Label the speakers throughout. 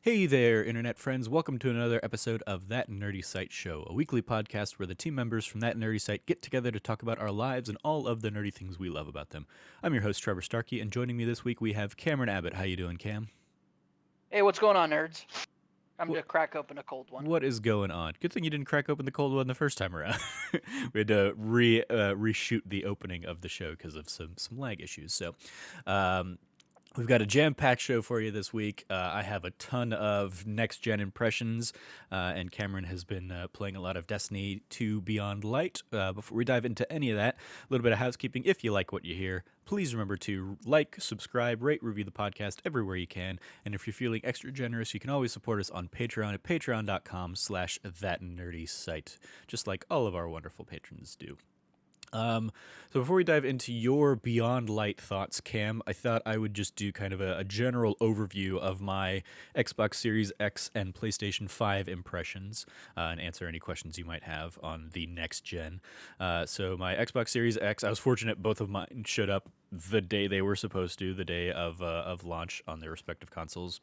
Speaker 1: Hey there, internet friends. Welcome to another episode of That Nerdy Site Show, a weekly podcast where the team members from That Nerdy Site get together to talk about our lives and all of the nerdy things we love about them. I'm your host, Trevor Starkey, and joining me this week we have Cameron Abbott. How you doing, Cam?
Speaker 2: Hey, what's going on, nerds? I'm
Speaker 1: What
Speaker 2: to crack open a cold one.
Speaker 1: what is going on? Good thing you didn't crack open the cold one the first time around. We had to reshoot the opening of the show because of some lag issues. Um, We've got a jam-packed show for you this week. I have a ton of next-gen impressions, and Cameron has been playing a lot of Destiny 2 Beyond Light. Before we dive into any of that, a little bit of housekeeping. If you like what you hear, please remember to like, subscribe, rate, review the podcast everywhere you can. And if you're feeling extra generous, you can always support us on Patreon at patreon.com/thatnerdysite, just like all of our wonderful patrons do. So before we dive into your Beyond Light thoughts, Cam, I thought I would just do kind of a general overview of my Xbox Series X and PlayStation 5 impressions and answer any questions you might have on the next gen. So my Xbox Series X, I was fortunate both of mine showed up the day they were supposed to, the day of launch on their respective consoles.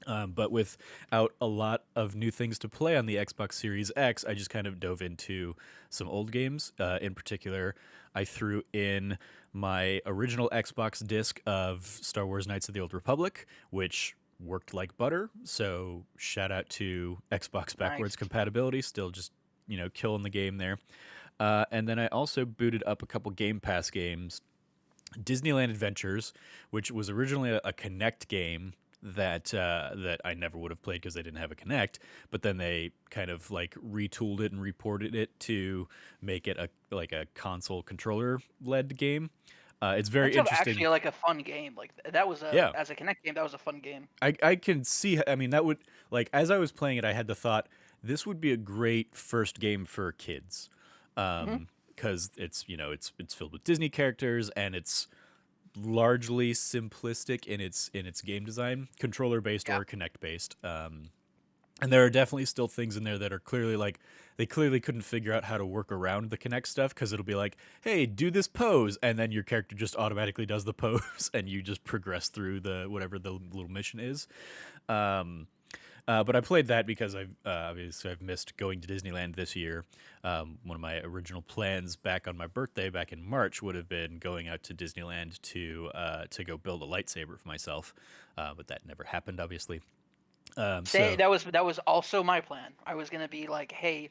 Speaker 1: But without a lot of new things to play on the Xbox Series X, I just kind of dove into some old games. In particular, I threw in my original Xbox disc of Star Wars Knights of the Old Republic, which worked like butter. So shout out to Xbox backwards
Speaker 2: Nice.
Speaker 1: compatibility, still just, killing the game there. And then I also booted up a couple Game Pass games. Disneyland Adventures, which was originally a Kinect game that I never would have played because they didn't have a Kinect, but then they kind of like retooled it and reported it to make it a console controller led game. It's very
Speaker 2: That's
Speaker 1: interesting.
Speaker 2: actually like a fun game. Like that was
Speaker 1: Yeah,
Speaker 2: as a Connect game, that was a fun game.
Speaker 1: I can see. I mean, that would like as I was playing it, I had the thought this would be a great first game for kids,
Speaker 2: Hmm.
Speaker 1: because it's filled with Disney characters and it's largely simplistic in its game design, controller based
Speaker 2: Yeah.
Speaker 1: or Connect based. And there are definitely still things in there that are clearly like they clearly couldn't figure out how to work around the Connect stuff because it'll be like, hey, do this pose, and then your character just automatically does the pose, and you just progress through the whatever the little mission is. Um, but I played that because I've missed going to Disneyland this year. One of my original plans back on my birthday back in March would have been going out to Disneyland to go build a lightsaber for myself, but that never happened, obviously.
Speaker 2: Say
Speaker 1: So
Speaker 2: that was also my plan. I was gonna be like, hey,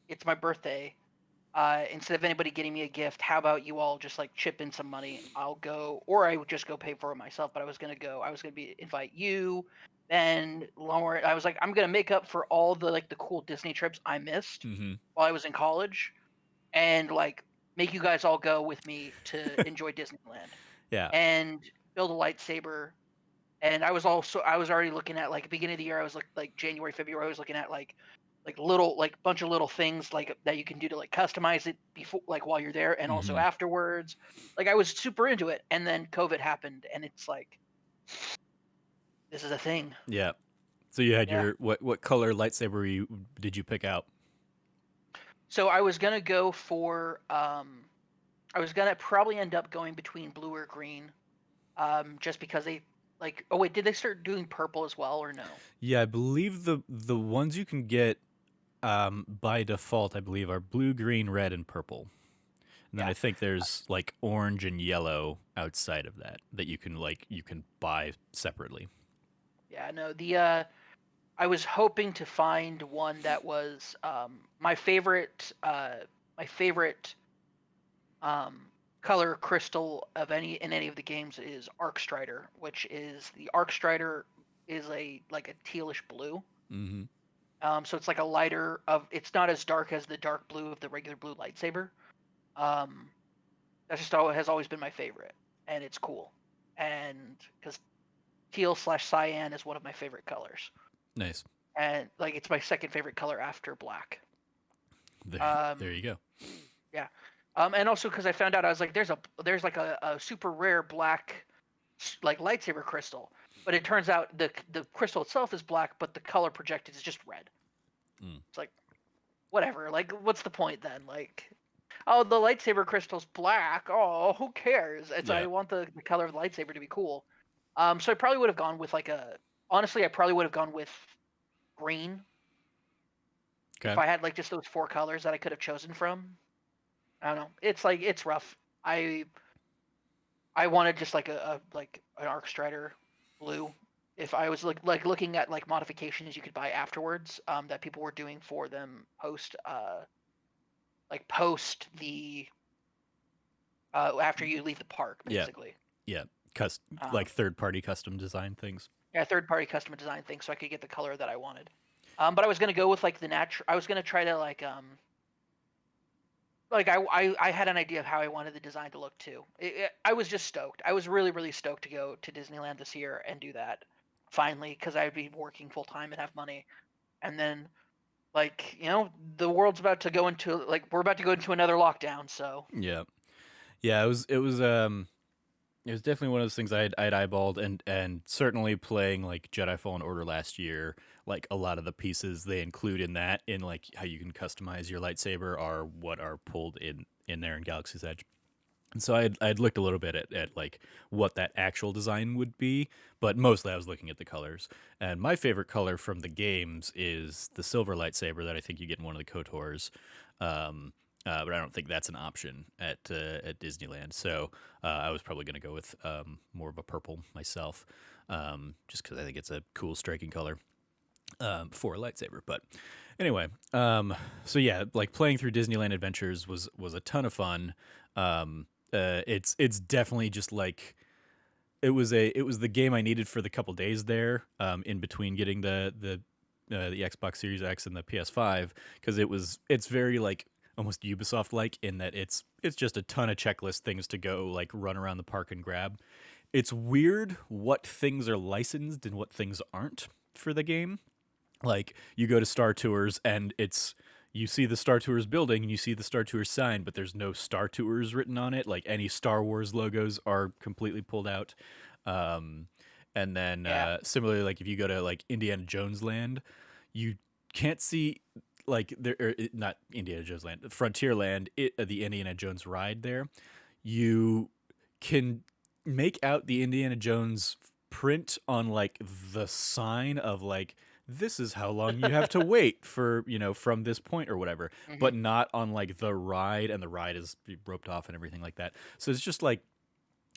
Speaker 2: it's my birthday. Instead of anybody getting me a gift, how about you all just like chip in some money? I'll go, or I would just go pay for it myself. But I was gonna go. I was gonna be invite you, Ben, Lauren. I was like, I'm gonna make up for all the like the cool Disney trips I missed
Speaker 1: mhm.
Speaker 2: while I was in college, and like make you guys all go with me to enjoy Disneyland
Speaker 1: Yeah.
Speaker 2: and build a lightsaber. And I was already looking at like beginning of the year. I was like January, February. I was looking at like little like bunch of little things like that you can do to like customize it before like while you're there and also
Speaker 1: Hmm.
Speaker 2: afterwards. Like I was super into it, and then COVID happened, and it's like this is a thing.
Speaker 1: Yeah. So you had
Speaker 2: Yeah.
Speaker 1: your what color lightsaber did you pick out?
Speaker 2: So I was gonna go for I was gonna probably end up going between blue or green, just because they like. Oh wait, did they start doing purple as well or no?
Speaker 1: Yeah, I believe the ones you can get by default, I believe, are blue, green, red, and purple. And then
Speaker 2: Yeah.
Speaker 1: I think there's like orange and yellow outside of that you can buy separately.
Speaker 2: Yeah, no, the I was hoping to find one that was my favorite um color crystal of any of the games is Arc Strider, which is the Arc Strider is a like a tealish blue.
Speaker 1: Hmm.
Speaker 2: So it's like a lighter of it's not as dark as the dark blue of the regular blue lightsaber. Um that's just all has always been my favorite, and it's cool. And because teal/cyan is one of my favorite colors.
Speaker 1: Nice.
Speaker 2: And like it's my second favorite color after black.
Speaker 1: There you
Speaker 2: Um,
Speaker 1: go.
Speaker 2: yeah. And also because I found out I was like, there's like a super rare black like lightsaber crystal, but it turns out the crystal itself is black, but the color projected is just red.
Speaker 1: Mm.
Speaker 2: It's like whatever. Like what's the point then? Like, oh, the lightsaber crystal's black. Oh, who cares? It's
Speaker 1: Yeah.
Speaker 2: I want the color of the lightsaber to be cool. So I probably would have gone with like a honestly, I probably would have gone with green if
Speaker 1: Okay.
Speaker 2: I had like just those four colors that I could have chosen from. I don't know. It's like it's rough. I wanted just like a like an Arc Strider blue. If I was like looking at like modifications you could buy afterwards, that people were doing for them post the after you leave the park,
Speaker 1: Yeah.
Speaker 2: basically.
Speaker 1: Yeah. Like
Speaker 2: Um,
Speaker 1: third-party custom design things.
Speaker 2: yeah, third party custom design thing, so I could get the color that I wanted. But I was gonna go with like the natural. I was gonna try to I had an idea of how I wanted the design to look too. I was just stoked. I was really stoked to go to Disneyland this year and do that finally because I'd be working full time and have money. And then the world's about to go into we're about to go into another lockdown. So
Speaker 1: Yeah. Yeah, it was definitely one of those things I'd eyeballed, and certainly playing like Jedi Fallen Order last year, like a lot of the pieces they include in that, in like how you can customize your lightsaber, are what are pulled in there in Galaxy's Edge. And so I'd looked a little bit at like what that actual design would be, but mostly I was looking at the colors. And my favorite color from the games is the silver lightsaber that I think you get in one of the KOTORs. Um, but I don't think that's an option at Disneyland. So I was probably going to go with more of a purple myself, just because I think it's a cool striking color for a lightsaber. But anyway, so yeah, like playing through Disneyland Adventures was a ton of fun. It's definitely just like it was the game I needed for the couple days there, in between getting the Xbox Series X and the PS5, because it's very like almost Ubisoft like in that it's just a ton of checklist things to go like run around the park and grab. It's weird what things are licensed and what things aren't for the game. Like you go to Star Tours and it's you see the Star Tours building and you see the Star Tours sign, but there's no Star Tours written on it. Like any Star Wars logos are completely pulled out. Um, and then
Speaker 2: yeah.
Speaker 1: similarly, like if you go to like Indiana Jones Land, you can't see like not Indiana Jones Land, Frontierland, the Indiana Jones ride there. You can make out the Indiana Jones print on like the sign of like this is how long you have to wait for, from this point or whatever,
Speaker 2: hmm
Speaker 1: but not on like the ride, and the ride is roped off and everything like that. So it's just like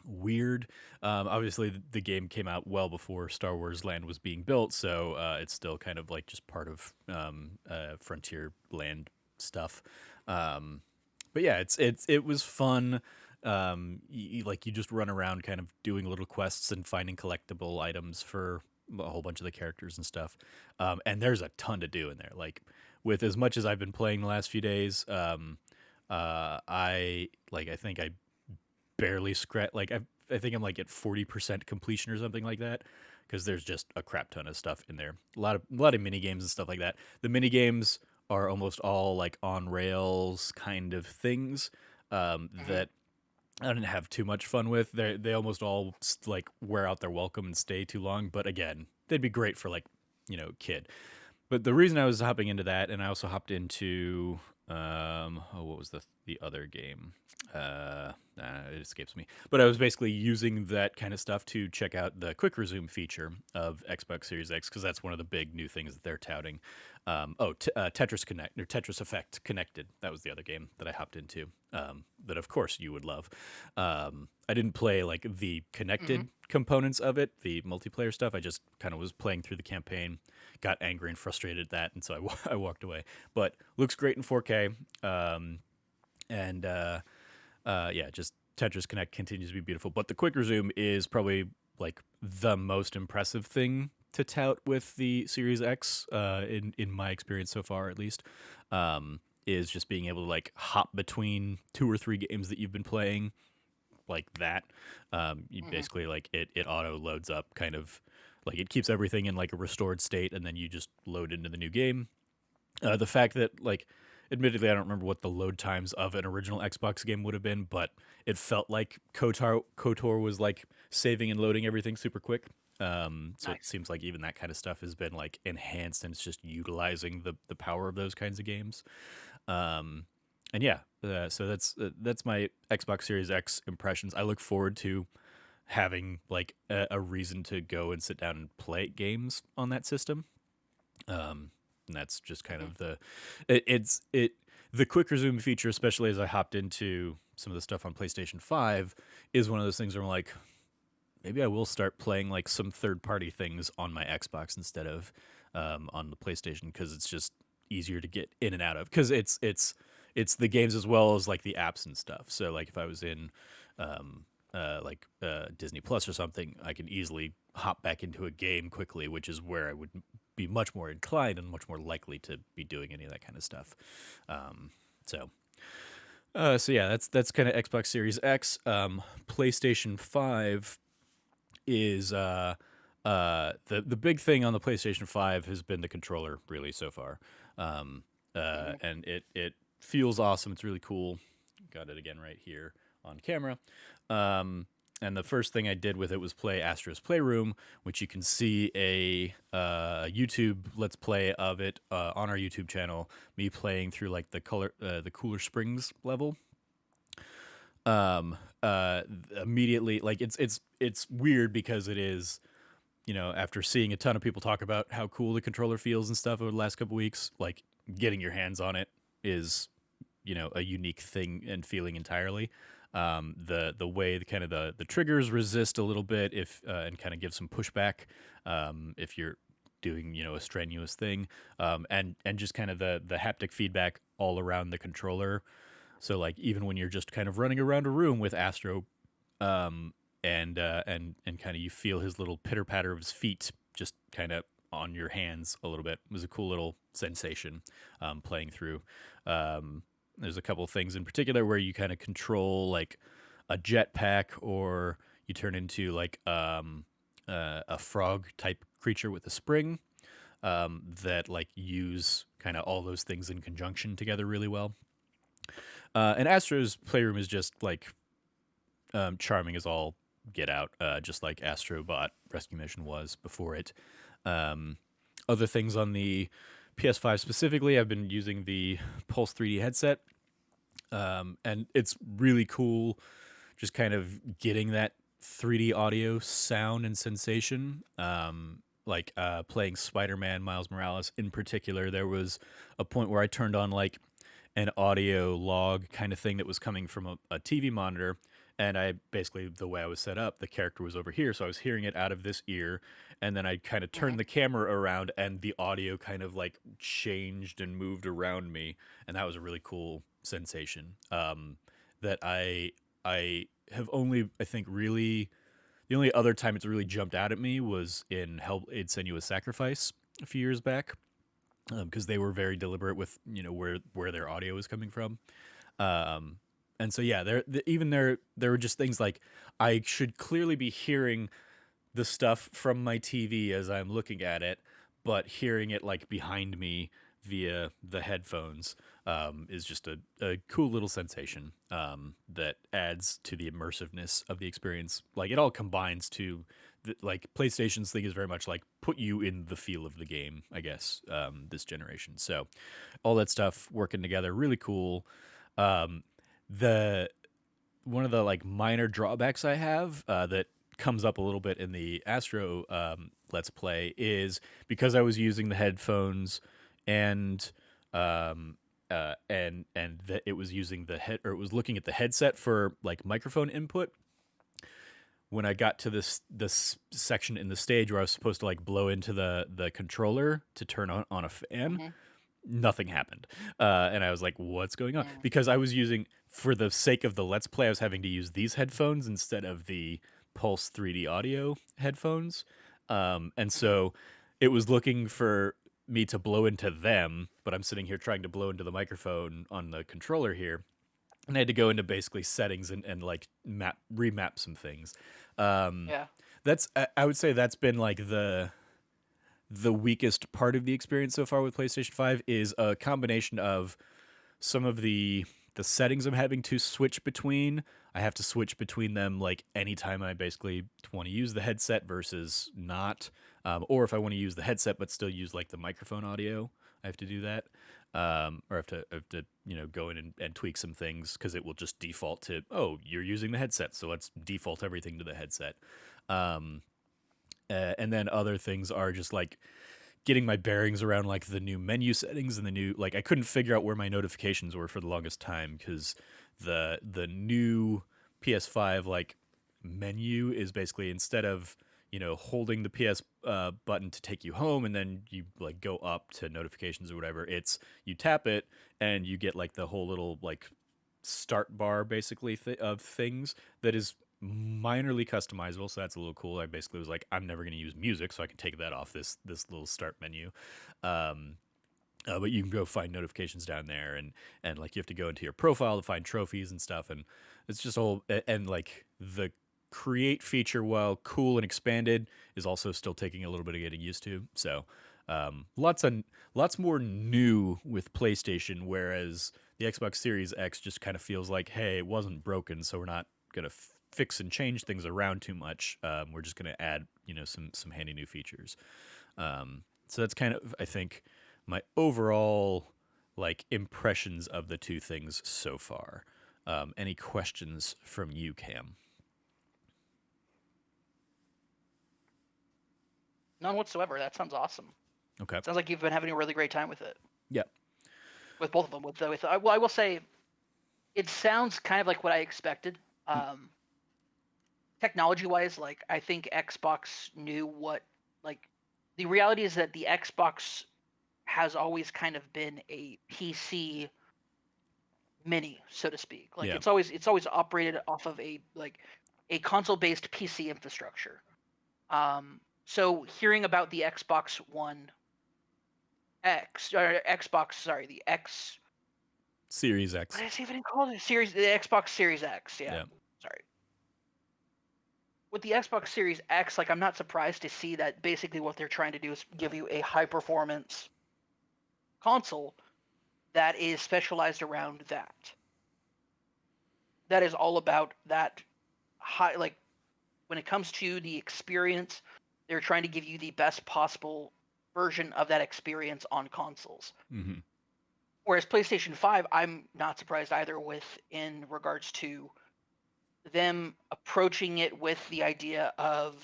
Speaker 1: weird. Obviously, the game came out well before Star Wars Land was being built, so it's still kind of like just part of Frontier Land stuff. Um, but yeah, it was fun. Like you just run around, kind of doing little quests and finding collectible items for a whole bunch of the characters and stuff. And there's a ton to do in there. Like with as much as I've been playing the last few days, I think I barely scratch. I think I'm like at 40% completion or something like that, because there's just a crap ton of stuff in there. A lot of mini games and stuff like that. The mini games are almost all like on rails kind of things,
Speaker 2: hmm
Speaker 1: that I didn't have too much fun with. They almost all like wear out their welcome and stay too long. But again, they'd be great for like kid. But the reason I was hopping into that, and I also hopped into what was the other game? It escapes me. But I was basically using that kind of stuff to check out the quick resume feature of Xbox Series X, because that's one of the big new things that they're touting. Tetris Connect, or Tetris Effect Connected. That was the other game that I hopped into. That of course you would love. I didn't play like the
Speaker 2: hmm
Speaker 1: connected components of it, the multiplayer stuff. I just kind of was playing through the campaign, got angry and frustrated at that, and so I walked away. But looks great in 4K, and yeah, just Tetris Connect continues to be beautiful. But the quick resume is probably like the most impressive thing to tout with the Series X, in my experience so far, at least. Is just being able to like hop between two or three games that you've been playing like that. You
Speaker 2: hmm
Speaker 1: basically like it auto loads up, kind of like it keeps everything in like a restored state, and then you just load into the new game. The fact that like, admittedly, I don't remember what the load times of an original Xbox game would have been, but it felt like Kotor was like saving and loading everything super quick. So it
Speaker 2: Nice.
Speaker 1: seems like even that kind of stuff has been like enhanced, and it's just utilizing the power of those kinds of games. Um, and yeah, so that's my Xbox Series X impressions. I look forward to having like a reason to go and sit down and play games on that system. And that's just kind
Speaker 2: Mhm.
Speaker 1: of the quick resume feature, especially as I hopped into some of the stuff on PlayStation 5, is one of those things where I'm like, maybe I will start playing like some third party things on my Xbox instead of on the PlayStation, because it's just easier to get in and out of, because it's the games as well as like the apps and stuff. So like if I was in Disney Plus or something, I can easily hop back into a game quickly, which is where I would be much more inclined and much more likely to be doing any of that kind of stuff. Um, so so yeah, that's kind of Xbox Series X. PlayStation 5 is the big thing on the PlayStation 5 has been the controller, really, so far. Um,
Speaker 2: Mhm.
Speaker 1: and it feels awesome. It's really cool. Got it again right here on camera. Um, and the first thing I did with it was play Astro's Playroom, which you can see a YouTube Let's Play of it on our YouTube channel. Me playing through like the Cooler Springs level. Um, Immediately, like it's weird because it is, after seeing a ton of people talk about how cool the controller feels and stuff over the last couple weeks, like getting your hands on it is, a unique thing and feeling entirely. The way the triggers resist a little bit, if and kind of give some pushback, if you're doing a strenuous thing, and just kind of the haptic feedback all around the controller. So like even when you're just kind of running around a room with Astro, um, and kind of you feel his little pitter patter of his feet just kind of on your hands a little bit. It was a cool little sensation playing through. There's a couple of things in particular where you kind of control like a jetpack, or you turn into like a frog type creature with a spring, that like use kind of all those things in conjunction together really well. And Astro's Playroom is just like charming as all get out, just like Astrobot Rescue Mission was before it. Um, Other things on the PS5 specifically, I've been using the Pulse 3D headset, and it's really cool just kind of getting that 3D audio sound and sensation. Like playing Spider-Man Miles Morales in particular, there was a point where I turned on like an audio log kind of thing that was coming from a TV monitor. And I basically, the way I was set up, the character was over here. So I was hearing it out of this ear. And then I kind of
Speaker 2: Mhm.
Speaker 1: turned the camera around and the audio kind of like changed and moved around me. And that was a really cool sensation, that I have only, I think, really, the only other time it's really jumped out at me was in Help Aid Senua's Sacrifice a few years back, because they were very deliberate with where their audio was coming from. Um, and so yeah, even there were just things like I should clearly be hearing the stuff from my TV as I'm looking at it, but hearing it like behind me via the headphones, is just a cool little sensation, that adds to the immersiveness of the experience. Like it all combines to like PlayStation's thing is very much like put you in the feel of the game, I guess, this generation. So all that stuff working together, really cool. Um, the One of the like minor drawbacks I have, that comes up a little bit in the Astro Let's Play, is because I was using the headphones and that it was using the head, or it was looking at the headset for like microphone input. When I got to this section in the stage where I was supposed to like blow into the controller to turn on a fan,
Speaker 2: Mhm.
Speaker 1: nothing happened. And I was like, what's going on?
Speaker 2: Mhm.
Speaker 1: Because I was using, for the sake of the Let's Play, I was having to use these headphones instead of the Pulse 3D audio headphones. And
Speaker 2: Mhm.
Speaker 1: so it was looking for me to blow into them, but I'm sitting here trying to blow into the microphone on the controller here. And I had to go into basically settings and like remap some things. Um,
Speaker 2: Yeah.
Speaker 1: I would say that's been like the weakest part of the experience so far with PlayStation 5, is a combination of some of the the settings I'm having to switch between, I have to switch between them like anytime I basically want to use the headset versus not, or if I want to use the headset but still use like the microphone audio, I have to do that, or I have to go in and tweak some things because it will just default to, oh, you're using the headset, so let's default everything to the headset. Um, and then other things are just like getting my bearings around like the new menu settings and the new, like, I couldn't figure out where my notifications were for the longest time because the new PS5 like menu is basically, instead of holding the PS button to take you home and then you like go up to notifications or whatever, it's you tap it and you get like the whole little like start bar basically of things that is minorly customizable, so that's a little cool. I basically was like, I'm never going to use music, so I can take that off this little start menu. um, but you can go find notifications down there, and like you have to go into your profile to find trophies and stuff, and it's just all, and like the create feature, while cool and expanded, is also still taking a little bit of getting used to. So lots more new with PlayStation, whereas the Xbox Series X just kind of feels like, hey, it wasn't broken, so we're not gonna fix and change things around too much. We're just gonna add some handy new features. So that's kind of, I think, my overall like impressions of the two things so far. Any questions from you, Cam?
Speaker 2: None whatsoever. That sounds awesome.
Speaker 1: Okay.
Speaker 2: Sounds like you've been having a really great time with it,
Speaker 1: Yeah.
Speaker 2: with both of them. Well, I will say, it sounds kind of like what I expected. Technology wise, like I think Xbox knew what, like, the reality is that the Xbox has always kind of been a PC mini, so to speak. Like
Speaker 1: Yeah.
Speaker 2: it's always operated off of a console based PC infrastructure. So hearing about the Xbox One X, or Xbox, sorry, the X,
Speaker 1: Series
Speaker 2: what
Speaker 1: X.
Speaker 2: is it even called? The Xbox Series X. Yeah,
Speaker 1: Yeah.
Speaker 2: sorry. With the Xbox Series X, like, I'm not surprised to see that basically what they're trying to do is give you a high performance console that is specialized around that. That is all about that high, like, when it comes to the experience, they're trying to give you the best possible version of that experience on consoles.
Speaker 1: Mm-hmm.
Speaker 2: Whereas PlayStation 5, I'm not surprised either with, in regards to them approaching it with the idea of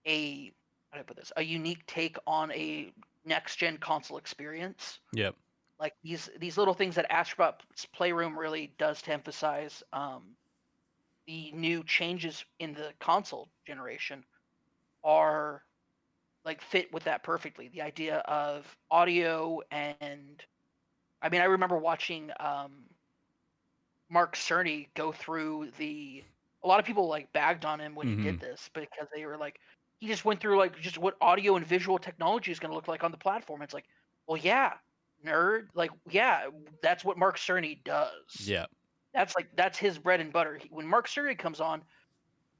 Speaker 2: a, how do I put this, a unique take on a next gen console experience.
Speaker 1: Yep.
Speaker 2: Like these little things that Astro's Playroom really does to emphasize the new changes in the console generation are like fit with that perfectly. The idea of audio, and I mean, I remember watching Mark Cerny go through the. A lot of people like bagged on him when he
Speaker 1: Mm-hmm.
Speaker 2: did this because they were like, he just went through like just what audio and visual technology is going to look like on the platform. It's like, well, yeah, nerd, like, yeah, that's what Mark Cerny does.
Speaker 1: Yeah.
Speaker 2: That's his bread and butter. When Mark Cerny comes on,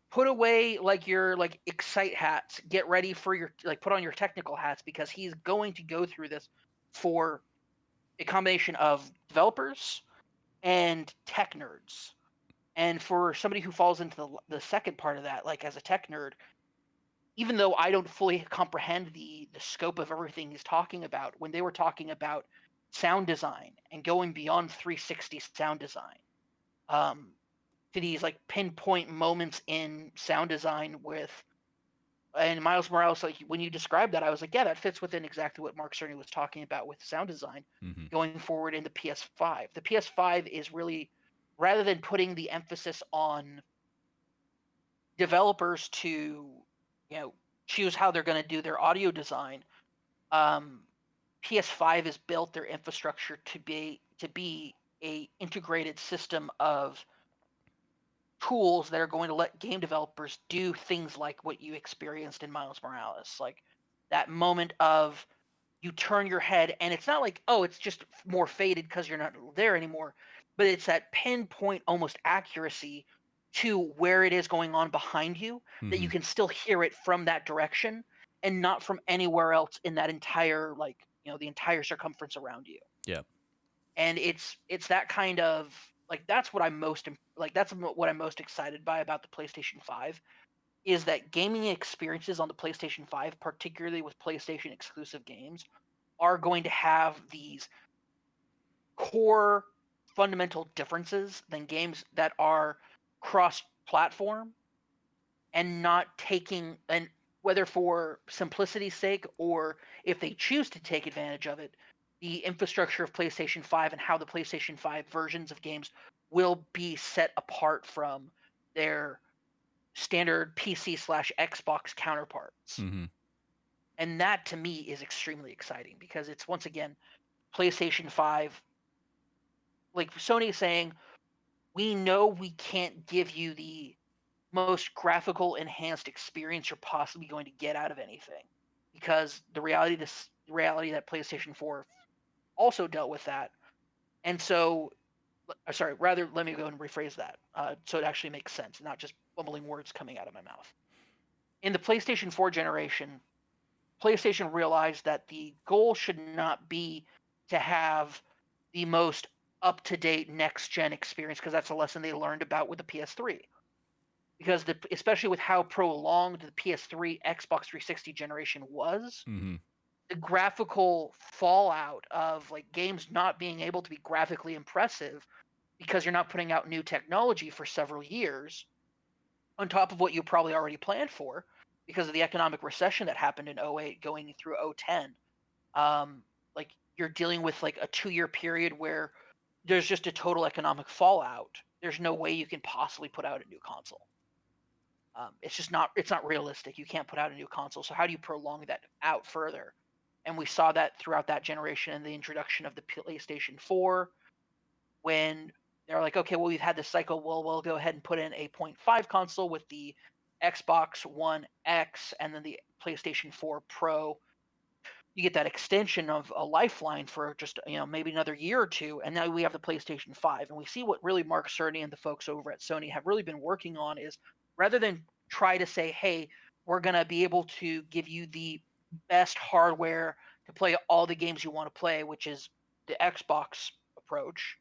Speaker 2: put away like your like excite hats, get ready for your, like, put on your technical hats, because he's going to go through this for a combination of developers and tech nerds. And for somebody who falls into the second part of that, like as a tech nerd, even though I don't fully comprehend the scope of everything he's talking about, when they were talking about sound design and going beyond 360 sound design, um, to these like pinpoint moments in sound design with, and Miles Morales, like when you described that, I was like, yeah, that fits within exactly what Mark Cerny was talking about with sound design
Speaker 1: Mm-hmm.
Speaker 2: going forward in the PS5. The PS5 is really, rather than putting the emphasis on developers to, choose how they're going to do their audio design, um, PS5 has built their infrastructure to be a integrated system of tools that are going to let game developers do things like what you experienced in Miles Morales. Like that moment of, you turn your head and it's not like, oh, it's just more faded because you're not there anymore, but it's that pinpoint almost accuracy to where it is going on behind you, that
Speaker 1: Mm-hmm.
Speaker 2: you can still hear it from that direction and not from anywhere else in that entire, like, the entire circumference around you.
Speaker 1: Yeah.
Speaker 2: And it's that kind of like that's what I'm most like that's what I'm most excited by about the PlayStation 5 is that gaming experiences on the PlayStation 5, particularly with PlayStation exclusive games, are going to have these core fundamental differences than games that are cross platform and not taking and whether for simplicity's sake or if they choose to take advantage of it, the infrastructure of PlayStation 5 and how the PlayStation 5 versions of games will be set apart from their standard PC slash Xbox counterparts.
Speaker 1: Mm-hmm.
Speaker 2: And that to me is extremely exciting because it's once again PlayStation 5, like Sony saying, we know we can't give you the most graphical enhanced experience you're possibly going to get out of anything because the reality that PlayStation 4 also dealt with that. And so sorry, rather let me go and rephrase that so it actually makes sense, not just bumbling words coming out of my mouth. In the PlayStation 4 generation, PlayStation realized that the goal should not be to have the most up to date next gen experience because that's a lesson they learned about with the PS3. Because especially with how prolonged the PS3 Xbox 360 generation was,
Speaker 1: Mm-hmm.
Speaker 2: the graphical fallout of like games not being able to be graphically impressive because you're not putting out new technology for several years on top of what you probably already planned for because of the economic recession that happened in '08 going through '10. Like you're dealing with like a 2-year period where there's just a total economic fallout. There's no way you can possibly put out a new console. It's just not realistic. You can't put out a new console. So how do you prolong that out further? And we saw that throughout that generation and the introduction of the PlayStation 4 when they're like, okay, well, we've had this cycle. Well, we'll go ahead and put in a point 0.5 console with the Xbox One X and then the PlayStation 4 Pro. You get that extension of a lifeline for just maybe another year or two, and now we have the PlayStation 5. And we see what really Mark Cerny and the folks over at Sony have really been working on is rather than try to say, hey, we're going to be able to give you the best hardware to play all the games you want to play, which is the Xbox approach,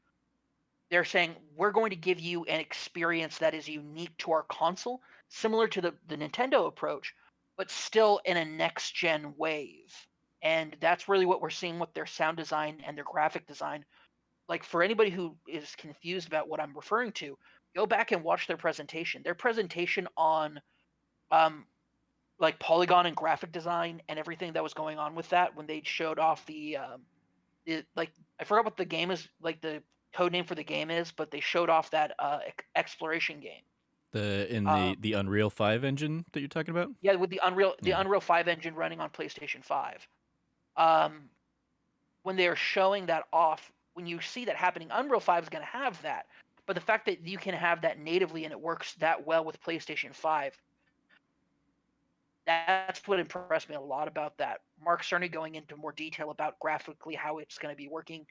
Speaker 2: they're saying we're going to give you an experience that is unique to our console, similar to the Nintendo approach, but still in a next gen wave. And that's really what we're seeing with their sound design and their graphic design. Like for anybody who is confused about what I'm referring to, go back and watch their presentation. Their presentation on um, like polygon and graphic design and everything that was going on with that when they showed off like I forgot what the game is, like the code name for the game is, but they showed off that exploration game.
Speaker 1: The Unreal 5 engine that you're talking about?
Speaker 2: Yeah, with the
Speaker 1: Yeah.
Speaker 2: Unreal 5 engine running on PlayStation 5. Um, when they're showing that off, when you see that happening, Unreal 5 is going to have that. But the fact that you can have that natively and it works that well with PlayStation 5, that's what impressed me a lot about that. Mark Cerny going into more detail about graphically how it's going to be working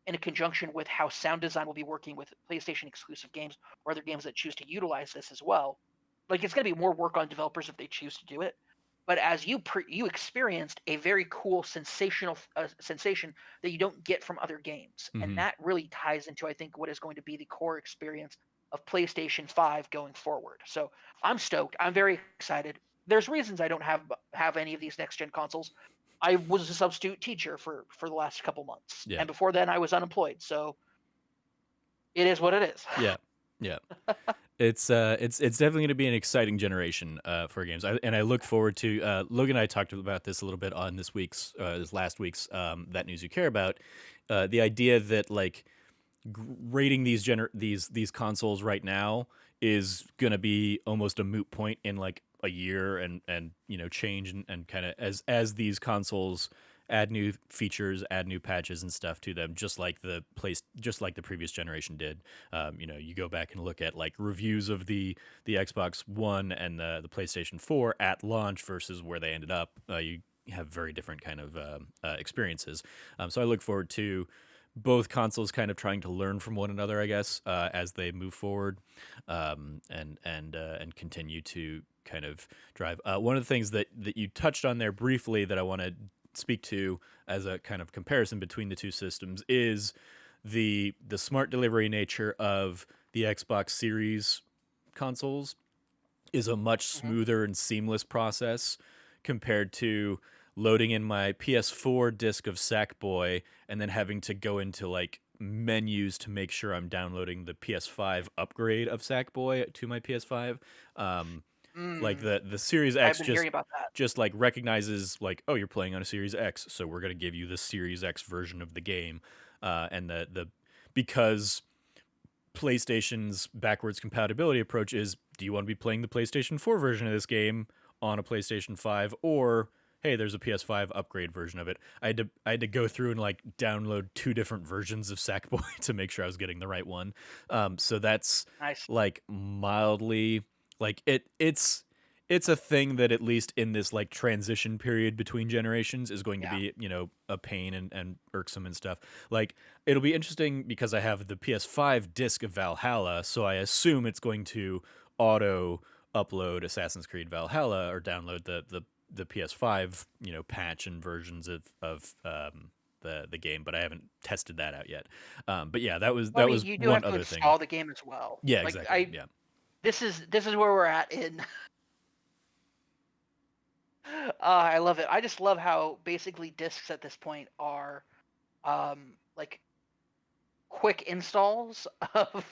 Speaker 2: in conjunction with how sound design will be working with PlayStation exclusive games or other games that choose to utilize this as well. Like it's going to be more work on developers if they choose to do it. But as you experienced a very cool sensational sensation that you don't get from other games, and
Speaker 1: Mm-hmm.
Speaker 2: that really ties into I think what is going to be the core experience of PlayStation 5 going forward. So I'm stoked. I'm very excited. There's reasons I don't have any of these next gen consoles. I was a substitute teacher for the last couple months,
Speaker 1: Yeah.
Speaker 2: and before then I was unemployed. So it is what it is.
Speaker 1: Yeah. Yeah. It's definitely going to be an exciting generation for games, and I look forward to. Logan and I talked about this a little bit on this last week's that news you care about. The idea that like rating these consoles right now is going to be almost a moot point in like a year and change and kind of as these consoles add new features, add new patches and stuff to them, just like the previous generation did. You go back and look at like reviews of the Xbox One and the PlayStation 4 at launch versus where they ended up. You have very different kind of experiences. So I look forward to both consoles kind of trying to learn from one another, I guess, as they move forward, and continue to kind of drive. One of the things that you touched on there briefly that I want to speak to as a kind of comparison between the two systems is the smart delivery nature of the Xbox Series consoles is a much
Speaker 2: Hmm.
Speaker 1: smoother and seamless process compared to loading in my PS4 disc of Sackboy and then having to go into like menus to make sure I'm downloading the PS5 upgrade of Sackboy to my PS5. Um, like
Speaker 2: Mm,
Speaker 1: the Series
Speaker 2: I've
Speaker 1: X
Speaker 2: been hearing about that.
Speaker 1: just like recognizes like, oh, you're playing on a Series X, so we're gonna give you the Series X version of the game, and the because PlayStation's backwards compatibility approach is, do you want to be playing the PlayStation 4 version of this game on a PlayStation 5, or hey, there's a PS5 upgrade version of it. I had to go through and like download two different versions of Sackboy to make sure I was getting the right one. So that's
Speaker 2: Nice.
Speaker 1: like mildly like it's a thing that at least in this like transition period between generations is going to
Speaker 2: Yeah.
Speaker 1: be, a pain and irksome and stuff. Like it'll be interesting because I have the PS5 disc of Valhalla, so I assume it's going to auto upload Assassin's Creed Valhalla or download the PS5, patch and versions of the game, but I haven't tested that out yet. But yeah, that was
Speaker 2: Well, I
Speaker 1: that
Speaker 2: mean,
Speaker 1: was
Speaker 2: you do
Speaker 1: one
Speaker 2: have to
Speaker 1: other thing.
Speaker 2: install the game as well.
Speaker 1: Yeah,
Speaker 2: Like
Speaker 1: exactly. Yeah.
Speaker 2: this is where we're at in. I love it. I just love how basically discs at this point are like quick installs of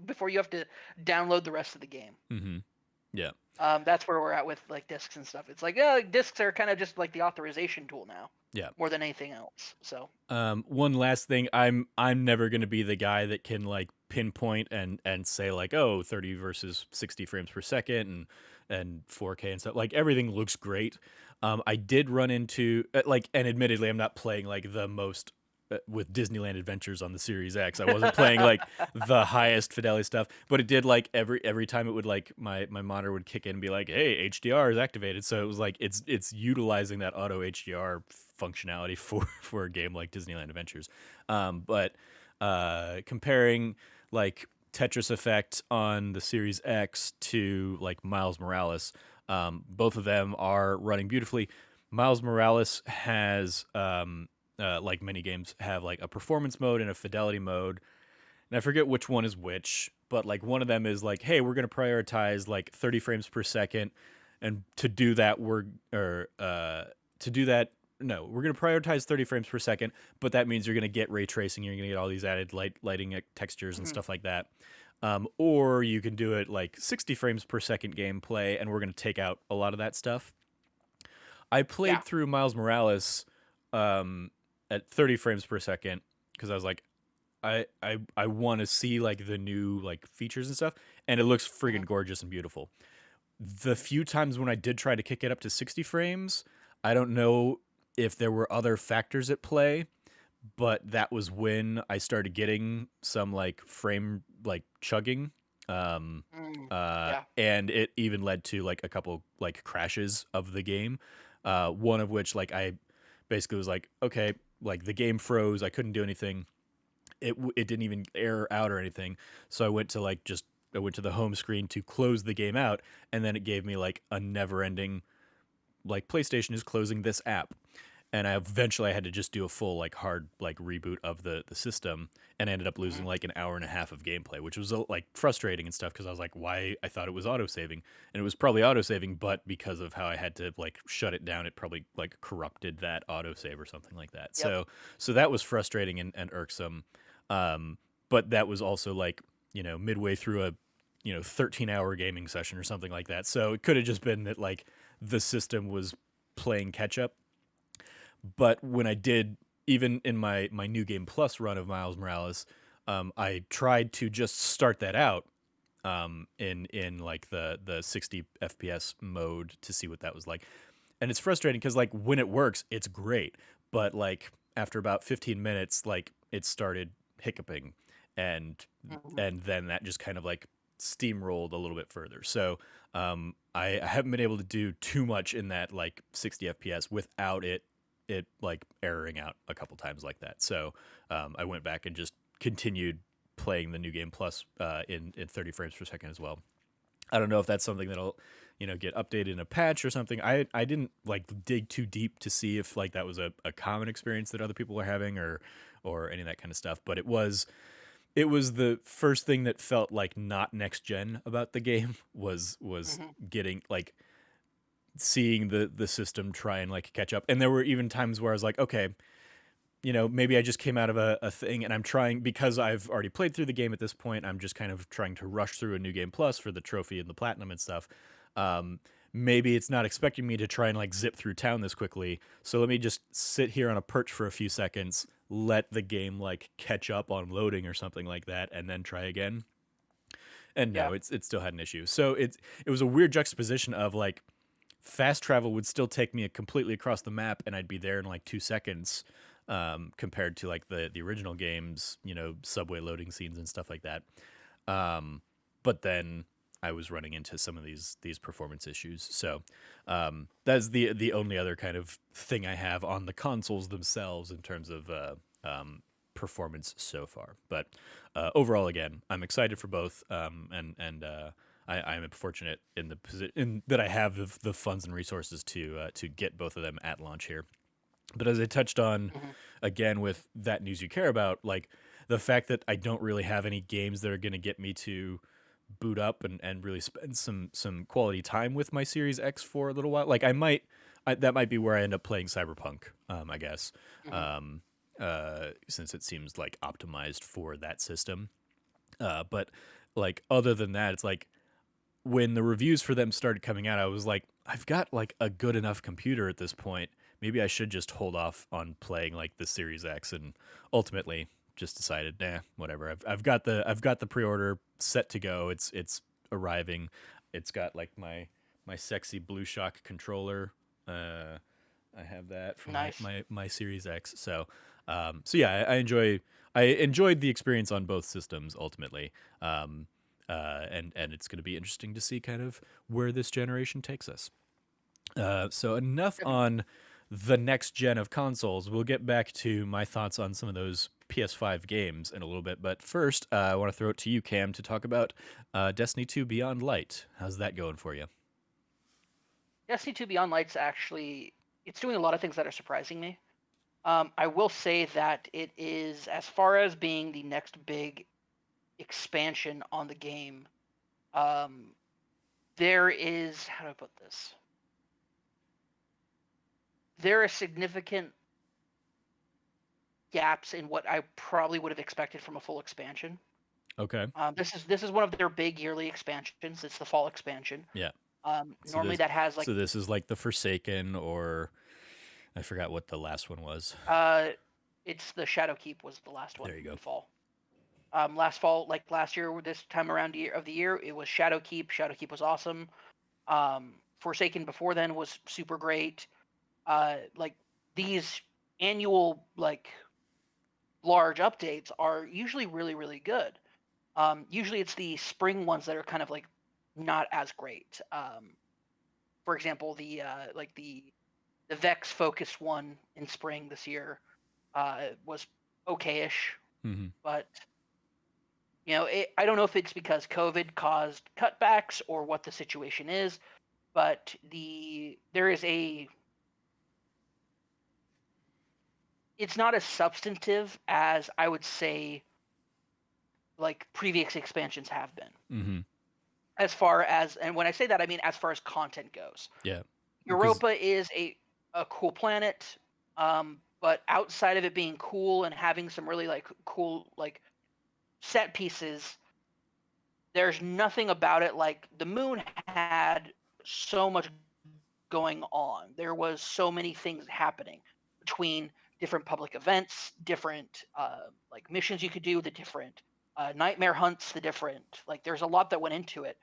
Speaker 2: before you have to download the rest of the game.
Speaker 1: Mm-hmm. Yeah.
Speaker 2: That's where we're at with like discs and stuff. It's like, yeah, like, discs are kind of just like the authorization tool now,
Speaker 1: Yeah.
Speaker 2: more than anything else. So
Speaker 1: One last thing, I'm never gonna be the guy that can like pinpoint and say like, oh, 30 versus 60 frames per second and 4K and stuff. Like everything looks great. I did run into like, and admittedly, I'm not playing like the most with Disneyland Adventures on the Series X. I wasn't playing like the highest fidelity stuff, but it did like every time it would like my monitor would kick in and be like, "Hey, HDR is activated." So it was like it's utilizing that auto HDR functionality for a game like Disneyland Adventures. But comparing like Tetris Effect on the Series X to like Miles Morales, both of them are running beautifully. Miles Morales has like many games have like a performance mode and a fidelity mode, and I forget which one is which, but like one of them is like, hey, we're going to prioritize like 30 frames per second, and to do that to do that, no, we're going to prioritize 30 frames per second, but that means you're going to get ray tracing, you're going to get all these added lighting textures and
Speaker 2: mhm,
Speaker 1: stuff like that. Or you can do it like 60 frames per second gameplay, and we're going to take out a lot of that stuff. I
Speaker 2: yeah,
Speaker 1: played through Miles Morales um, at 30 frames per second because I was like, I want to see like the new like features and stuff, and it looks
Speaker 2: mhm,
Speaker 1: friggin' gorgeous and beautiful. The few times when I did try to kick it up to 60 frames, I don't know if there were other factors at play, but that was when I started getting some like frame like chugging. Um,
Speaker 2: yeah,
Speaker 1: and it even led to like a couple like crashes of the game. One of which like I basically was like, okay, like the game froze, I couldn't do anything. It didn't even error out or anything. So I went to the home screen to close the game out, and then it gave me like a never ending like PlayStation is closing this app. And I eventually had to just do a full like hard like reboot of the system, and ended up
Speaker 2: mhm,
Speaker 1: losing like an hour and a half of gameplay, which was like frustrating and stuff because I was like, why? I thought it was autosaving, and it was probably autosaving, but because of how I had to like shut it down, it probably like corrupted that autosave or something like that.
Speaker 2: yep,
Speaker 1: So that was frustrating and irksome. But that was also like, midway through a 13-hour gaming session or something like that. So it could have just been that like the system was playing catch up. But when I did, even in my new game plus run of Miles Morales, I tried to just start that out in like the 60 FPS mode to see what that was like. And it's frustrating because like when it works, it's great, but like after about 15 minutes, like it started hiccuping, and
Speaker 2: mhm,
Speaker 1: and then that just kind of like steamrolled a little bit further. So I haven't been able to do too much in that like 60 FPS without it like erroring out a couple times like that. So I went back and just continued playing the new game plus in 30 frames per second as well. I don't know if that's something that'll, get updated in a patch or something. I didn't like dig too deep to see if like that was a common experience that other people are having or any of that kind of stuff. But it was the first thing that felt like not next gen about the game was
Speaker 2: Hmm.
Speaker 1: getting like seeing the system try and like catch up. And there were even times where I was like, okay, maybe I just came out of a thing and I'm trying because I've already played through the game at this point. I'm just kind of trying to rush through a new game plus for the trophy and the platinum and stuff. Um, Maybe it's not expecting me to try and like zip through town this quickly. So let me just sit here on a perch for a few seconds, let the game like catch up on loading or something like that, and then try again. And
Speaker 2: Yeah.
Speaker 1: no, it still had an issue. So it was a weird juxtaposition of like fast travel would still take me completely across the map and I'd be there in like 2 seconds, compared to like the original games, subway loading scenes and stuff like that. But then I was running into some of these performance issues. So that's the only other kind of thing I have on the consoles themselves in terms of performance so far. But overall, again, I'm excited for both, and I'm fortunate in the position that I have the funds and resources to get both of them at launch here. But as I touched on
Speaker 2: Hmm.
Speaker 1: again with that news you care about, like the fact that I don't really have any games that are going to get me to boot up and really spend some quality time with my Series X for a little while. Like that might be where I end up playing Cyberpunk, I guess,
Speaker 2: Hmm.
Speaker 1: um, since it seems like optimized for that system. But like other than that, it's like when the reviews for them started coming out, I was like, I've got like a good enough computer at this point. Maybe I should just hold off on playing like the Series X, and ultimately just decided, nah, whatever. I've got the pre-order set to go. It's arriving. It's got like my sexy Blue Shock controller. I have that for my
Speaker 2: Nice.
Speaker 1: my my Series X. So yeah, I enjoyed the experience on both systems ultimately. And it's going to be interesting to see kind of where this generation takes us. So enough
Speaker 2: Definitely.
Speaker 1: on the next gen of consoles. We'll get back to my thoughts on some of those PS5 games in a little bit. But first, I want to throw it to you, Cam, to talk about Destiny 2 Beyond Light. How's that going for you?
Speaker 2: Destiny 2 Beyond Light's actually it's doing a lot of things that are surprising me. I will say that it is, as far as being the next big expansion on the game, um, there is, how do I put this? There are significant gaps in what I probably would have expected from a full expansion.
Speaker 1: Okay.
Speaker 2: This is one of their big yearly expansions. It's the fall expansion.
Speaker 1: Yeah. So
Speaker 2: Normally
Speaker 1: this
Speaker 2: that has like
Speaker 1: so this is like the Forsaken, or I forgot what the last one was.
Speaker 2: uh, it's the Shadowkeep was the last one
Speaker 1: There you go.
Speaker 2: in fall. Last fall, like last year, this time around of the year, it was Shadowkeep. Shadowkeep was awesome. Forsaken before then was super great. Like these annual like large updates are usually really really good. Usually it's the spring ones that are kind of like not as great. For example, the Vex focused one in spring this year was okayish,
Speaker 1: Hmm.
Speaker 2: but I don't know if it's because COVID caused cutbacks or what the situation is, but there is a it's not as substantive as I would say like previous expansions have been.
Speaker 1: Hmm.
Speaker 2: As far as, and when I say that, I mean as far as content goes.
Speaker 1: Yeah. Because
Speaker 2: Europa is a cool planet, but outside of it being cool and having some really like cool like set pieces, there's nothing about it. Like the moon had so much going on. There was so many things happening between different public events, different like missions you could do, the different nightmare hunts, the different like there's a lot that went into it.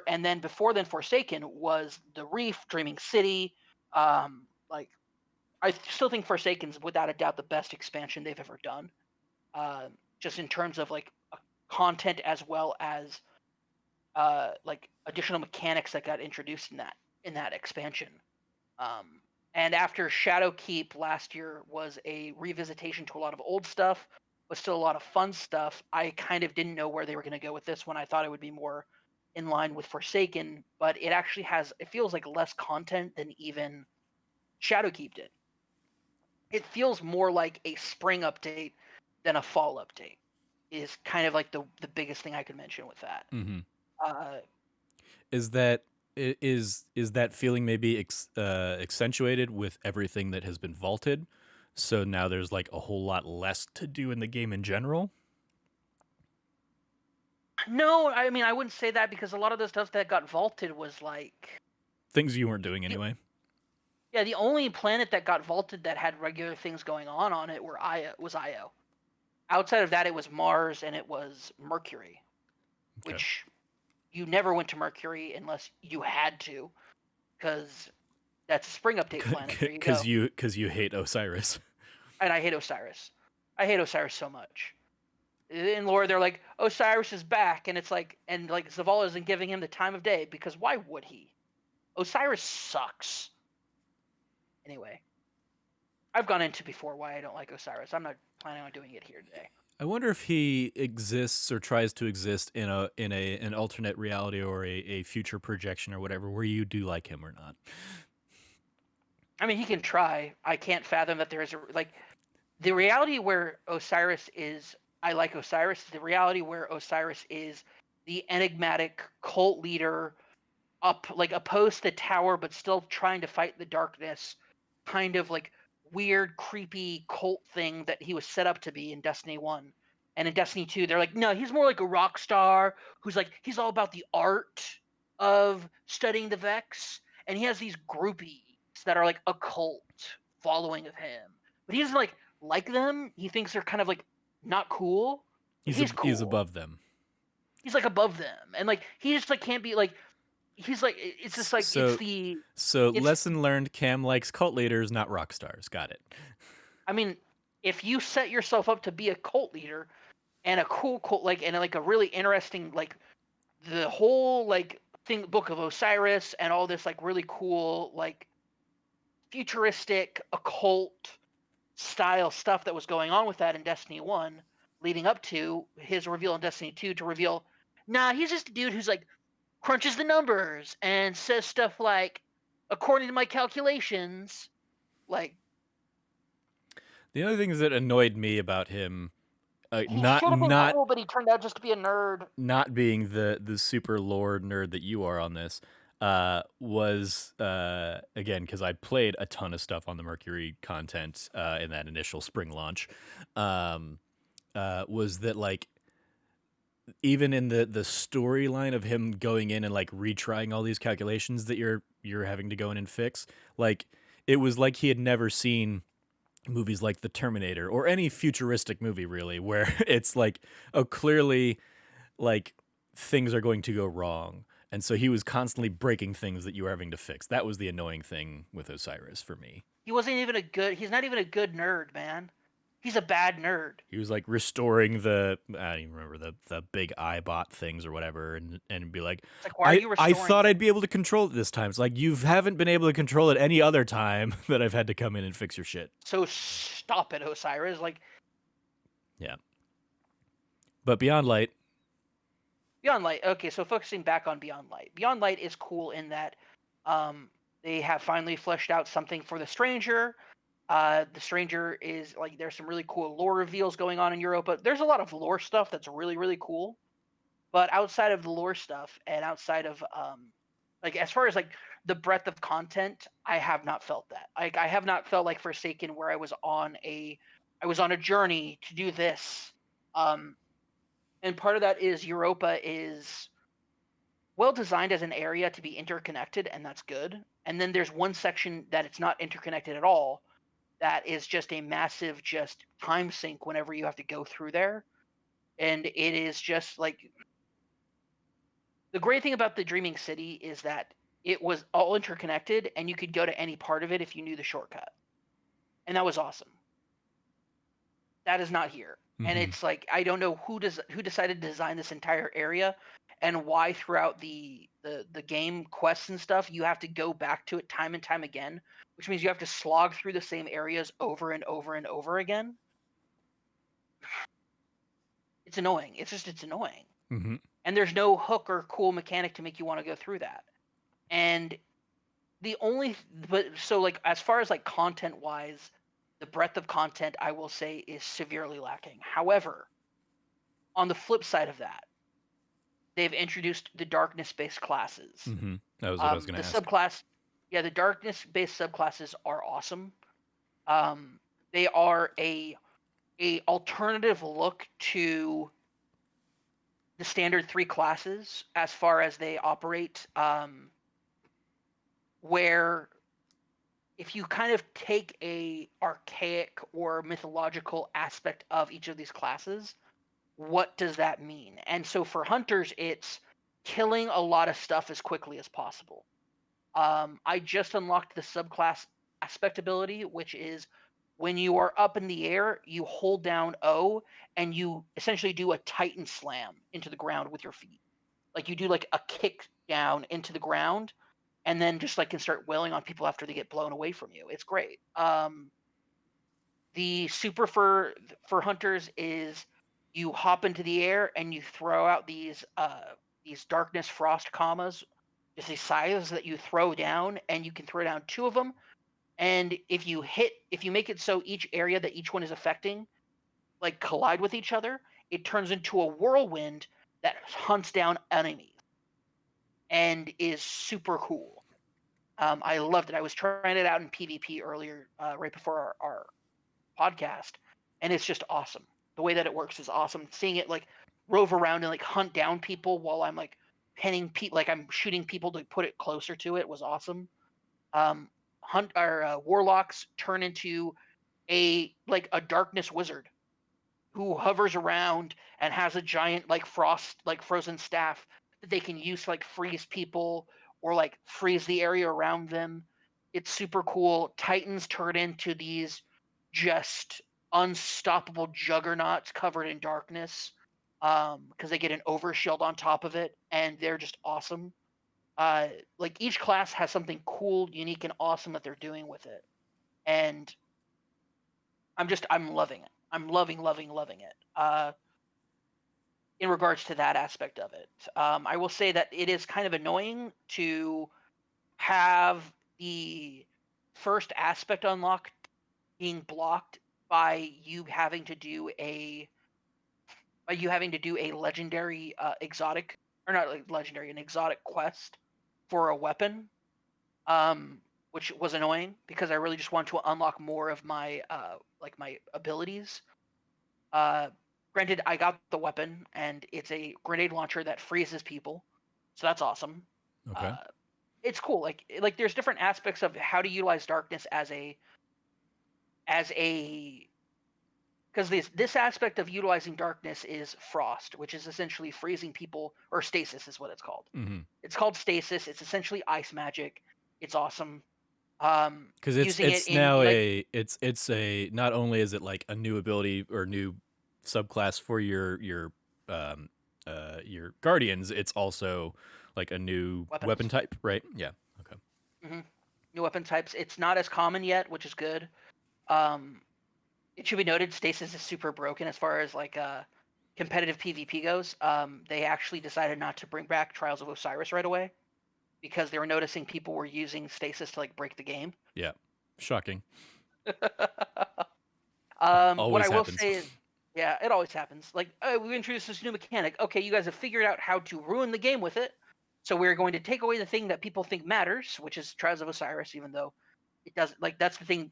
Speaker 2: And then before then, Forsaken was the Reef, Dreaming City. Like I still think Forsaken's without a doubt the best expansion they've ever done. Just in terms of like content as well as like additional mechanics that got introduced in that expansion. Um, and after Shadowkeep last year was a revisitation to a lot of old stuff, but still a lot of fun stuff. I kind of didn't know where they were going to go with this one. I thought it would be more. in line with Forsaken, but it actually has, it feels like less content than even Shadowkeep did. It feels more like a spring update than a fall update. Is kind of like the biggest thing I could mention with that.
Speaker 1: Mm-hmm.
Speaker 2: Uh,
Speaker 1: Is that is that feeling maybe accentuated with everything that has been vaulted? So now there's like a whole lot less to do in the game in general.
Speaker 2: no, I mean I wouldn't say that because a lot of the stuff that got vaulted was like,
Speaker 1: Things you weren't doing anyway.
Speaker 2: yeah, the only planet that got vaulted that had regular things going on it was Io. Outside of that, it was Mars and it was Mercury,
Speaker 1: Okay.
Speaker 2: which you never went to Mercury unless you had to, because that's a spring update planet. There you go.
Speaker 1: Because you hate Osiris.
Speaker 2: And I hate Osiris. I hate Osiris so much. In lore, they're like, Osiris is back, and it's like, and like Zavala isn't giving him the time of day because why would he? Osiris sucks. Anyway, I've gone into before why I don't like Osiris. I'm not planning on doing it here today.
Speaker 1: I wonder if he exists or tries to exist in an alternate reality or a future projection or whatever where you do like him or not.
Speaker 2: I mean, he can try. I can't fathom that there is a like the reality where Osiris is. I like Osiris. The reality where Osiris is the enigmatic cult leader, up like opposed to the tower, but still trying to fight the darkness. Kind of like weird, creepy cult thing that he was set up to be in Destiny 1. And in Destiny 2, they're like, no, he's more like a rock star who's like, he's all about the art of studying the Vex. And he has these groupies that are like a cult following of him. But he doesn't like them. He thinks they're kind of like not cool. But he's
Speaker 1: He's
Speaker 2: cool.
Speaker 1: above them.
Speaker 2: He's like above them. And like he just like can't be like he's like it's just like
Speaker 1: So
Speaker 2: it's
Speaker 1: lesson learned: Cam likes cult leaders, not rock stars. Got it.
Speaker 2: I mean, if you set yourself up to be a cult leader and a cool cult, like, and like a really interesting, like, the whole, like, thing, Book of Osiris and all this, like, really cool, like, futuristic, occult style stuff that was going on with that in Destiny 1, leading up to his reveal in Destiny 2 to reveal, nah, he's just a dude who's, like, crunches the numbers and says stuff like, according to my calculations, like,
Speaker 1: The other things that annoyed me about him,
Speaker 2: he should have been cool, but he turned out just to be a nerd.
Speaker 1: not being the super lore nerd that you are on this, was again because I played a ton of stuff on the Mercury content in that initial spring launch. Was that like even in the storyline of him going in and like retrying all these calculations that you're having to go in and fix, like it was like he had never seen movies like The Terminator or any futuristic movie really, where it's like, oh, clearly like things are going to go wrong. And so he was constantly breaking things that you were having to fix. That was the annoying thing with Osiris for me.
Speaker 2: He's not even a good nerd, man. He's a bad nerd.
Speaker 1: He was like restoring I don't even remember the big iBot things or whatever, and be like,
Speaker 2: It's like, why are you
Speaker 1: I
Speaker 2: restoring?
Speaker 1: thought I'd be able to control it this time. It's like you haven't been able to control it any other time that I've had to come in and fix your shit.
Speaker 2: So stop it, Osiris. Like,
Speaker 1: yeah. But Beyond Light.
Speaker 2: Okay, so focusing back on Beyond Light. Beyond Light is cool in that they have finally fleshed out something for the Stranger. The Stranger is like, there's some really cool lore reveals going on in Europa. There's a lot of lore stuff that's really, really cool. But outside of the lore stuff and outside of like as far as like the breadth of content, I have not felt that. Like I have not felt like Forsaken where I was on a journey to do this. And part of that is Europa is well designed as an area to be interconnected, and that's good. And then there's one section that it's not interconnected at all, that is just a massive just time sink whenever you have to go through there. And it is just like the great thing about the Dreaming City is that it was all interconnected and you could go to any part of it if you knew the shortcut. And that was awesome. That is not here.
Speaker 1: Mm-hmm.
Speaker 2: And it's like I don't know who decided to design this entire area and why throughout the game quests and stuff you have to go back to it time and time again, which means you have to slog through the same areas over and over and over again. It's annoying. It's annoying.
Speaker 1: Mm-hmm.
Speaker 2: and there's no hook or cool mechanic to make you want to go through that. And the only but so like as far as like content wise, the breadth of content I will say is severely lacking. However, on the flip side of that, they've introduced the darkness based classes.
Speaker 1: Mm-hmm. That was what I was
Speaker 2: The
Speaker 1: gonna ask.
Speaker 2: subclass, yeah, the darkness based subclasses are awesome. Um, they are a alternative look to the standard three classes as far as they operate. Where if you kind of take a archaic or mythological aspect of each of these classes, what does that mean? And so for hunters, it's killing a lot of stuff as quickly as possible. I just unlocked the subclass aspect ability, which is when you are up in the air, you hold down O and you essentially do a Titan slam into the ground with your feet. Like you do like a kick down into the ground and then just like can start wailing on people after they get blown away from you. It's great. The super for hunters is you hop into the air and you throw out these darkness frost commas, just these scythes that you throw down, and you can throw down two of them. And if you make it so each area that each one is affecting like collide with each other, it turns into a whirlwind that hunts down enemies and is super cool. I loved it. I was trying it out in PvP earlier, right before our podcast, and it's just awesome. The way that it works is awesome. Seeing it like rove around and like hunt down people while I'm like like I'm shooting people to put it closer to it was awesome. Hunt our warlocks turn into a darkness wizard who hovers around and has a giant like frozen staff that they can use to like freeze people or like freeze the area around them. It's super cool. Titans turn into these just unstoppable juggernauts covered in darkness because they get an overshield on top of it, and they're just awesome. Like each class has something cool, unique, and awesome that they're doing with it, and I'm loving it. I'm loving it. In regards to that aspect of it, I will say that it is kind of annoying to have the first aspect unlocked being blocked by you having to do a legendary exotic, or not like legendary, an exotic quest for a weapon, um which was annoying because I really just want to unlock more of my like my abilities. uh Granted, I got the weapon and it's a grenade launcher that freezes people, so that's awesome.
Speaker 1: Okay.
Speaker 2: uh it's cool. Like there's different aspects of how to utilize darkness as a because this aspect of utilizing darkness is frost, which is essentially freezing people, or stasis is what it's called.
Speaker 1: Mm-hmm.
Speaker 2: It's called stasis. It's essentially ice magic. It's awesome.
Speaker 1: Because
Speaker 2: Using it
Speaker 1: it's
Speaker 2: in
Speaker 1: now
Speaker 2: like
Speaker 1: it's a, not only is it like a new ability or new subclass for your guardians, it's also like a new weapon
Speaker 2: weapons.
Speaker 1: type, right? Yeah. Okay.
Speaker 2: hmm New weapon types. It's not as common yet, which is good. Um, it should be noted, stasis is super broken as far as like competitive PvP goes. They actually decided not to bring back Trials of Osiris right away because they were noticing people were using stasis to like break the game.
Speaker 1: Yeah. Shocking.
Speaker 2: What I
Speaker 1: Always
Speaker 2: will
Speaker 1: happens.
Speaker 2: say is, yeah, it always happens. Like, oh, we introduced this new mechanic. Okay, you guys have figured out how to ruin the game with it. So we're going to take away the thing that people think matters, which is Trials of Osiris, even though it doesn't. Like, that's the thing.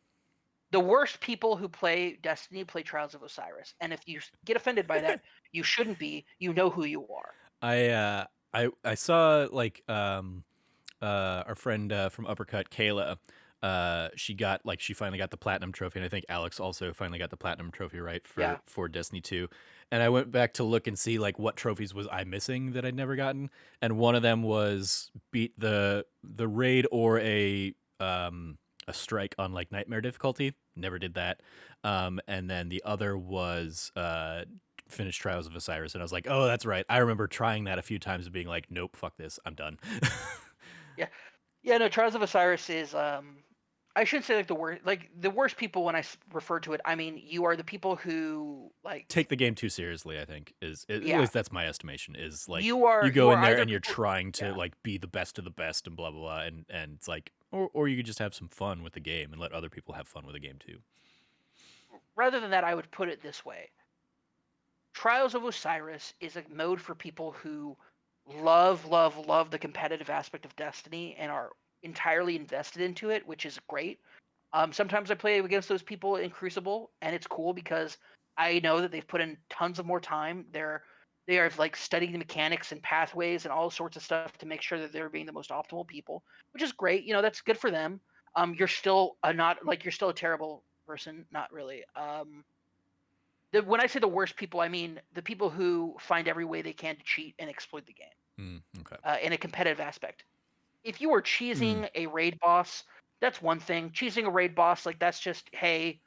Speaker 2: The worst people who play Destiny play Trials of Osiris, and if you get offended by that, you shouldn't be. You know who you are.
Speaker 1: I saw like our friend from Uppercut, Kayla. She finally got the platinum trophy, and I think Alex also finally got the platinum trophy, right,
Speaker 2: Yeah.
Speaker 1: for Destiny 2. And I went back to look and see like what trophies was I missing that I'd never gotten, and one of them was beat the raid or a strike on like nightmare difficulty. Never did that. And then the other was finish Trials of Osiris, and I was like, oh, that's right. I remember trying that a few times and being like, nope, fuck this, I'm done.
Speaker 2: Yeah. Yeah. No, Trials of Osiris is I shouldn't say like the worst people when refer to it. I mean, you are the people who like,
Speaker 1: Take the game too seriously, I think, is at
Speaker 2: yeah,
Speaker 1: least that's my estimation, is like
Speaker 2: you are
Speaker 1: you go in there
Speaker 2: either
Speaker 1: and you're
Speaker 2: people,
Speaker 1: trying to
Speaker 2: yeah.
Speaker 1: like be the best of the best and blah blah blah, and it's like, or you could just have some fun with the game and let other people have fun with the game too.
Speaker 2: Rather than that, I would put it this way: Trials of Osiris is a mode for people who love the competitive aspect of Destiny and are entirely invested into it, which is great. Sometimes I play against those people in Crucible, and it's cool because I know that they've put in tons of more time. They are like studying the mechanics and pathways and all sorts of stuff to make sure that they're being the most optimal people, which is great. You know, that's good for them. You're still not like you're still a terrible person, not really. When I say the worst people, I mean the people who find every way they can to cheat and exploit the game
Speaker 1: Okay.
Speaker 2: in a competitive aspect. If you are
Speaker 1: Mm.
Speaker 2: cheesing a raid boss, that's one thing. Cheesing a raid boss, like that's just, hey,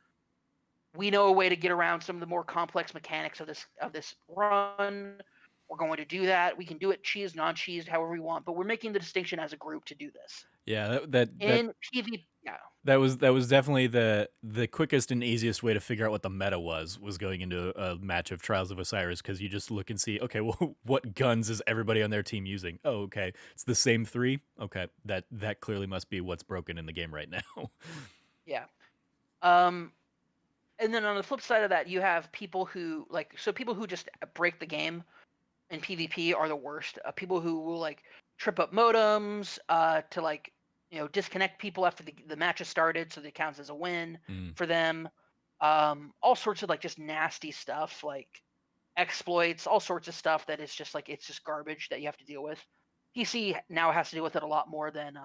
Speaker 2: we know a way to get around some of the more complex mechanics of this run. We're going to do that. We can do it cheese, non-cheesed, however we want, but we're making the distinction as a group to do this.
Speaker 1: Yeah, that
Speaker 2: In PvP, yeah,
Speaker 1: that was definitely the quickest and easiest way to figure out what the meta was going into a match of Trials of Osiris, because you just look and see, okay, well, what guns is everybody on their team using? Oh, okay, it's the same three. Okay, that clearly must be what's broken in the game right now.
Speaker 2: yeah. Um, and then on the flip side of that, you have people who people who just break the game in PvP are the worst. People who will like trip up modems to like disconnect people after the match has started, so that it counts as a win
Speaker 1: Mm,
Speaker 2: for them. All sorts of like just nasty stuff, like exploits, all sorts of stuff that is just like it's just garbage that you have to deal with. PC now has to deal with it a lot more than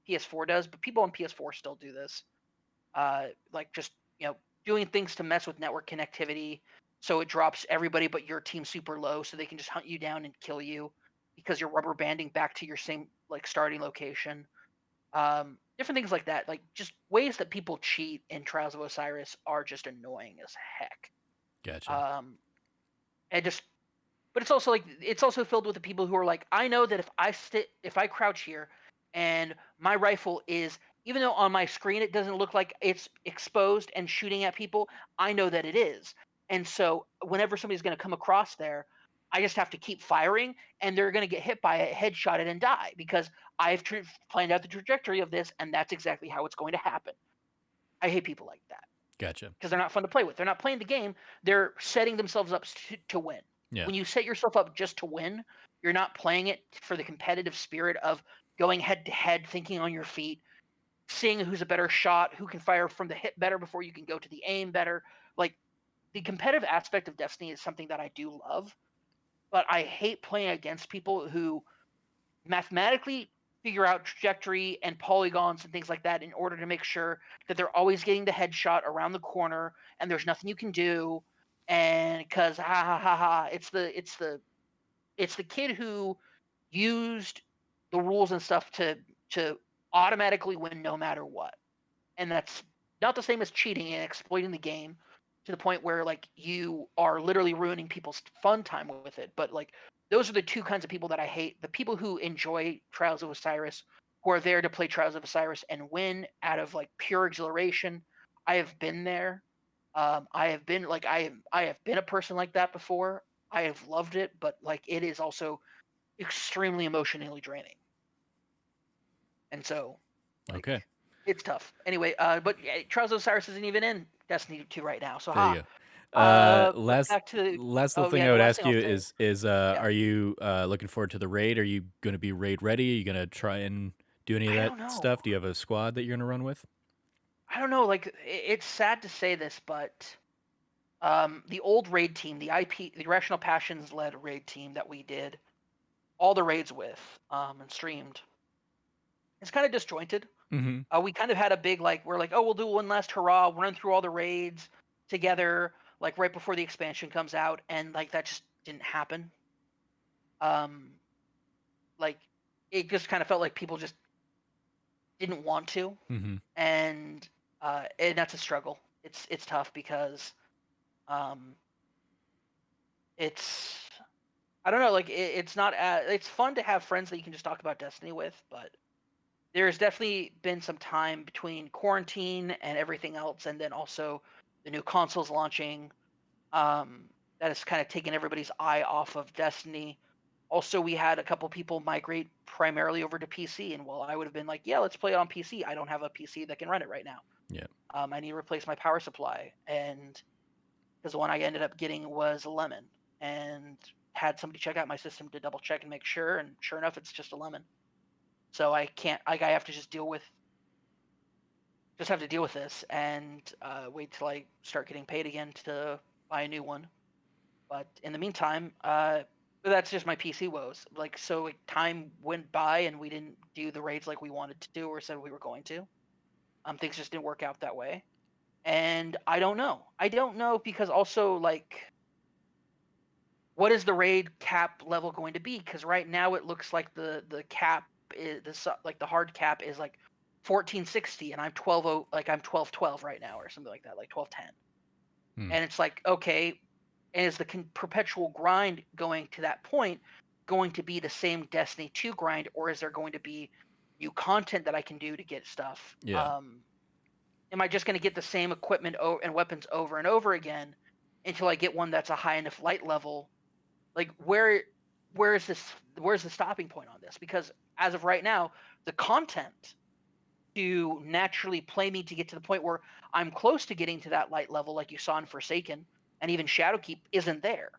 Speaker 2: PS4 does, but people on PS4 still do this. Like just doing things to mess with network connectivity, so it drops everybody but your team super low, so they can just hunt you down and kill you because you're rubber banding back to your same like starting location. Different things like that, like just ways that people cheat in Trials of Osiris are just annoying as heck.
Speaker 1: gotcha.
Speaker 2: Um, and just but it's also like it's also filled with the people who are like, I know that if I crouch here and my rifle is, even though on my screen it doesn't look like it's exposed and shooting at people, I know that it is. And so whenever somebody's going to come across there, I just have to keep firing, and they're going to get hit by it, headshotted, and die because planned out the trajectory of this, and that's exactly how it's going to happen. I hate people like that
Speaker 1: Gotcha.
Speaker 2: because they're not fun to play with. They're not playing the game. They're setting themselves up to win.
Speaker 1: Yeah.
Speaker 2: When you set yourself up just to win, you're not playing it for the competitive spirit of going head to head, thinking on your feet, seeing who's a better shot, who can fire from the hip better before you can go to the aim better. Like the competitive aspect of Destiny is something that I do love, but I hate playing against people who mathematically figure out trajectory and polygons and things like that in order to make sure that they're always getting the headshot around the corner and there's nothing you can do. And because ha ha ha ha, it's the kid who used the rules and stuff to automatically win no matter what. And that's not the same as cheating and exploiting the game to the point where like you are literally ruining people's fun time with it. But like those are the two kinds of people that I hate: the people who enjoy Trials of Osiris, who are there to play Trials of Osiris and win out of like pure exhilaration. I have been there. I have been a person like that before. I have loved it, but like it is also extremely emotionally draining. And so like
Speaker 1: Okay.
Speaker 2: it's tough. Anyway, but yeah, Trials of Osiris isn't even in Destiny 2 right now. So
Speaker 1: There you
Speaker 2: ha.
Speaker 1: go.
Speaker 2: But
Speaker 1: Last
Speaker 2: back to
Speaker 1: last little
Speaker 2: oh
Speaker 1: thing
Speaker 2: yeah,
Speaker 1: I
Speaker 2: the
Speaker 1: would
Speaker 2: last
Speaker 1: ask
Speaker 2: thing I'll
Speaker 1: you
Speaker 2: say.
Speaker 1: is
Speaker 2: Yeah.
Speaker 1: are you looking forward to the raid? Are you going to be raid ready? Are you going to try and do any of
Speaker 2: I
Speaker 1: that
Speaker 2: don't know.
Speaker 1: stuff? Do you have a squad that you're going to run with?
Speaker 2: I don't know. Like it's sad to say this, but the old raid team, the Irrational Passions led raid team that we did all the raids with and streamed, it's kind of disjointed.
Speaker 1: Mm-hmm.
Speaker 2: We kind of had a big like we're like, oh, we'll do one last hurrah, run through all the raids together, like right before the expansion comes out, and like that just didn't happen. Um, like it just kind of felt like people just didn't want to,
Speaker 1: Mm-hmm.
Speaker 2: and that's a struggle. It's tough because um, it's I don't know, like it's not it's fun to have friends that you can just talk about Destiny with, but there's definitely been some time between quarantine and everything else, and then also the new consoles launching. Um, that has kind of taken everybody's eye off of Destiny. Also, we had a couple people migrate primarily over to PC, and while I would have been like, "Yeah, let's play it on PC," I don't have a PC that can run it right now.
Speaker 1: Yeah.
Speaker 2: I need to replace my power supply, and because the one I ended up getting was a lemon, and had somebody check out my system to double check and make sure, and sure enough, it's just a lemon. So I can't, like, I have to just have to deal with this and wait till I start getting paid again to buy a new one. But in the meantime, that's just my PC woes. Like, so like, time went by and we didn't do the raids like we wanted to do or said we were going to. Things just didn't work out that way. And I don't know. I don't know because also, like, what is the raid cap level going to be? Because right now it looks like the cap is like the hard cap is like 1460, and I'm 12, like I'm 1212 right now or something like that, like 1210.
Speaker 1: Hmm.
Speaker 2: And it's like, okay, and is the perpetual grind going to that point going to be the same Destiny 2 grind, or is there going to be new content that I can do to get stuff?
Speaker 1: Yeah.
Speaker 2: Am I just going to get the same equipment and weapons over and over again until I get one that's a high enough light level? Like, where's the stopping point on this? Because as of right now, the content to naturally play me to get to the point where I'm close to getting to that light level, like you saw in Forsaken, and even Shadowkeep isn't there.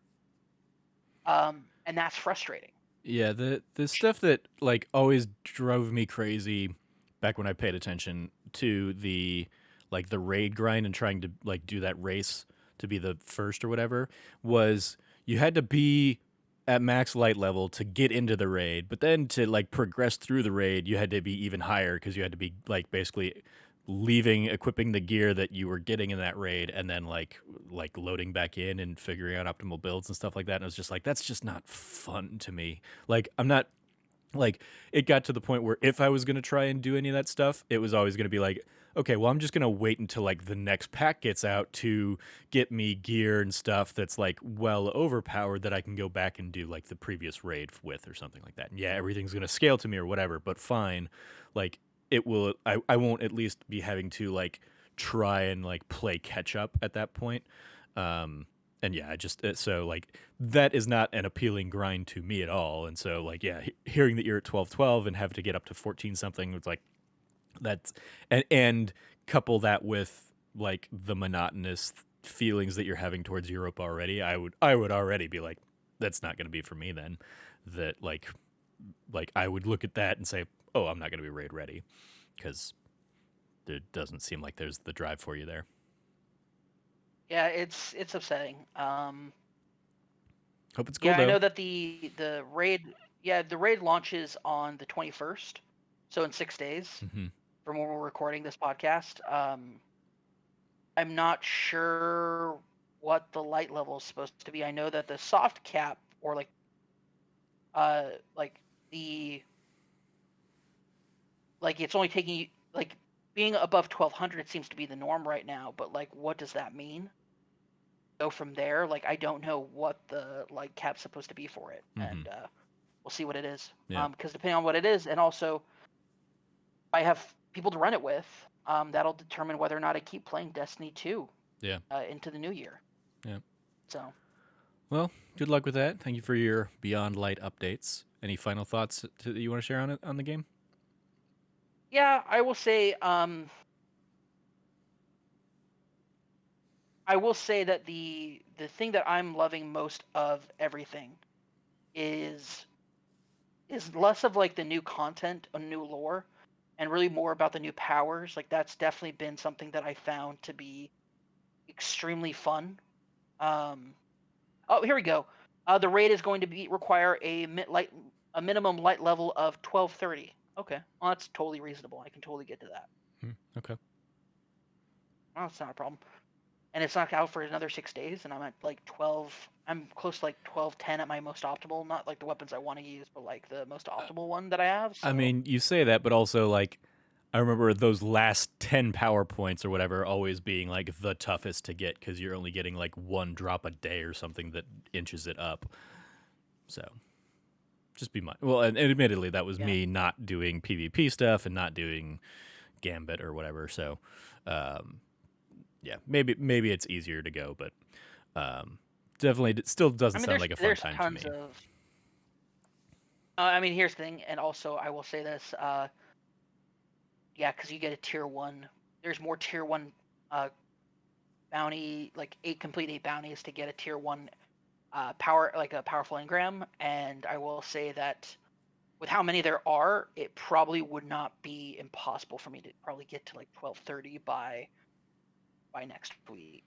Speaker 2: And that's frustrating.
Speaker 1: Yeah, the stuff that like always drove me crazy back when I paid attention to the raid grind and trying to like do that race to be the first or whatever was you had to be at max light level to get into the raid, but then to like progress through the raid, you had to be even higher because you had to be like basically leaving equipping the gear that you were getting in that raid and then like loading back in and figuring out optimal builds and stuff like that. And it was just like that's just not fun to me. Like I'm not like it got to the point where if I was going to try and do any of that stuff, it was always going to be like, okay, well, I'm just going to wait until like the next pack gets out to get me gear and stuff that's like well overpowered that I can go back and do like the previous raid with or something like that. And yeah, everything's going to scale to me or whatever, but fine. Like it will, I won't at least be having to like try and like play catch up at that point. And yeah, I just so like that is not an appealing grind to me at all. And so like yeah, hearing that you're at 1212 and have to get up to 14 something, it's like that's and couple that with like the monotonous feelings that you're having towards Europe already. I would already be like that's not going to be for me then. That like I would look at that and say, "Oh, I'm not going to be raid ready." Cuz there doesn't seem like there's the drive for you there.
Speaker 2: Yeah, it's upsetting.
Speaker 1: Hope it's cool
Speaker 2: Yeah, I
Speaker 1: though.
Speaker 2: know that the raid launches on the 21st, so in 6 days
Speaker 1: Hmm.
Speaker 2: from when we're recording this podcast. I'm not sure what the light level is supposed to be. I know that the soft cap, or like the like it's only taking you, like, being above 1200 seems to be the norm right now, but like what does that mean? Go from there, like I don't know what the light cap's supposed to be for it,
Speaker 1: Hmm.
Speaker 2: and we'll see what it is.
Speaker 1: Yeah.
Speaker 2: Because depending on what it is, and also I have people to run it with, that'll determine whether or not I keep playing Destiny 2
Speaker 1: Yeah.
Speaker 2: into the new year.
Speaker 1: Yeah.
Speaker 2: So
Speaker 1: Well, good luck with that. Thank you for your Beyond Light updates. Any final thoughts that you want to share on it on the game?
Speaker 2: yeah, I will say that the thing that I'm loving most of everything is less of like the new content, a new lore, and really more about the new powers. Like that's definitely been something that I found to be extremely fun. Um, oh, here we go. The raid is going to require a minimum light level of 1230. Okay, well that's totally reasonable. I can totally get to that.
Speaker 1: Okay.
Speaker 2: Well, that's not a problem. And it's not out for another 6 days, and I'm at like 12. I'm close to like 1210 at my most optimal. Not like the weapons I want to use, but like the most optimal one that I have.
Speaker 1: I
Speaker 2: So
Speaker 1: mean, you say that, but also like I remember those last 10 power points or whatever always being like the toughest to get because you're only getting like one drop a day or something that inches it up. So, Just be well, and admittedly, that was
Speaker 2: Yeah.
Speaker 1: me not doing PvP stuff and not doing Gambit or whatever. So, um, yeah, maybe it's easier to go, but definitely it still
Speaker 2: I
Speaker 1: doesn't
Speaker 2: mean,
Speaker 1: sound like a fun
Speaker 2: there's
Speaker 1: time to
Speaker 2: tons
Speaker 1: me.
Speaker 2: of. I mean, here's the thing, and also I will say this. Yeah, because you get a tier one. There's more tier one uh, bounty, like complete 8 bounties to get a tier one power, like a powerful engram. And I will say that with how many there are, it probably would not be impossible for me to probably get to like 1230 by next week.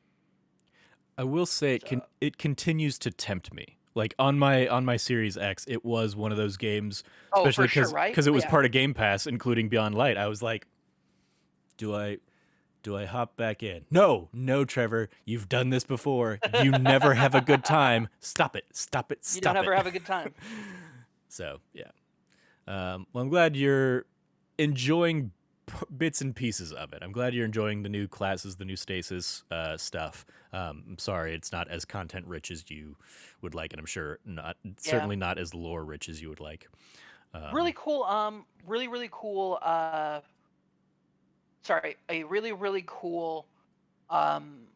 Speaker 1: I will say
Speaker 2: So,
Speaker 1: it continues to tempt me. Like on my Series X, it was one of those games,
Speaker 2: oh,
Speaker 1: especially
Speaker 2: for sure,
Speaker 1: because
Speaker 2: right?
Speaker 1: it was
Speaker 2: Yeah.
Speaker 1: part of Game Pass, including Beyond Light. I was like, do I do I hop back in? No, no, Trevor, you've done this before. You never have a good time. Stop it, stop it,
Speaker 2: You don't
Speaker 1: stop it.
Speaker 2: ever have a good time.
Speaker 1: So yeah. Well, I'm glad you're enjoying bits and pieces of it. I'm glad you're enjoying the new classes, the new stasis stuff. I'm sorry it's not as content rich as you would like, and I'm sure not,
Speaker 2: Yeah.
Speaker 1: certainly not as lore rich as you would like.
Speaker 2: Really cool. Really cool. Sorry, a really cool um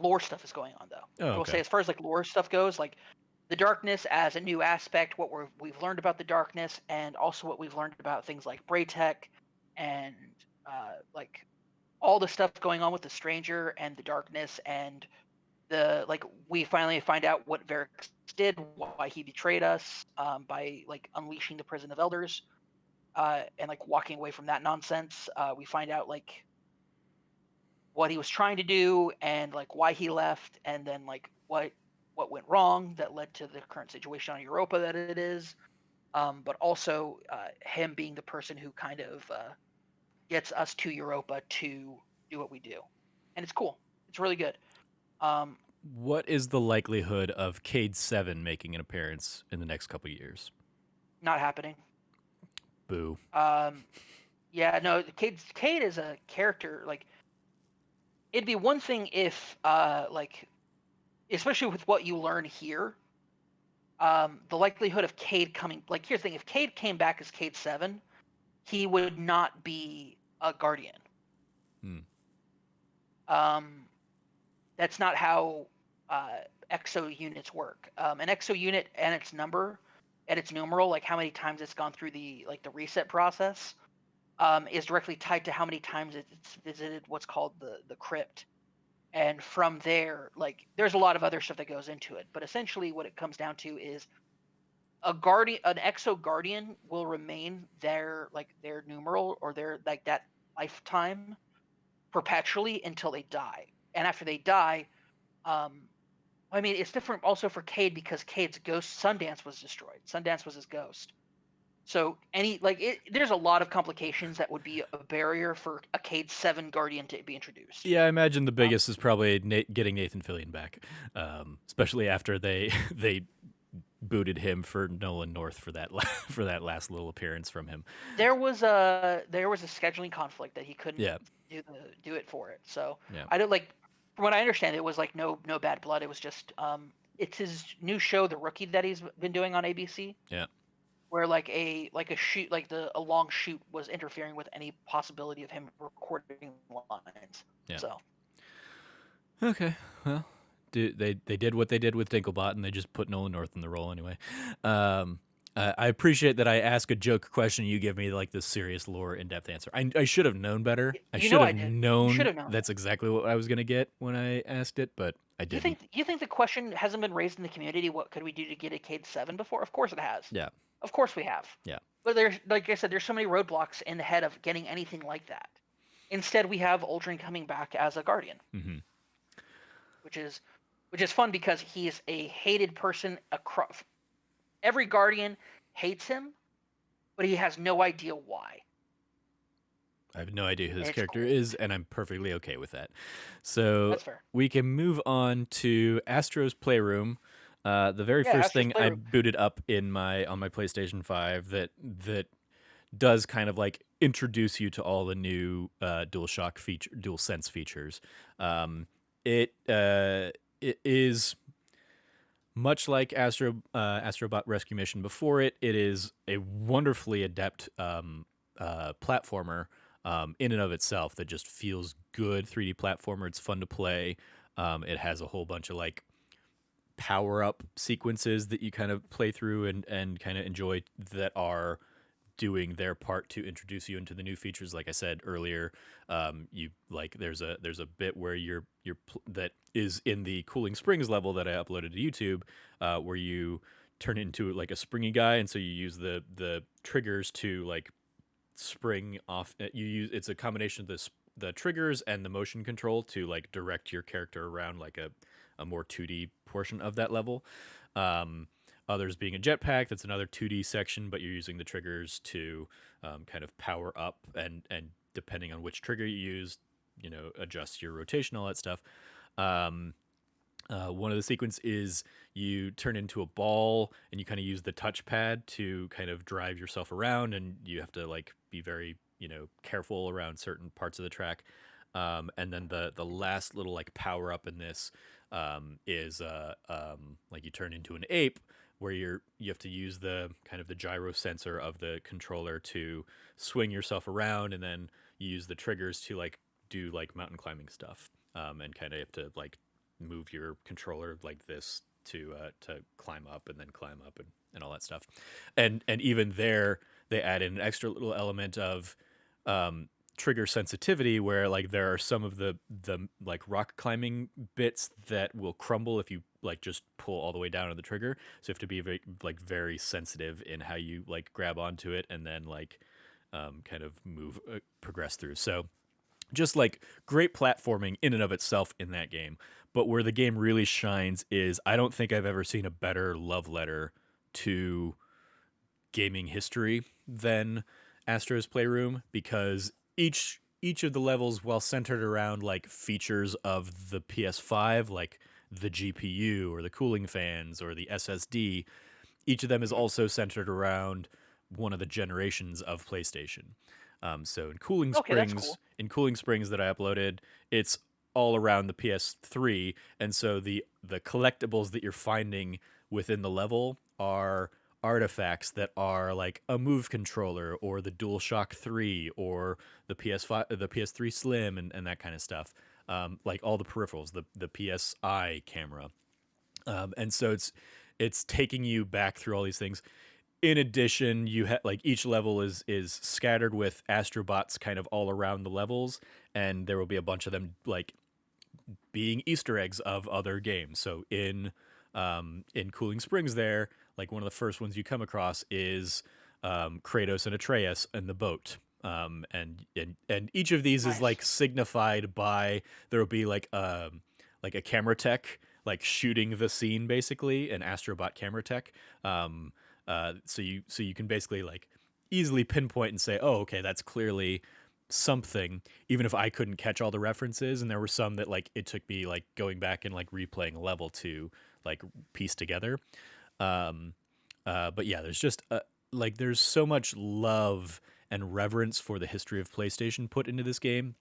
Speaker 2: lore stuff is going on though.
Speaker 1: Oh,
Speaker 2: I will
Speaker 1: okay.
Speaker 2: say, as far as like lore stuff goes, like the darkness as a new aspect, what we've learned about the darkness, and also what we've learned about things like Braytech and like all the stuff going on with the stranger and the darkness, and the like we finally find out what Varix did, why he betrayed us by like unleashing the prison of elders and like walking away from that nonsense. We find out like what he was trying to do and like why he left, and then like what went wrong that led to the current situation on Europa that it is. But also him being the person who kind of gets us to Europa to do what we do, and it's cool. It's really good. Um,
Speaker 1: What is the likelihood of Cade 7 making an appearance in the next couple years?
Speaker 2: Not happening.
Speaker 1: Boo.
Speaker 2: Yeah, no, Cade is a character. Like, it'd be one thing if, like, especially with what you learn here, the likelihood of Cade coming. Like, here's the thing: if Cade came back as Cade 7, he would not be a Guardian.
Speaker 1: Hmm.
Speaker 2: Um, that's not how exo units work. An exo unit and its number and its numeral, like how many times it's gone through the reset process, is directly tied to how many times it's visited what's called the crypt. And from there, like there's a lot of other stuff that goes into it, but essentially what it comes down to is an exo guardian will remain their numeral or their like that lifetime perpetually until they die. And after they die, um, I mean, it's different also for Cade because Cade's ghost Sundance was destroyed. Sundance was his ghost. So there's a lot of complications that would be a barrier for a Cade 7 Guardian to be introduced.
Speaker 1: Yeah, I imagine the biggest is probably getting Nathan Fillion back, especially after they they booted him for Nolan North for that for that last little appearance from him.
Speaker 2: There was a scheduling conflict that he couldn't
Speaker 1: Yeah,
Speaker 2: do it for it. So
Speaker 1: yeah.
Speaker 2: I don't like from what I understand, it was like no bad blood. It was just it's his new show, The Rookie, that he's been doing on ABC,
Speaker 1: Yeah.
Speaker 2: where like a shoot a long shoot was interfering with any possibility of him recording lines.
Speaker 1: Yeah.
Speaker 2: So
Speaker 1: Okay. Well, they did what they did with Dinklebot, and they just put Nolan North in the role anyway. I appreciate that I ask a joke question, you give me like this serious lore in depth answer. I should have known better. I
Speaker 2: you
Speaker 1: should
Speaker 2: know
Speaker 1: have
Speaker 2: I did. You should
Speaker 1: known
Speaker 2: have known.
Speaker 1: that's exactly what I was gonna get when I asked it, but I didn't.
Speaker 2: You think the question hasn't been raised in the community? What could we do to get a Cade 7 before? Of course it has.
Speaker 1: Yeah.
Speaker 2: Of course we have.
Speaker 1: Yeah.
Speaker 2: But there's like I said, there's so many roadblocks in the head of getting anything like that. Instead, we have Uldren coming back as a guardian,
Speaker 1: Mm-hmm.
Speaker 2: which is fun because he's a hated person across. Every guardian hates him, but he has no idea why.
Speaker 1: I have no idea who this
Speaker 2: It's
Speaker 1: character
Speaker 2: cool.
Speaker 1: is, and I'm perfectly okay with that. So
Speaker 2: That's fair.
Speaker 1: we can move on to Astro's Playroom. The very
Speaker 2: Yeah,
Speaker 1: first
Speaker 2: Astro's
Speaker 1: thing I
Speaker 2: Playroom.
Speaker 1: booted up on my PlayStation 5 that does kind of like introduce you to all the new DualSense features. It is Much like Astrobot Rescue Mission before it, it is a wonderfully adept platformer in and of itself that just feels good. 3D platformer. It's fun to play. It has a whole bunch of like power up sequences that you kind of play through and kind of enjoy that are doing their part to introduce you into the new features. Like I said earlier, you like there's a bit where that is in the Cooling Springs level that I uploaded to YouTube, where you turn into like a springy guy, and so you use the triggers to like spring off. You use it's a combination of the triggers and the motion control to like direct your character around like a more 2D portion of that level. Um, Others being a jetpack, that's another 2D section, but you're using the triggers to kind of power up and depending on which trigger you use, adjust your rotation, all that stuff. Um, One of the sequence is you turn into a ball and you kind of use the touchpad to kind of drive yourself around, and you have to like be very careful around certain parts of the track. And then the last little like power up in this is like you turn into an ape where you have to use the kind of the gyro sensor of the controller to swing yourself around, and then you use the triggers to like do like mountain climbing stuff, and kind of have to like move your controller like this to climb up and then climb up and all that stuff. And even there they add in an extra little element of trigger sensitivity where like there are some of the like rock climbing bits that will crumble if you like just pull all the way down on the trigger, so you have to be very sensitive in how you like grab onto it and then like kind of progress through. So just like great platforming in and of itself in that game. But where the game really shines is I don't think I've ever seen a better love letter to gaming history than Astro's Playroom, because each of the levels, while centered around like features of the PS5, like the GPU or the cooling fans or the SSD, each of them is
Speaker 2: Mhm.
Speaker 1: also centered around one of the generations of PlayStation. So
Speaker 2: Okay, that's cool.
Speaker 1: In Cooling Springs that I uploaded, it's all around the PS3, and so the collectibles that you're finding within the level are artifacts that are like a Move controller or the DualShock 3 or the PS5, the PS3 Slim, and that kind of stuff. Like all the peripherals, the PSI camera, and so it's taking you back through all these things. In addition, you have like each level is scattered with astrobots kind of all around the levels, and there will be a bunch of them like being Easter eggs of other games. So in Cooling Springs, there like one of the first ones you come across is Kratos and Atreus in the boat. And each of these is
Speaker 2: Nice.
Speaker 1: like signified by there will be like a camera tech like shooting the scene, basically an astrobot camera tech. So you can basically like easily pinpoint and say, oh, okay, that's clearly something, even if I couldn't catch all the references. And there were some that like it took me like going back and like replaying a level to like piece together. Um, but yeah, there's just like there's so much love and reverence for the history of PlayStation put into this game,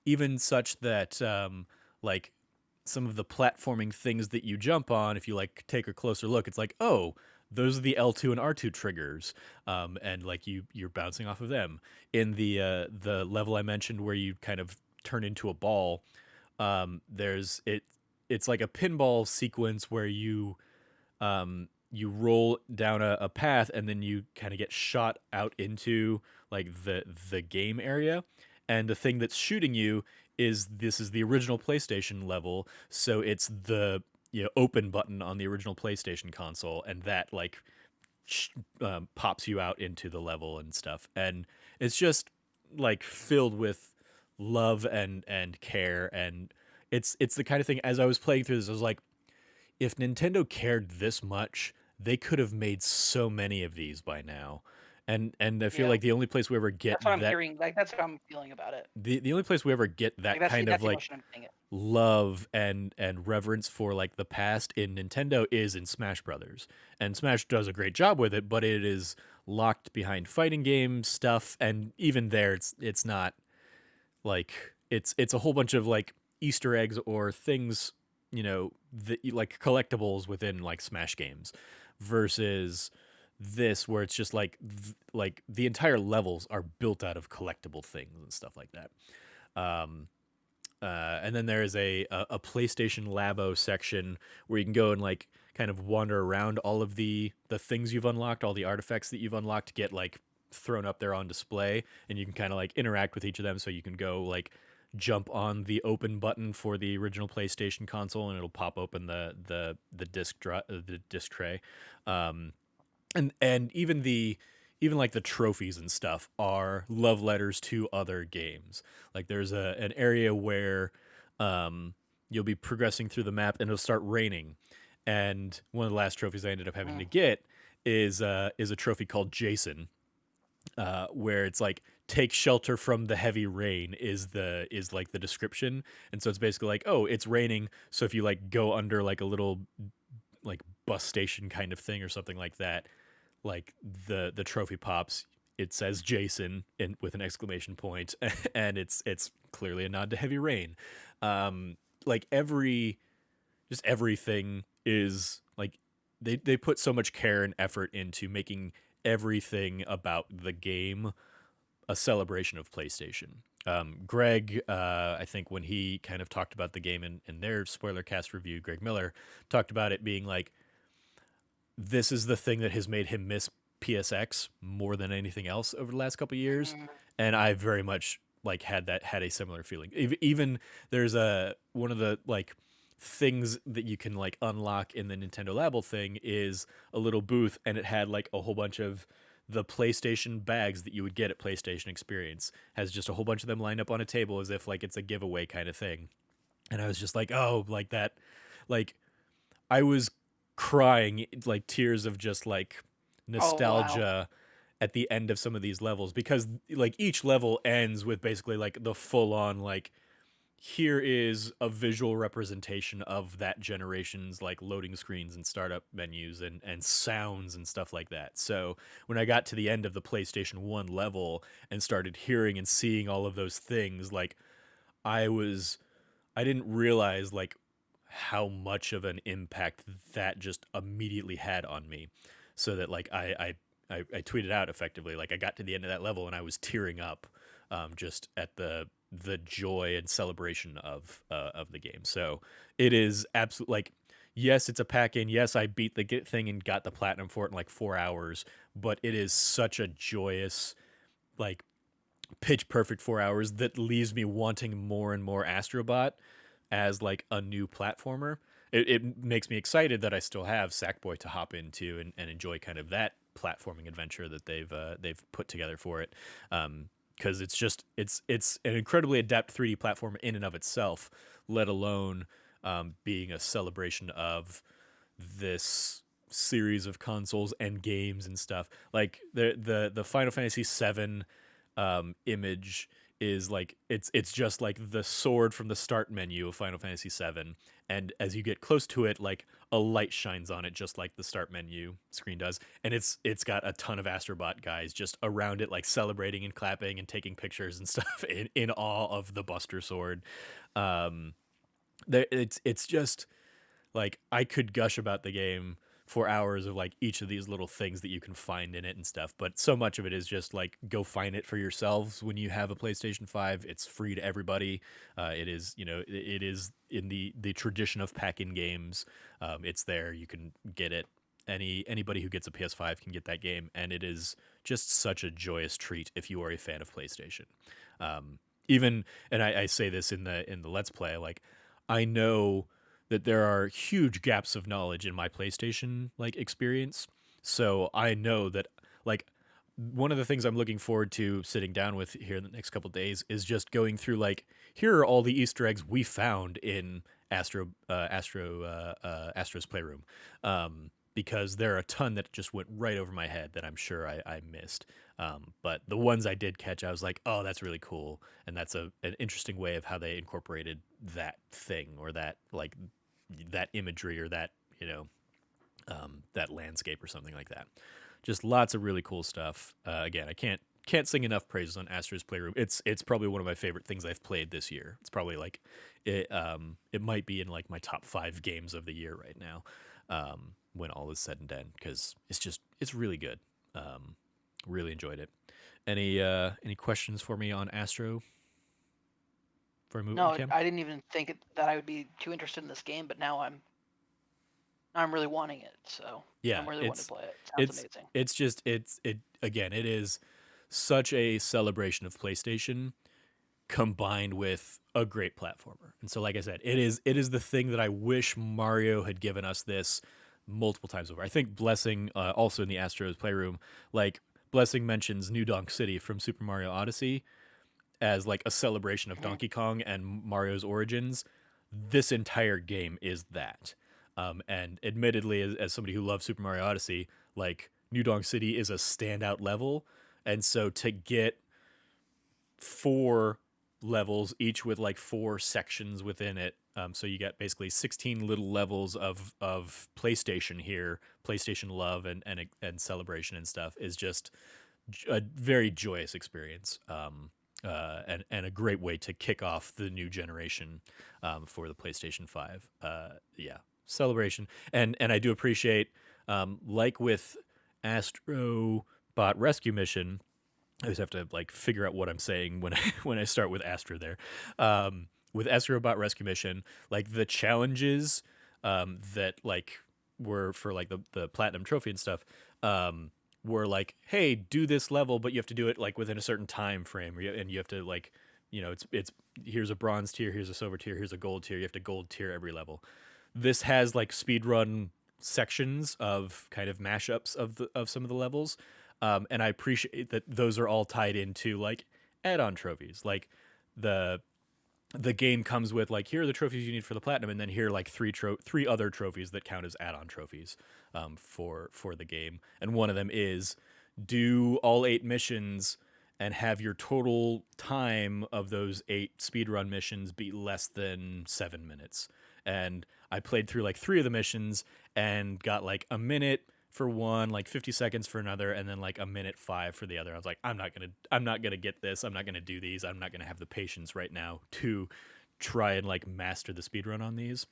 Speaker 1: even such that like some of the platforming things that you jump on, if you like take a closer look, it's like, oh, those are the L2 and R2 triggers, and like you're bouncing off of them. In the level I mentioned where you kind of turn into a ball, there's it. It's like a pinball sequence where you roll down a path and then you kind of get shot out into like the game area, and the thing that's shooting you is this is the original PlayStation level, so it's the open button on the original PlayStation console, and that like pops you out into the level and stuff, and it's just like filled with love and care, and it's the kind of thing, as I was playing through this, I was like, if Nintendo cared this much, they could have made so many of these by now. And I feel
Speaker 2: Yeah,
Speaker 1: like the only place we ever get
Speaker 2: that's what I'm
Speaker 1: that
Speaker 2: hearing. Like that's what I'm feeling about it.
Speaker 1: the only place we ever get
Speaker 2: Like
Speaker 1: that kind of
Speaker 2: that's the
Speaker 1: like
Speaker 2: emotion I'm getting. It.
Speaker 1: love and reverence for like the past in Nintendo is in Smash Brothers. And Smash does a great job with it, but it is locked behind fighting game stuff, and even there it's not like it's a whole bunch of like Easter eggs or things like collectibles within like Smash games versus this where it's just like like the entire levels are built out of collectible things and stuff like that. Um, and then there is a PlayStation Labo section where you can go and like kind of wander around all of the things you've unlocked, all the artifacts that you've unlocked to get like thrown up there on display, and you can kind of like interact with each of them. So you can go like jump on the open button for the original PlayStation console, and it'll pop open the disc tray. Um, and even like the trophies and stuff are love letters to other games. Like there's an area where you'll be progressing through the map and it'll start raining, and one of the last trophies I ended up having
Speaker 2: Mm.
Speaker 1: to get is a trophy called Jason, where it's like take shelter from the heavy rain is like the description. And so it's basically like, oh, it's raining, so if you like go under like a little like bus station kind of thing or something like that, like the trophy pops, it says Jason in with an exclamation point, and it's clearly a nod to Heavy Rain. Like just everything is like they put so much care and effort into making everything about the game a celebration of PlayStation. Greg, I think when he kind of talked about the game in their spoiler cast review, Greg Miller talked about it being like, this is the thing that has made him miss PSX more than anything else over the last couple of years,
Speaker 2: Mm.
Speaker 1: and I very much like had a similar feeling. Even there's a one of the like things that you can like unlock in the Nintendo Labo thing is a little booth, and it had like a whole bunch of the PlayStation bags that you would get at PlayStation Experience, has just a whole bunch of them lined up on a table as if like it's a giveaway kind of thing. And I was just like, oh, like that, like I was crying like tears of just like
Speaker 2: Oh wow.
Speaker 1: nostalgia at the end of some of these levels, because like each level ends with basically like the full on like, here is a visual representation of that generation's like loading screens and startup menus and sounds and stuff like that. So when I got to the end of the PlayStation 1 level and started hearing and seeing all of those things, like I was I didn't realize like how much of an impact that just immediately had on me. So that like I tweeted out effectively like I got to the end of that level and I was tearing up, just at the joy and celebration of the game. So it is absolute like, yes, it's a pack in. Yes, I beat the thing and got the platinum for it in like 4 hours, but it is such a joyous like pitch perfect 4 hours that leaves me wanting more and more Astrobot as like a new platformer. It makes me excited that I still have Sackboy to hop into and enjoy kind of that platforming adventure that they've put together for it. Because it's just it's an incredibly adept 3D platform in and of itself, let alone being a celebration of this series of consoles and games and stuff. Like the Final Fantasy VII image is like it's just like the sword from the start menu of Final Fantasy VII, and as you get close to it, like a light shines on it, just like the start menu screen does, and it's got a ton of Astrobot guys just around it, like celebrating and clapping and taking pictures and stuff in awe of the Buster Sword. Um, it's just like I could gush about the game for hours of like each of these little things that you can find in it and stuff, but so much of it is just like go find it for yourselves when you have a PlayStation 5. It's free to everybody. It is, it is in the tradition of pack-in games. It's there. You can get it. Anybody who gets a PS5 can get that game, and it is just such a joyous treat if you are a fan of PlayStation. Even, and I say this in the Let's Play, like I know that there are huge gaps of knowledge in my PlayStation like experience. So I know that like one of the things I'm looking forward to sitting down with here in the next couple of days is just going through like, here are all the Easter eggs we found in Astro's Playroom, because there are a ton that just went right over my head that I'm sure I missed. But the ones I did catch, I was like, oh, that's really cool, and that's an interesting way of how they incorporated that thing or that like that imagery or that that landscape or something like that. Just lots of really cool stuff. Again, I can't can't sing enough praises on Astro's Playroom. It's probably one of my favorite things I've played this year. It's probably like it might be in like my top 5 games of the year right now, when all is said and done, because it's really good. Really enjoyed it. Any questions for me on Astro before I move on,
Speaker 2: No,
Speaker 1: Cam?
Speaker 2: I didn't even think that I would be too interested in this game, but now I'm really wanting it. So
Speaker 1: Yeah,
Speaker 2: I'm really wanting to play it. Sounds
Speaker 1: it's
Speaker 2: amazing.
Speaker 1: it's just it again. It is such a celebration of PlayStation combined with a great platformer. And so, like I said, it is the thing that I wish Mario had given us this multiple times over. I think Blessing, also in the Astros Playroom, like Blessing mentions New Donk City from Super Mario Odyssey as like a celebration of
Speaker 2: Mhm.
Speaker 1: Donkey Kong and Mario's origins. This entire game is that. And admittedly, as somebody who loves Super Mario Odyssey, like New Donk City is a standout level. And so to get 4 levels, each with like 4 sections within it. So you get basically 16 little levels of PlayStation here, PlayStation love and celebration and stuff is just a very joyous experience. And a great way to kick off the new generation, for the PlayStation 5. Yeah, celebration. And I do appreciate, like with Astro Bot Rescue Mission, I always have to like figure out what I'm saying when I when I start with Astro there. With Astrobot Rescue Mission, like the challenges, that like were for like the platinum trophy and stuff, were like, hey, do this level, but you have to do it like within a certain time frame, and you have to like, it's here's a bronze tier, here's a silver tier, here's a gold tier. You have to gold tier every level. This has like speed run sections of kind of mashups of some of the levels, and I appreciate that those are all tied into like add-on trophies. Like the the game comes with like, here are the trophies you need for the platinum, and then here are like three other trophies that count as add-on trophies, for the game. And one of them is do all 8 missions and have your total time of those 8 speedrun missions be less than 7 minutes. And I played through like 3 of the missions and got like a minute for one, like 50 seconds for another, and then like a minute 5 for the other. I was like, I'm not gonna get this. I'm not gonna do these. I'm not gonna have the patience right now to try and like master the speedrun on these.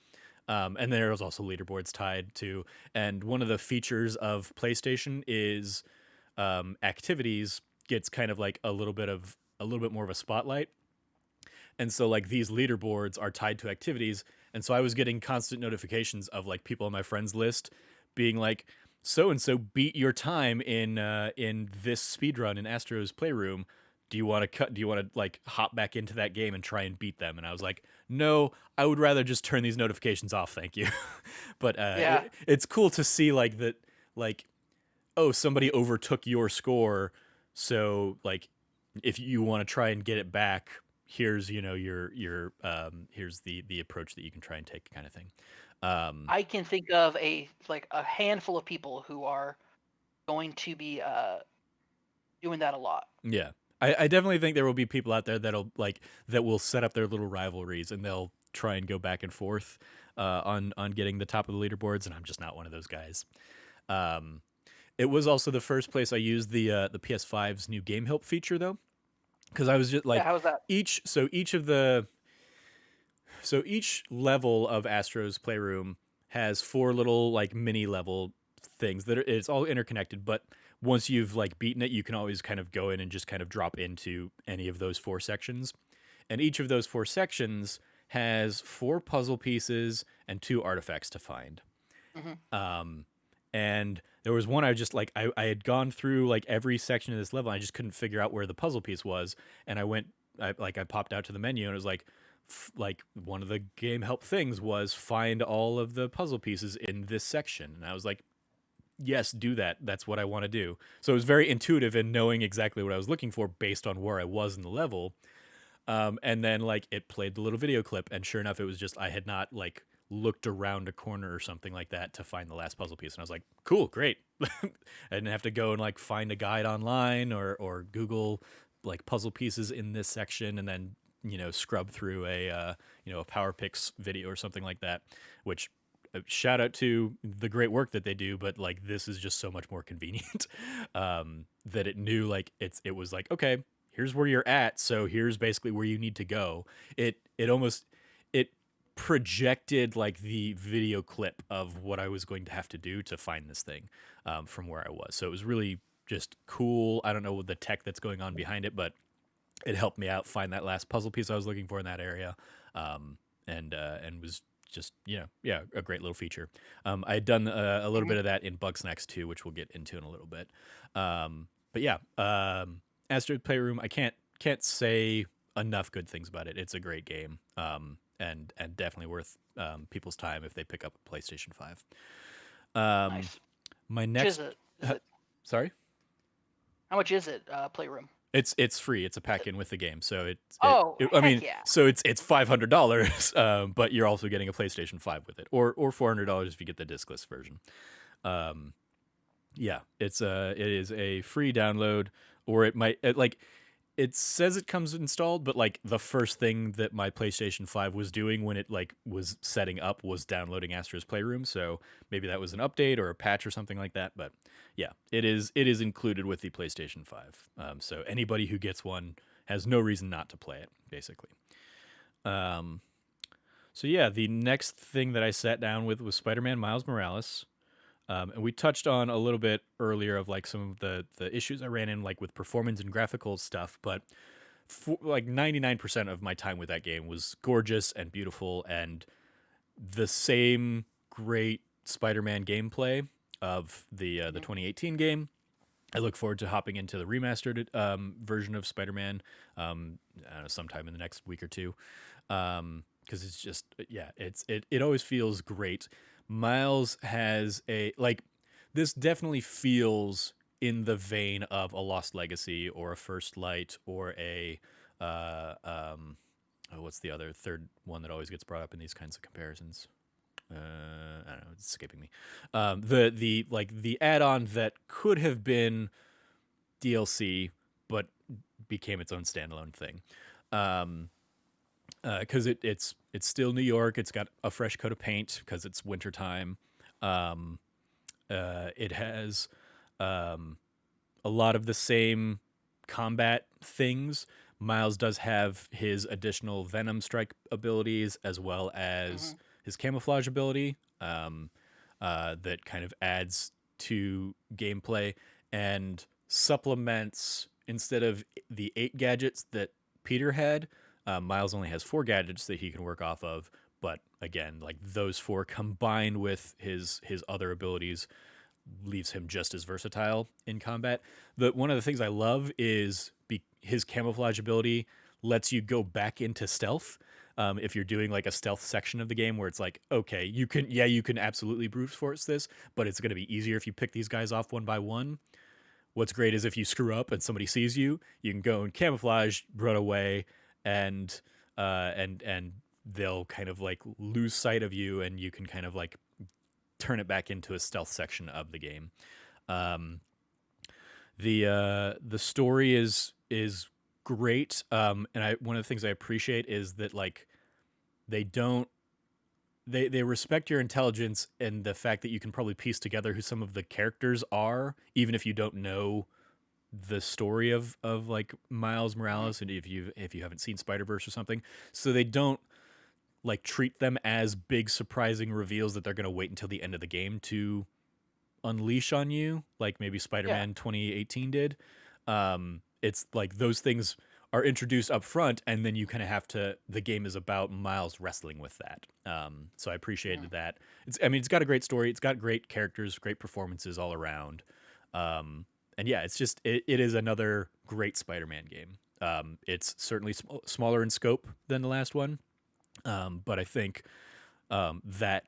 Speaker 1: And there was also leaderboards tied to, and one of the features of PlayStation is, activities gets kind of like a little bit more of a spotlight. And so like these leaderboards are tied to activities, and so I was getting constant notifications of like people on my friends list being like, so and so beat your time in this speedrun in Astro's Playroom. Do you want to cut? Do you want to like hop back into that game and try and beat them? And I was like, no, I would rather just turn these notifications off, thank you. But
Speaker 2: Yeah,
Speaker 1: it's cool to see like that, like, oh, somebody overtook your score, so like if you want to try and get it back, here's your here's the approach that you can try and take, kind of thing. um
Speaker 2: I can think of a handful of people who are going to be doing that a lot.
Speaker 1: yeah, I definitely think there will be people out there that will set up their little rivalries, and they'll try and go back and forth, on getting the top of the leaderboards, and I'm just not one of those guys. um it was also the first place I used the PS5's new game help feature, though, because I was just
Speaker 2: Yeah,
Speaker 1: like,
Speaker 2: how's that?
Speaker 1: each level of Astro's Playroom has 4 little like mini level things that it's all interconnected. But once you've like beaten it, you can always kind of go in and just kind of drop into any of those 4 sections. And each of those 4 sections has 4 puzzle pieces and 2 artifacts to find.
Speaker 2: Hmm.
Speaker 1: Um, and there was one I just like, I had gone through like every section of this level, and I just couldn't figure out where the puzzle piece was. And I popped out to the menu, and it was like, like one of the game help things was find all of the puzzle pieces in this section. And I was like, yes, do that. That's what I want to do. So it was very intuitive in knowing exactly what I was looking for based on where I was in the level. And then like it played the little video clip, and sure enough, it was just I had not like looked around a corner or something like that to find the last puzzle piece, and I was like, cool, great. I didn't have to go and like find a guide online or Google like puzzle pieces in this section, and then scrub through a PowerPix video or something like that, which shout out to the great work that they do, but like this is just so much more convenient. That it knew like it was like, okay, here's where you're at, so here's basically where you need to go. It almost it projected like the video clip of what I was going to have to do to find this thing, from where I was. So it was really just cool. I don't know the tech that's going on behind it, but it helped me out find that last puzzle piece I was looking for in that area, and was just yeah, a great little feature. I had done a little
Speaker 2: Mhm.
Speaker 1: bit of that in Bugsnax too, which we'll get into in a little bit. But yeah, Astro Playroom, I can't say enough good things about it. It's a great game, and definitely worth people's time if they pick up a PlayStation 5. Um,
Speaker 2: Nice.
Speaker 1: my
Speaker 2: Which is
Speaker 1: next,
Speaker 2: it? Is it?
Speaker 1: sorry.
Speaker 2: How much is it? Playroom.
Speaker 1: It's free. It's a
Speaker 2: Is
Speaker 1: pack
Speaker 2: it?
Speaker 1: in with the game, so
Speaker 2: Oh,
Speaker 1: I
Speaker 2: heck
Speaker 1: mean,
Speaker 2: yeah.
Speaker 1: so it's $500, but you're also getting a PlayStation 5 with it, or $400 if you get the discless version. Um, yeah, it is a free download, or it says it comes installed, but like the first thing that my PlayStation 5 was doing when it like was setting up was downloading Astro's Playroom. So maybe that was an update or a patch or something like that. But yeah, it is included with the PlayStation 5. So anybody who gets one has no reason not to play it, basically. Um, so yeah, the next thing that I sat down with was Spider-Man Miles Morales. And we touched on a little bit earlier of like some of the issues I ran in like with performance and graphical stuff, but like 99% of my time with that game was gorgeous and beautiful and the same great Spider-Man gameplay of the
Speaker 2: Mhm.
Speaker 1: 2018 game. I look forward to hopping into the remastered version of Spider-Man, I don't know, sometime in the next week or two, because it's just yeah, it always feels great. Miles has a like this definitely feels in the vein of a Lost Legacy or a First Light or a what's the other third one that always gets brought up in these kinds of comparisons? I don't know, it's escaping me. The like the add-on that could have been DLC, but became its own standalone thing. Um, because it's still New York. It's got a fresh coat of paint because it's wintertime. Um, it has um, a lot of the same combat things. Miles does have his additional Venom strike abilities as well as
Speaker 2: Mhm.
Speaker 1: his camouflage ability, that kind of adds to gameplay and supplements instead of the 8 gadgets that Peter had. Miles only has 4 gadgets that he can work off of, but again, like those four combined with his other abilities leaves him just as versatile in combat. One of the things I love is his camouflage ability lets you go back into stealth. If you're doing like a stealth section of the game where it's like, okay, you can absolutely brute force this, but it's going to be easier if you pick these guys off one by one. What's great is if you screw up and somebody sees you, you can go and camouflage, run away, and and they'll kind of like lose sight of you, and you can kind of like turn it back into a stealth section of the game. Um, the story is great, and one of the things I appreciate is that like they don't they respect your intelligence and the fact that you can probably piece together who some of the characters are, even if you don't know the story of like Miles
Speaker 2: Mhm.
Speaker 1: Morales, and if you haven't seen Spider Verse or something, so they don't like treat them as big surprising reveals that they're going to wait until the end of the game to unleash on you, like maybe
Speaker 2: Yeah.
Speaker 1: Spider-Man 2018 did. It's like those things are introduced up front, and then you kind of have to. The game is about Miles wrestling with that. So I
Speaker 2: Mhm.
Speaker 1: appreciated that. I mean, it's got a great story. It's got great characters, great performances all around. Um, and yeah, it is another great Spider-Man game. It's certainly smaller in scope than the last one, but I think that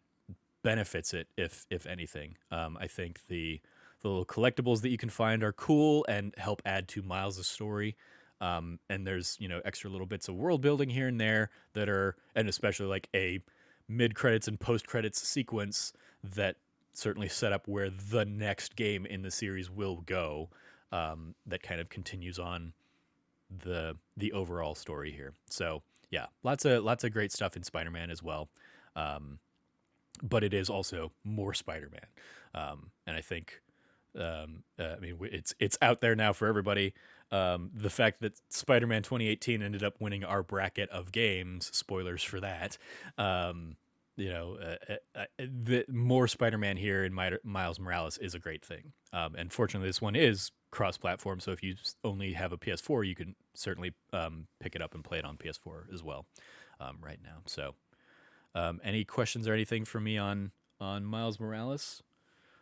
Speaker 1: benefits it if anything. I think the little collectibles that you can find are cool and help add to Miles' story. And there's extra little bits of world building here and there that are, and especially like a mid credits and post credits sequence that certainly set up where the next game in the series will go. That kind of continues on the overall story here. So yeah, lots of great stuff in Spider-Man as well. Um, but it is also more Spider-Man. And I think, I mean, it's out there now for everybody. The fact that Spider-Man 2018 ended up winning our bracket of games, spoilers for that. Um, the more Spider-Man here in Miles Morales is a great thing. And fortunately, this one is cross-platform, so if you only have a PS4, you can certainly pick it up and play it on PS4 as well right now. So, any questions or anything for me on Miles Morales?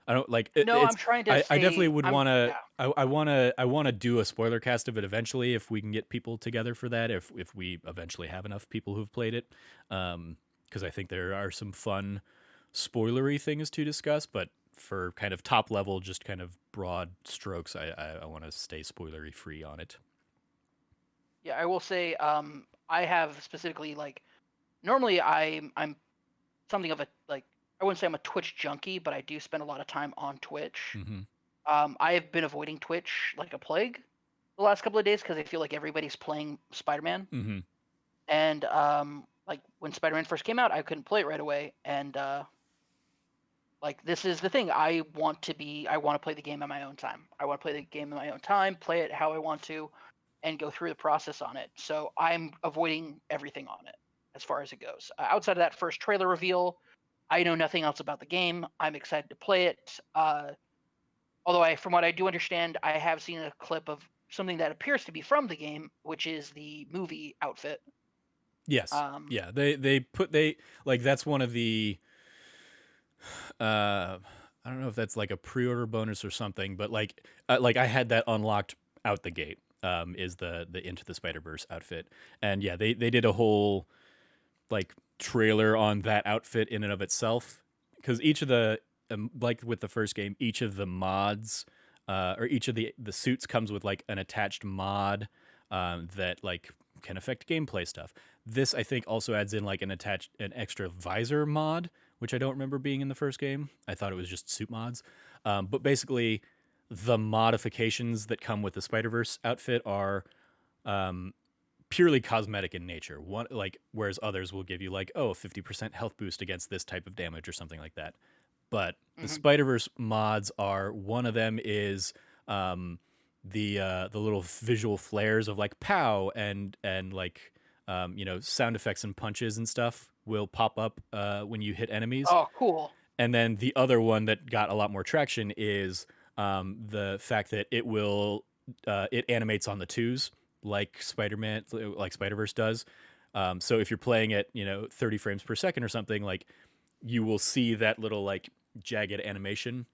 Speaker 1: I don't like it,
Speaker 2: No, I'm
Speaker 1: it's.
Speaker 2: trying to
Speaker 1: I definitely
Speaker 2: stay.
Speaker 1: would
Speaker 2: I'm
Speaker 1: want to.
Speaker 2: Yeah.
Speaker 1: I want to do a spoiler cast of it eventually if we can get people together for that. If we eventually have enough people who've played it, because I think there are some fun spoilery things to discuss. But for kind of top level, just kind of broad strokes, I want to stay spoilery free on it.
Speaker 2: Yeah, I will say, I have specifically like normally I'm something of a like I wouldn't say I'm a Twitch junkie, but I do spend a lot of time on Twitch.
Speaker 1: Mm-hmm.
Speaker 2: I have been avoiding Twitch like a plague the last couple of days because I feel like everybody's playing Spider-Man,
Speaker 1: Mm-hmm.
Speaker 2: and like when Spider-Man first came out, I couldn't play it right away, and like this is the thing. I want to play the game at my own time. I want to play the game at my own time, play it how I want to, and go through the process on it. So I'm avoiding everything on it as far as it goes. Outside of that first trailer reveal, I know nothing else about the game. I'm excited to play it. Although from what I do understand, I have seen a clip of something that appears to be from the game, which is the movie outfit.
Speaker 1: Yes.
Speaker 2: Um,
Speaker 1: Yeah. They like that's one of the I don't know if that's like a pre-order bonus or something, but like I had that unlocked out the gate. Is the Into the Spider-Verse outfit, and yeah, they did a whole like trailer on that outfit in and of itself, because each of the like with the first game, each of the mods or each of the suits comes with like an attached mod that like can affect gameplay stuff. This I think also adds in like an extra visor mod, which I don't remember being in the first game. I thought it was just suit mods. But basically, the modifications that come with the Spider Verse outfit are um, purely cosmetic in nature. One like whereas others will give you like, oh, a 50% health boost against this type of damage or something like that. But the
Speaker 2: mhm.
Speaker 1: Spider Verse mods are one of them is the little visual flares of like pow and like sound effects and punches and stuff will pop up when you hit enemies.
Speaker 2: Oh, cool.
Speaker 1: And then the other one that got a lot more traction is the fact that it animates on the twos like Spider-Man, like Spider-Verse does. So if you're playing at 30 frames per second or something, like you will see that little like jagged animation.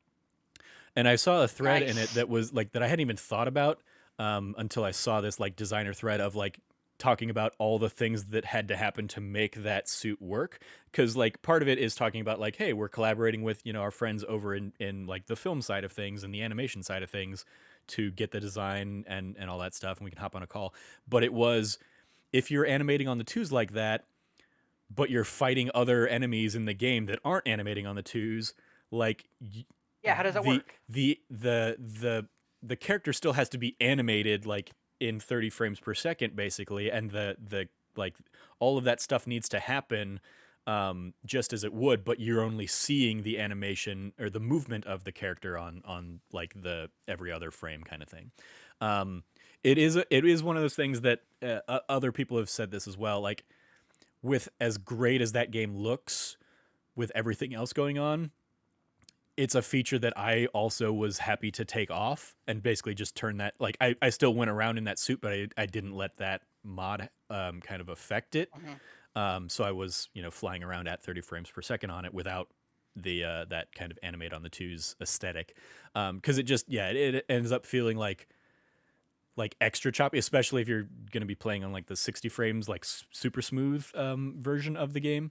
Speaker 1: And I saw a thread in it
Speaker 2: Nice.
Speaker 1: that was like that I hadn't even thought about until I saw this like designer thread of like talking about all the things that had to happen to make that suit work, because like part of it is talking about like, hey, we're collaborating with our friends over in like the film side of things and the animation side of things to get the design and all that stuff, and we can hop on a call. But it was, if you're animating on the twos like that, but you're fighting other enemies in the game that aren't animating on the twos, like
Speaker 2: Yeah, how does that
Speaker 1: the
Speaker 2: work?
Speaker 1: the character still has to be animated like in 30 frames per second basically, and the like all of that stuff needs to happen just as it would, but you're only seeing the animation or the movement of the character on like the every other frame kind of thing. um it is one of those things that other people have said this as well, like with as great as that game looks with everything else going on, it's a feature that I also was happy to take off and basically just turn that, like I still went around in that suit, but I didn't let that mod kind of affect it.
Speaker 2: Mhm.
Speaker 1: So I was flying around at 30 frames per second on it without the that kind of animate on the twos aesthetic, because it just it ends up feeling like extra choppy, especially if you're going to be playing on like the 60 frames like super smooth version of the game.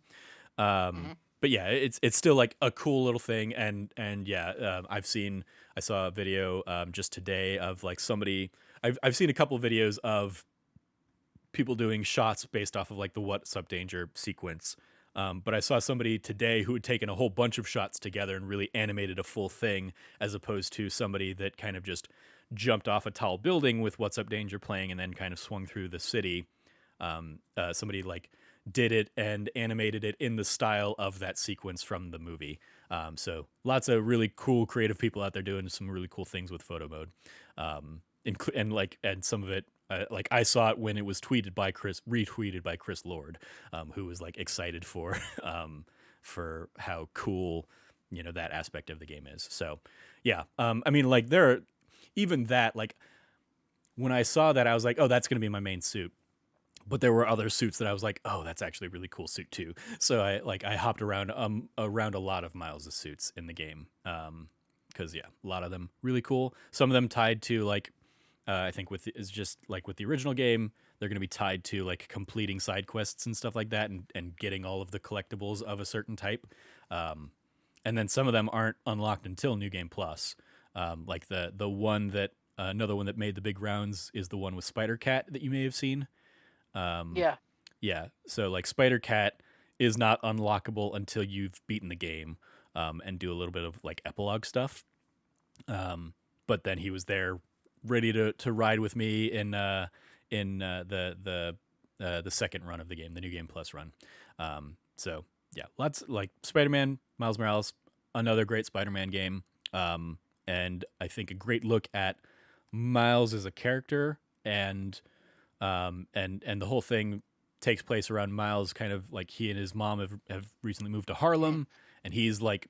Speaker 1: um,
Speaker 2: Mhm.
Speaker 1: but yeah, it's still like a cool little thing, and yeah, I saw a video just today of like somebody. I've seen a couple videos of people doing shots based off of like the What's Up Danger sequence. But I saw somebody today who had taken a whole bunch of shots together and really animated a full thing, as opposed to somebody that kind of just jumped off a tall building with What's Up Danger playing and then kind of swung through the city. Somebody like did it and animated it in the style of that sequence from the movie. So lots of really cool creative people out there doing some really cool things with photo mode. And some of it, like I saw it when it was retweeted by Chris Lord, who was like excited for how cool that aspect of the game is. So yeah, I mean, like there are, even that, like when I saw that, I was like, oh, that's going to be my main suit. But there were other suits that I was like, oh, that's actually a really cool suit too. So I hopped around a lot of Miles' suits in the game. Because yeah, a lot of them really cool. Some of them tied to like I think is just like with the original game, they're going to be tied to like completing side quests and stuff like that, and getting all of the collectibles of a certain type. And then some of them aren't unlocked until New Game Plus. Like the one that another one that made the big rounds is the one with Spider Cat that you may have seen. Um,
Speaker 2: Yeah.
Speaker 1: yeah, so like Spider Cat is not unlockable until you've beaten the game, and do a little bit of like epilogue stuff. But then he was there, ready to ride with me in the second run of the game, the New Game Plus run. So yeah, lots like Spider Man, Miles Morales, another great Spider Man game, and I think a great look at Miles as a character, and the whole thing takes place around Miles, kind of like he and his mom have recently moved to
Speaker 2: Mm.
Speaker 1: Harlem, and he's like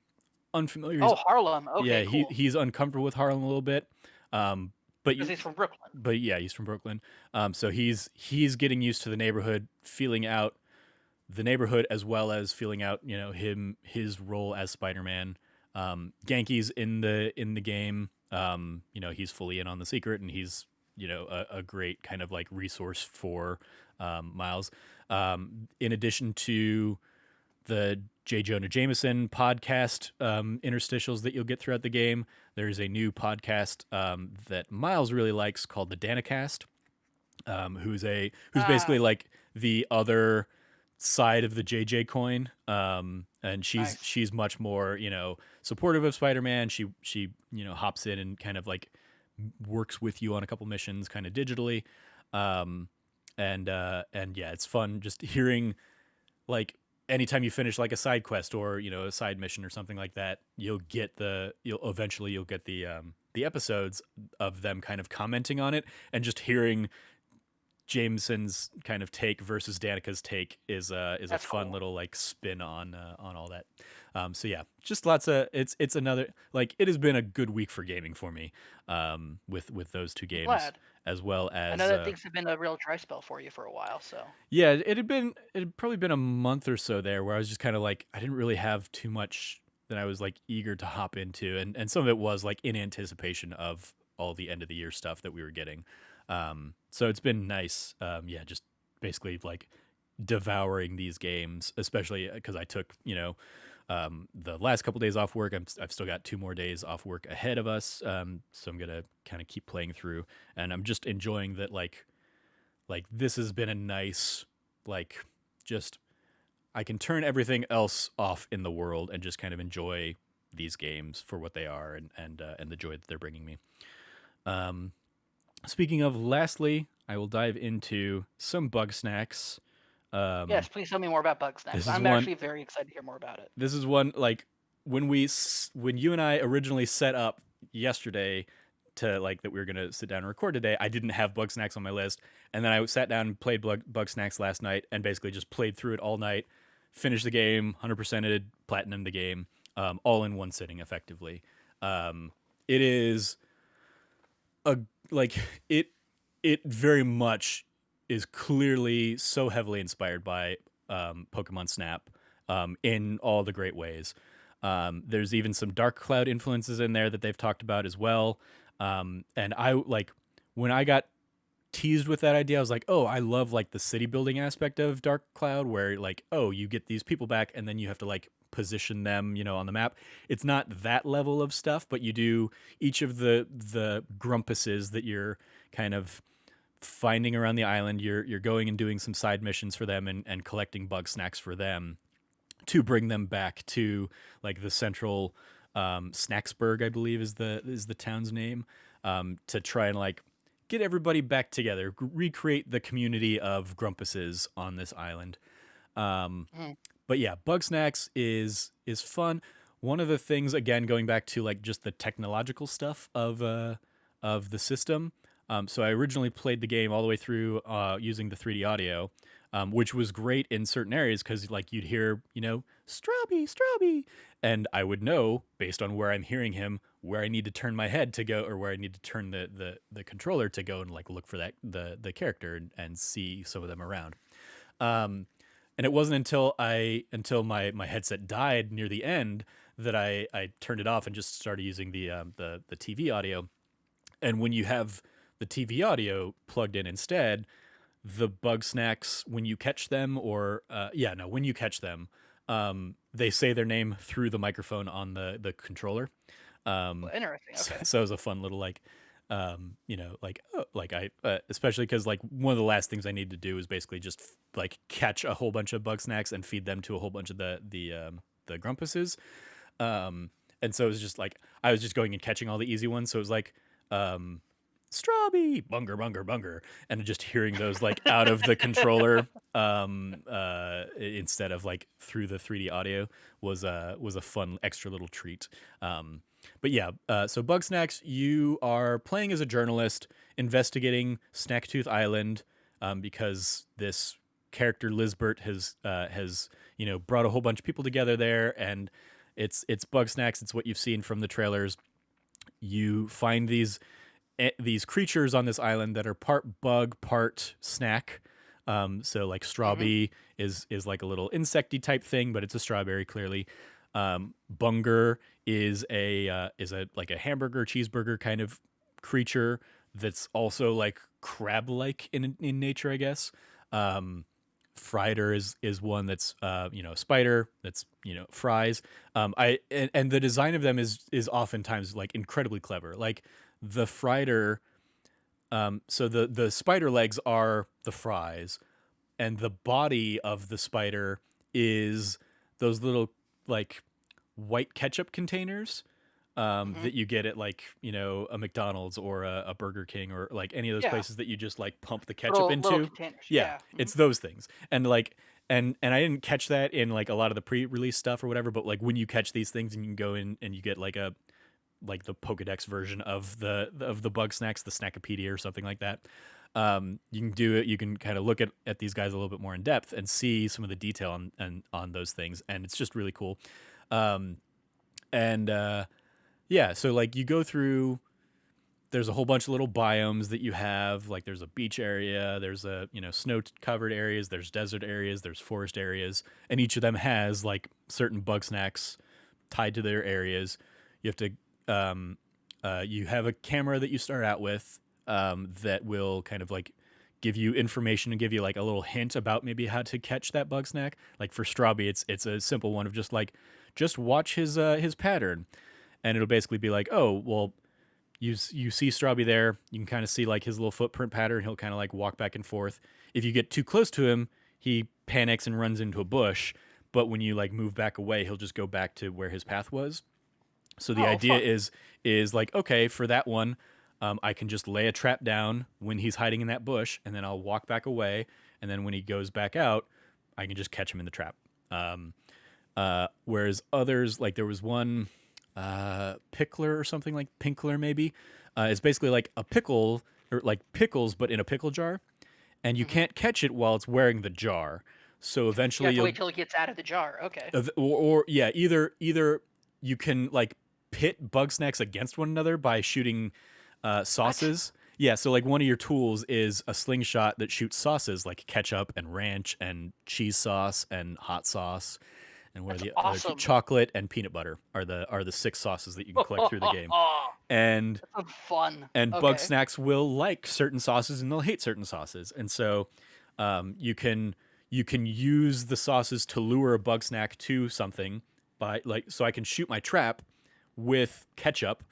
Speaker 1: unfamiliar.
Speaker 2: Oh, Harlem.
Speaker 1: Yeah,
Speaker 2: Okay, cool.
Speaker 1: he's uncomfortable with Harlem a little bit. Um, but
Speaker 2: Because
Speaker 1: you
Speaker 2: he's from Brooklyn.
Speaker 1: but yeah, he's from Brooklyn. So he's getting used to the neighborhood, feeling out the neighborhood as well as feeling out his role as Spider-Man. Genki's in the game. He's fully in on the secret, and he's a great kind of like resource for Miles. In addition to the J. Jonah Jameson podcast interstitials that you'll get throughout the game, there's a new podcast that Miles really likes called the Danicast, who's basically
Speaker 2: Ah,
Speaker 1: like the other side of the JJ coin. And
Speaker 2: nice.
Speaker 1: she's much more supportive of Spider-Man. She hops in and kind of like works with you on a couple missions kind of digitally. Um, and yeah, it's fun just hearing like anytime you finish like a side quest or a side mission or something like that, you'll get the episodes of them kind of commenting on it, and just hearing Jameson's kind of take versus Danica's take is a
Speaker 2: That's
Speaker 1: fun
Speaker 2: cool.
Speaker 1: little like spin on all that. So yeah, just lots of it's another, like, it has been a good week for gaming for me, with those two
Speaker 2: I'm
Speaker 1: games,
Speaker 2: glad.
Speaker 1: as well
Speaker 2: I know
Speaker 1: as
Speaker 2: that things have been a real dry spell for you for a while, so
Speaker 1: yeah, it had probably been a month or so there where I was just kind of like, I didn't really have too much that I was like eager to hop into, and some of it was like in anticipation of all the end of the year stuff that we were getting. So it's been nice, yeah, just basically like devouring these games, especially because I took the last couple days off work. I've still got 2 more days off work ahead of us, so I'm gonna kind of keep playing through, and I'm just enjoying that, like this has been a nice, like, just I can turn everything else off in the world and just kind of enjoy these games for what they are, and the joy that they're bringing me. Um, Speaking of, lastly, I will dive into some Bugsnax. Um,
Speaker 2: yes, please tell me more about Bugsnax.
Speaker 1: this is
Speaker 2: I'm
Speaker 1: one.
Speaker 2: actually very excited to hear more about it.
Speaker 1: This is one, like, when you and I originally set up yesterday to like that we were gonna sit down and record today, I didn't have Bugsnax on my list, and then I sat down and played Bugsnax last night, and basically just played through it all night, finished the game, 100%ed, platinum the game, all in one sitting, effectively. It is a like it it very much is clearly so heavily inspired by Pokemon Snap, in all the great ways. There's even some Dark Cloud influences in there that they've talked about as well. And I like when I got teased with that idea, I was like, oh, I love like the city building aspect of Dark Cloud, where like, oh, you get these people back and then you have to like position them, on the map. It's not that level of stuff, but you do each of the grumpuses that you're kind of finding around the island. You're going and doing some side missions for them, and collecting Bugsnax for them to bring them back to like the central, Snacksburg, I believe is the town's name, to try and like get everybody back together, recreate the community of grumpuses on this island. Um,
Speaker 2: Mhm.
Speaker 1: but yeah, Bugsnax is fun. One of the things, again, going back to like just the technological stuff of the system. So I originally played the game all the way through using the 3D audio, which was great in certain areas because like you'd hear, Strawby, Strawby, and I would know based on where I'm hearing him where I need to turn my head to go, or where I need to turn the controller to go and like look for that the character and see some of them around. Um, and it wasn't until my headset died near the end that I turned it off and just started using the TV audio. And when you have the TV audio plugged in instead, the Bugsnax, when you catch them, or when you catch them, they say their name through the microphone on the controller.
Speaker 2: Well,
Speaker 1: Um,
Speaker 2: interesting.
Speaker 1: so,
Speaker 2: Okay.
Speaker 1: so it was a fun little like, like I especially because like one of the last things I need to do is basically just like catch a whole bunch of Bugsnax and feed them to a whole bunch of the Grumpuses. Um, and so it was just like I was just going and catching all the easy ones. So it was like um, Strawby, Bunger, Bunger, Bunger, and just hearing those like out of the controller instead of like through the 3D audio was a fun extra little treat. But yeah, so Bugsnax, you are playing as a journalist investigating Snacktooth Island because this character Lizbert has brought a whole bunch of people together there, and it's Bugsnax. It's what you've seen from the trailers. You find these creatures on this island that are part bug, part snack. So like
Speaker 2: Hmm.
Speaker 1: Strawby is like a little insecty type thing, but it's a strawberry clearly. Bunger is a like a hamburger cheeseburger kind of creature that's also like crab like in nature, I guess. Um, Frieder is one that's a spider that's fries. And the design of them is oftentimes like incredibly clever. Like the Frieder, so the spider legs are the fries, and the body of the spider is those little like white ketchup containers
Speaker 2: Hmm.
Speaker 1: that you get at like a McDonald's or a Burger King or like any of those
Speaker 2: Yeah.
Speaker 1: places that you just like pump the ketchup
Speaker 2: Little
Speaker 1: into.
Speaker 2: containers.
Speaker 1: Yeah,
Speaker 2: Yeah. Hmm.
Speaker 1: it's those things. And like and I didn't catch that in like a lot of the pre-release stuff or whatever, but like when you catch these things and you can go in and you get like the Pokedex version of the Bugsnax, the Snackopedia or something like that. You can do it. You can kind of look at these guys a little bit more in depth and see some of the detail on those things, and it's just really cool. Um, and Yeah, so like you go through. There's a whole bunch of little biomes that you have. Like there's a beach area, there's a snow covered areas, there's desert areas, there's forest areas, and each of them has like certain Bugsnax tied to their areas. You have to you have a camera that you start out with that will kind of like give you information and give you like a little hint about maybe how to catch that bug snack. Like for Strawby, it's a simple one of just watch his pattern, and it'll basically be like, oh well, you see Strawby there, you can kind of see like his little footprint pattern. He'll kind of like walk back and forth. If you get too close to him, he panics and runs into a bush. But when you like move back away, he'll just go back to where his path was. So the
Speaker 2: Oh,
Speaker 1: idea
Speaker 2: fun.
Speaker 1: is like, okay, for that one, I can just lay a trap down when he's hiding in that bush, and then I'll walk back away, and then when he goes back out, I can just catch him in the trap. Um, Whereas others, like there was one pickler or something like Pinkler maybe, it's basically like a pickle or like pickles but in a pickle jar, and you
Speaker 2: Hmm.
Speaker 1: can't catch it while it's wearing the jar. So
Speaker 2: You
Speaker 1: eventually
Speaker 2: have to
Speaker 1: you'll
Speaker 2: wait till it gets out of the jar. Okay.
Speaker 1: or yeah, either you can like pit bug snacks against one another by shooting
Speaker 2: What?
Speaker 1: sauces. Yeah, so like one of your tools is a slingshot that shoots sauces like ketchup and ranch and cheese sauce and hot sauce, and what are
Speaker 2: That's
Speaker 1: the other two?
Speaker 2: awesome.
Speaker 1: Chocolate and peanut butter are the six sauces that you can collect through the game. And
Speaker 2: That's fun.
Speaker 1: bug
Speaker 2: Okay.
Speaker 1: snacks will like certain sauces and they'll hate certain sauces, and so you can use the sauces to lure a bug snack to something by like so I can shoot my trap with ketchup,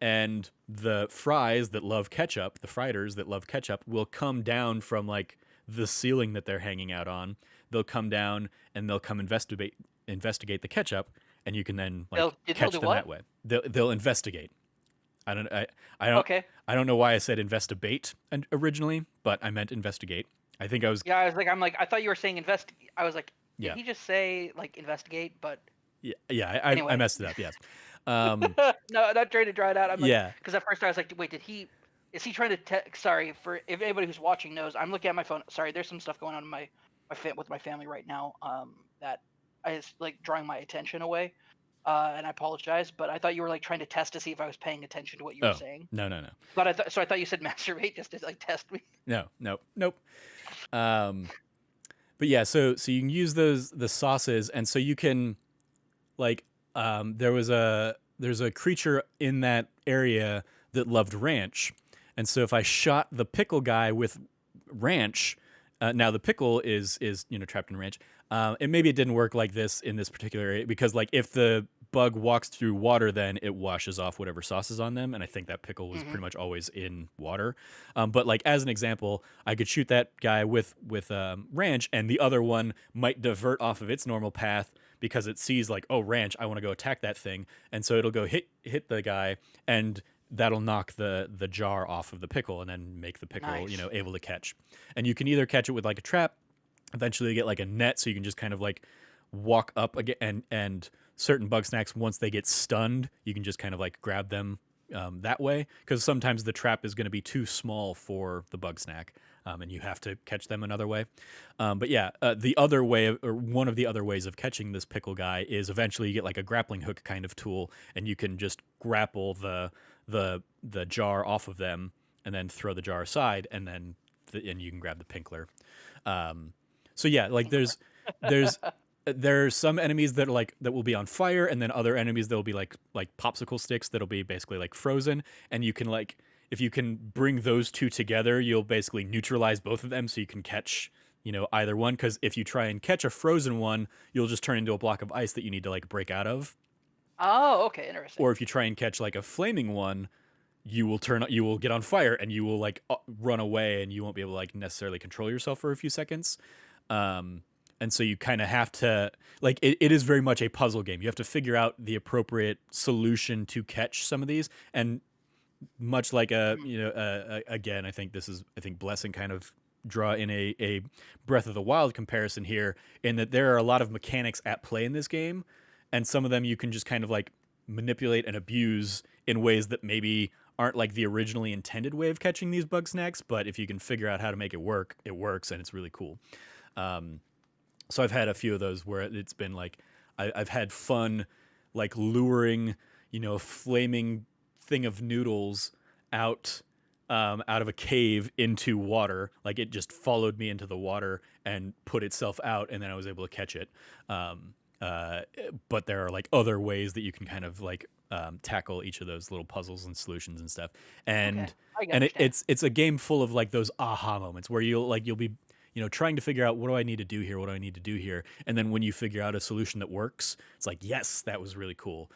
Speaker 1: and the fries that love ketchup, the friters that love ketchup, will come down from like the ceiling that they're hanging out on. They'll come down and they'll come investigate the ketchup, and you can then like
Speaker 2: They'll
Speaker 1: catch
Speaker 2: do
Speaker 1: them
Speaker 2: what?
Speaker 1: that way. They'll investigate. I don't I, I don't
Speaker 2: Okay.
Speaker 1: I don't know why I said investigate originally, but I meant investigate. I think I was
Speaker 2: Yeah, I thought you were saying investigate. I was like, did
Speaker 1: yeah
Speaker 2: he just say like investigate? But
Speaker 1: yeah I
Speaker 2: anyway,
Speaker 1: messed it up. Yes. Um,
Speaker 2: no, not trying to draw it out. I'm like,
Speaker 1: yeah.
Speaker 2: because at first I was like, wait, did he? Is he trying to? Sorry for if anybody who's watching knows. I'm looking at my phone. Sorry, there's some stuff going on in with my family right now. That is like drawing my attention away. And I apologize, but I thought you were like trying to test to see if I was paying attention to what you were
Speaker 1: Oh
Speaker 2: saying.
Speaker 1: no no no
Speaker 2: But I thought you said masturbate just to like test me.
Speaker 1: no no nope. Um, but yeah, so you can use the sauces, and so you can like there's a creature in that area that loved ranch, and so if I shot the pickle guy with ranch, now the pickle is trapped in ranch. And maybe it didn't work like this in this particular area because like if the bug walks through water, then it washes off whatever sauce is on them, and I think that pickle was
Speaker 2: Hmm.
Speaker 1: pretty much always in water. But like as an example, I could shoot that guy with ranch, and the other one might divert off of its normal path because it sees like, oh, ranch, I want to go attack that thing, and so it'll go hit the guy, and that'll knock the jar off of the pickle and then make the pickle
Speaker 2: Nice.
Speaker 1: able to catch. And you can either catch it with like a trap, eventually you get like a net, so you can just kind of like walk up again, and certain Bugsnax, once they get stunned, you can just kind of like grab them that way, because sometimes the trap is going to be too small for the Bugsnax, and you have to catch them another way. But yeah, the other way, or one of the other ways of catching this pickle guy, is eventually you get like a grappling hook kind of tool, and you can just grapple the jar off of them, and then throw the jar aside, and then and you can grab the pinkler. Um, so yeah, like
Speaker 2: Tinkler.
Speaker 1: there's there's some enemies that are like that will be on fire, and then other enemies that will be like popsicle sticks that'll be basically like frozen, and you can like if you can bring those two together, you'll basically neutralize both of them, so you can catch either one. Because if you try and catch a frozen one, you'll just turn into a block of ice that you need to like break out of.
Speaker 2: Oh, okay, interesting.
Speaker 1: Or if you try and catch like a flaming one, you will get on fire, and you will like run away, and you won't be able to like necessarily control yourself for a few seconds. um and so you kind of have to like it is very much a puzzle game. You have to figure out the appropriate solution to catch some of these, and much like
Speaker 2: Mhm.
Speaker 1: again, I think Blessing kind of draw in a Breath of the Wild comparison here, in that there are a lot of mechanics at play in this game, and some of them you can just kind of like manipulate and abuse in ways that maybe aren't like the originally intended way of catching these Bugsnax, but if you can figure out how to make it work, it works, and it's really cool. um, so I've had a few of those where it's been like I've had fun like luring a flaming thing of noodles out out of a cave into water. Like it just followed me into the water and put itself out, and then I was able to catch it. Um, uh, but there are like other ways that you can kind of like tackle each of those little puzzles and solutions and stuff.
Speaker 2: Okay,
Speaker 1: And
Speaker 2: I can
Speaker 1: and
Speaker 2: understand.
Speaker 1: it's a game full of like those aha moments where you'll be trying to figure out, what do I need to do here, what do I need to do here, and then when you figure out a solution that works, it's like, yes, that was really cool.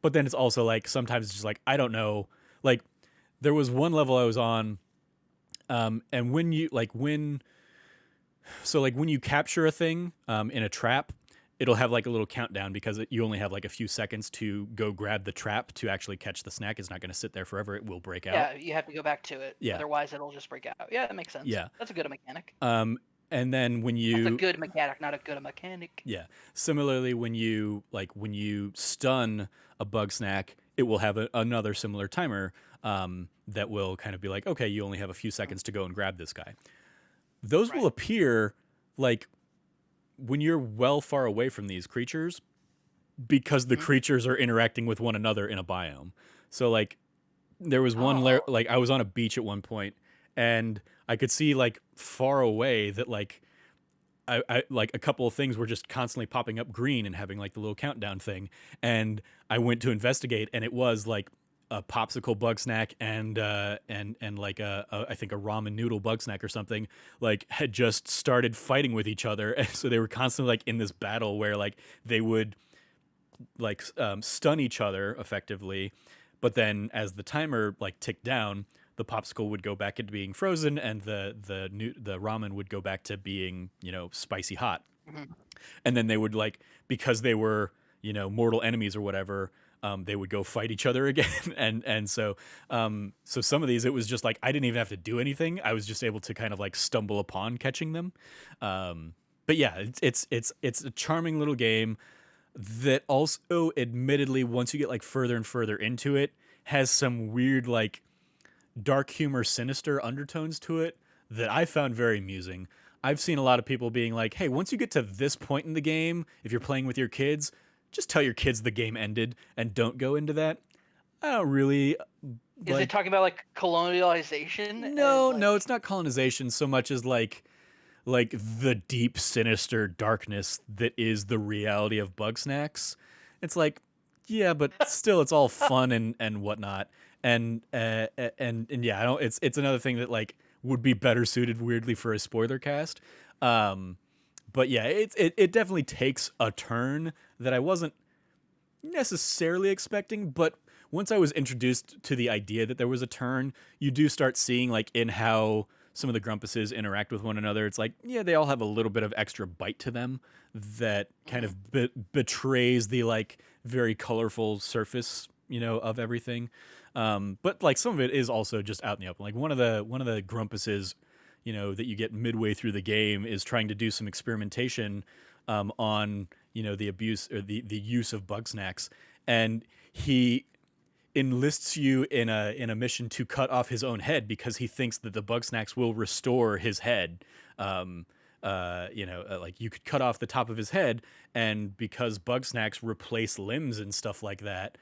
Speaker 1: But then it's also like sometimes it's just like, I don't know. Like there was one level I was on, and when you like when so like when you capture a thing in a trap, it'll have like a little countdown, because you only have like a few seconds to go grab the trap to actually catch the snack. It's not going to sit there forever. It will break out.
Speaker 2: Yeah, you have to go back to it,
Speaker 1: Yeah,
Speaker 2: otherwise it'll just break out. Yeah, that makes sense.
Speaker 1: yeah.
Speaker 2: That's a good mechanic.
Speaker 1: And then when
Speaker 2: That's a
Speaker 1: you
Speaker 2: good mechanic, not a good mechanic.
Speaker 1: yeah, similarly when you stun a bug snack, it will have another similar timer that will kind of be like, okay, you only have a few
Speaker 2: Mhm.
Speaker 1: seconds to go and grab this guy. Those will
Speaker 2: Right.
Speaker 1: appear like when you're well far away from these creatures, because the
Speaker 2: Hmm.
Speaker 1: creatures are interacting with one another in a biome. So like there was one
Speaker 2: Oh.
Speaker 1: like I was on a beach at one point, and I could see like far away that like I like a couple of things were just constantly popping up green and having like the little countdown thing, and I went to investigate, and it was like a popsicle bug snack and like I think a ramen noodle bug snack or something, like had just started fighting with each other, and so they were constantly like in this battle where like they would like stun each other effectively, but then as the timer like ticked down, the popsicle would go back into being frozen, and the ramen would go back to being spicy hot.
Speaker 2: Hmm.
Speaker 1: And then they would like, because they were mortal enemies or whatever, they would go fight each other again. And so some of these, it was just like I didn't even have to do anything. I was just able to kind of like stumble upon catching them. But yeah, it's a charming little game that also, admittedly, once you get like further and further into it, has some weird like dark humor, sinister undertones to it that I found very amusing. I've seen a lot of people being like, "Hey, once you get to this point in the game, if you're playing with your kids, just tell your kids the game ended and don't go into that." I don't really
Speaker 2: Is it
Speaker 1: like.
Speaker 2: talking about like colonialization and
Speaker 1: No, no,
Speaker 2: like?
Speaker 1: it's not colonization so much as like the deep sinister darkness that is the reality of Bugsnax. It's like, yeah, but still, it's all fun and whatnot. And yeah, I don't. It's another thing that like would be better suited weirdly for a spoiler cast. Um, but yeah, it definitely takes a turn that I wasn't necessarily expecting, but once I was introduced to the idea that there was a turn, you do start seeing like in how some of the grumpuses interact with one another. It's like, yeah, they all have a little bit of extra bite to them that kind
Speaker 2: Mhm.
Speaker 1: of betrays the like very colorful surface, of everything. But like some of it is also just out in the open. Like one of the grumpuses, that you get midway through the game is trying to do some experimentation on the abuse or the use of Bugsnax, and he enlists you in a mission to cut off his own head because he thinks that the Bugsnax will restore his head. Um, like you could cut off the top of his head, and because Bugsnax replace limbs and stuff like that,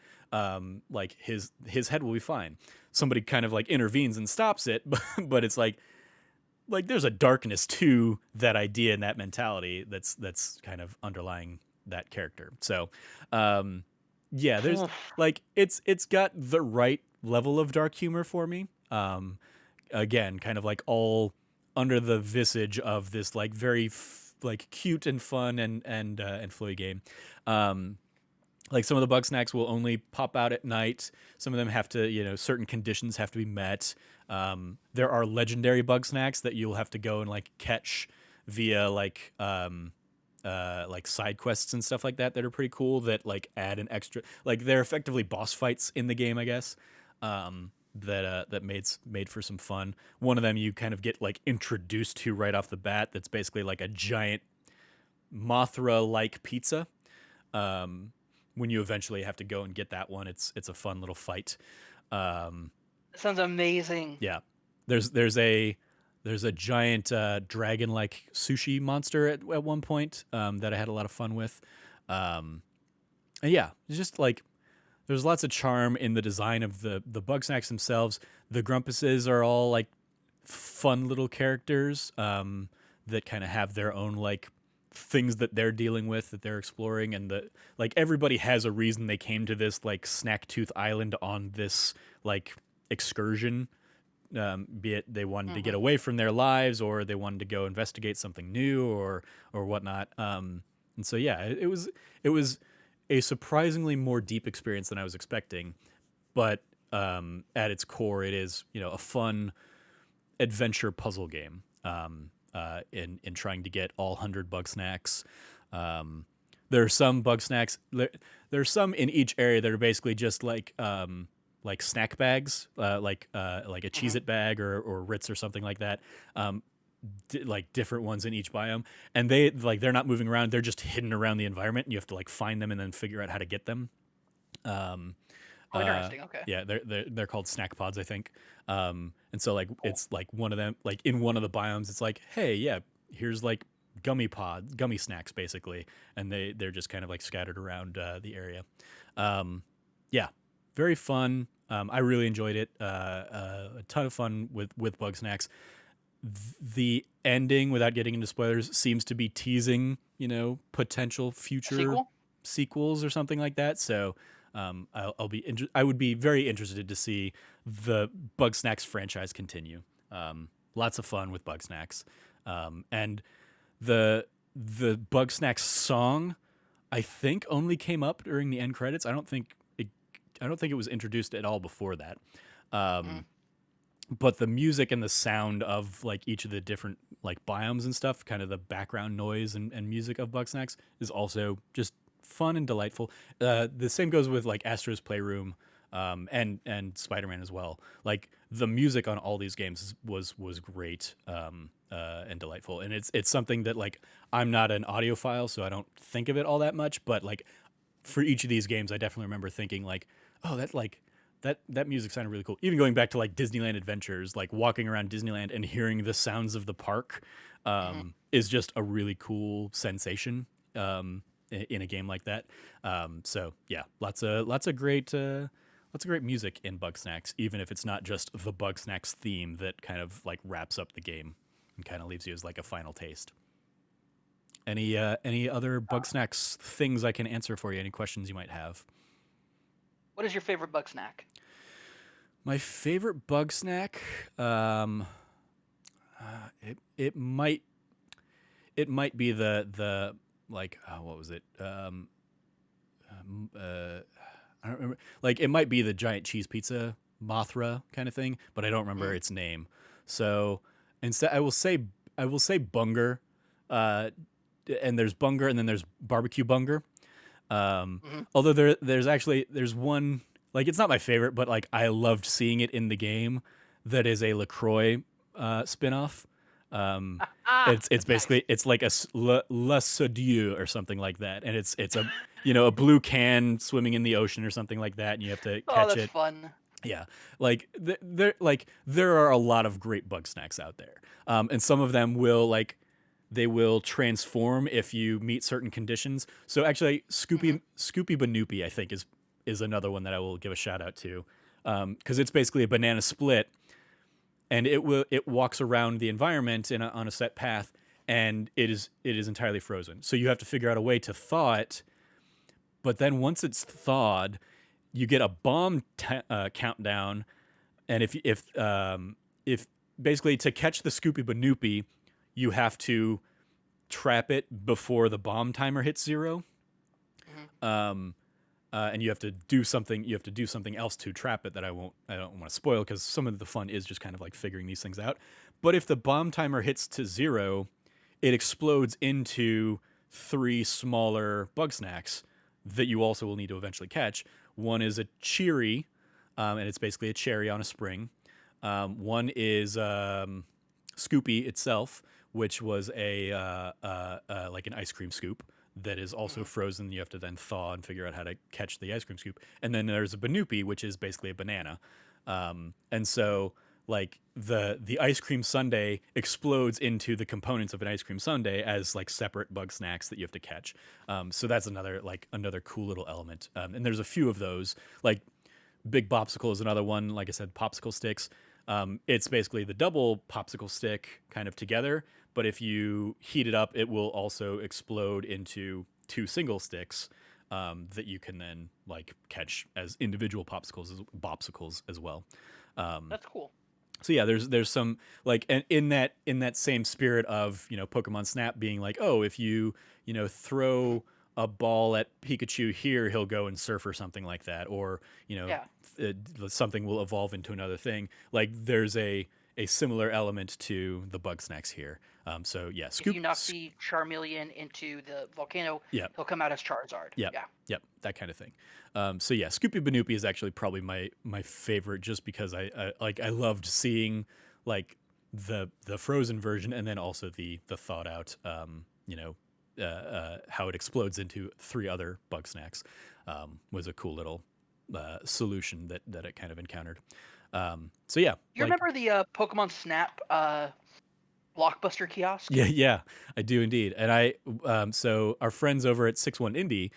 Speaker 1: like his head will be fine. Somebody kind of like intervenes and stops it, but it's like there's a darkness to that idea and that mentality that's kind of underlying that character. So, yeah, there's like it's got the right level of dark humor for me. Again, kind of like all under the visage of this like very like cute and fun and flowy game. Um, like some of the bug snacks will only pop out at night. Some of them have to, certain conditions have to be met. There are legendary bug snacks that you'll have to go and like catch via like side quests and stuff like that are pretty cool that like add an extra, like they're effectively boss fights in the game, I guess. That made for some fun. One of them you kind of get like introduced to right off the bat. That's basically like a giant Mothra like pizza. Um, when you eventually have to go and get that one, it's a fun little fight. Um,
Speaker 2: That sounds amazing.
Speaker 1: yeah, there's a giant dragon like sushi monster at one point that I had a lot of fun with. And yeah, it's just like there's lots of charm in the design of the bug snacks themselves. The grumpuses are all like fun little characters that kind of have their own like things that they're dealing with that they're exploring, and the like everybody has a reason they came to this like Snacktooth Island on this like excursion, be it they wanted to get
Speaker 2: Hmm.
Speaker 1: away from their lives or they wanted to go investigate something new or whatnot. And so yeah, it was a surprisingly more deep experience than I was expecting, but at its core, it is a fun adventure puzzle game. In trying to get all 100 bug snacks. Um, there are some bug snacks. There's some in each area that are basically just like snack bags, like a
Speaker 2: Hmm.
Speaker 1: Cheez-It bag or Ritz or something like that. Um, like different ones in each biome, and they're not moving around. They're just hidden around the environment, and you have to like find them and then figure out how to get them. Um,
Speaker 2: Oh, interesting. Okay.
Speaker 1: yeah, they're called snack pods, I think. And so like
Speaker 2: Cool.
Speaker 1: it's like one of them, like in one of the biomes, it's like, hey, yeah, here's like gummy snacks, basically, and they're just kind of like scattered around the area. Um, yeah, very fun. I really enjoyed it. A ton of fun with bug snacks. The ending, without getting into spoilers, seems to be teasing, potential
Speaker 2: A
Speaker 1: future
Speaker 2: sequel?
Speaker 1: sequels or something like that. So I would be very interested to see the Bugsnax franchise continue. Lots of fun with Bugsnax, and the the Bugsnax song, I think, only came up during the end credits. I don't think it was introduced at all before that.
Speaker 2: Mm.
Speaker 1: Um, but the music and the sound of like each of the different like biomes and stuff, kind of the background noise and music of Bugsnax is also just fun and delightful. The same goes with like Astro's Playroom, and Spider-Man as well. Like the music on all these games was great, and delightful. And it's something that like I'm not an audiophile, so I don't think of it all that much. But like for each of these games, I definitely remember thinking like, oh, that like that music sounded really cool. Even going back to like Disneyland Adventures, like walking around Disneyland and hearing the sounds of the park,
Speaker 2: Hmm.
Speaker 1: is just a really cool sensation, in a game like that. So yeah, lots of great music in Bugsnax, even if it's not just the Bugsnax theme that kind of like wraps up the game and kind of leaves you as like a final taste. Any other Bugsnax things I can answer for you? Any questions you might have?
Speaker 2: What is your favorite bug snack?
Speaker 1: My favorite bug snack, it might be the like, oh, what was it? I don't remember. Like it might be the giant cheese pizza Mothra kind of thing, but I don't remember
Speaker 2: Mm,
Speaker 1: its name. So instead, I will say Bunger, uh, and there's Bunger, and then there's barbecue Bunger.
Speaker 2: hmm.
Speaker 1: Although there's one, like it's not my favorite, but like I loved seeing it in the game. That is a Lacroix spinoff. Um, it's
Speaker 2: Nice.
Speaker 1: basically it's like La Sodieu or something like that, and it's a a blue can swimming in the ocean or something like that, and you have to
Speaker 2: Oh,
Speaker 1: catch
Speaker 2: that's
Speaker 1: it.
Speaker 2: fun.
Speaker 1: Yeah, like there are a lot of great bug snacks out there, and some of them will like they will transform if you meet certain conditions. So actually,
Speaker 2: Hmm.
Speaker 1: Scoopy Banoopy I think is another one that I will give a shout out to, because it's basically a banana split, and it walks around the environment on a set path, and it is entirely frozen. So you have to figure out a way to thaw it, but then once it's thawed, you get a bomb countdown, and if basically to catch the Scoopy Banoopy, you have to trap it before the bomb timer hits 0.
Speaker 2: Hmm.
Speaker 1: Um, and you have to do something. You have to do something else to trap it that I won't. I don't want to spoil because some of the fun is just kind of like figuring these things out. But if the bomb timer hits to 0, it explodes into 3 smaller bug snacks that you also will need to eventually catch. One is a cheery, and it's basically a cherry on a spring. One is Scoopy itself, which was a like an ice cream scoop that is also
Speaker 2: Hmm.
Speaker 1: frozen. You have to then thaw and figure out how to catch the ice cream scoop. And then there's a Banoopy, which is basically a banana. And so like the ice cream sundae explodes into the components of an ice cream sundae as like separate bug snacks that you have to catch. So that's another cool little element. And there's a few of those. Like Big Popsicle is another one. Like I said, popsicle sticks. It's basically the double popsicle stick kind of together, but if you heat it up, it will also explode into 2 single sticks, that you can then like catch as individual popsicles as well. Um,
Speaker 2: That's cool.
Speaker 1: so yeah, there's some like, and in that same spirit of Pokemon Snap being like, oh, if you
Speaker 2: Hmm.
Speaker 1: throw a ball at Pikachu here, he'll go and surf or something like that, or you know
Speaker 2: Yeah.
Speaker 1: something will evolve into another thing. Like there's a similar element to the bug snacks here. So yeah,
Speaker 2: If you knock the Charmeleon into the volcano,
Speaker 1: yeah,
Speaker 2: he'll come out as Charizard.
Speaker 1: yep,
Speaker 2: Yeah.
Speaker 1: yep, that kind of thing. So yeah, Scoopy Banoopy is actually probably my favorite, just because I loved seeing like the frozen version, and then also the thawed out, how it explodes into 3 other bug snacks, was a cool little solution that it kind of encountered. So yeah,
Speaker 2: You
Speaker 1: like
Speaker 2: remember the Pokemon Snap Blockbuster kiosk?
Speaker 1: yeah, I do indeed. And so our friends over at 61 Indie,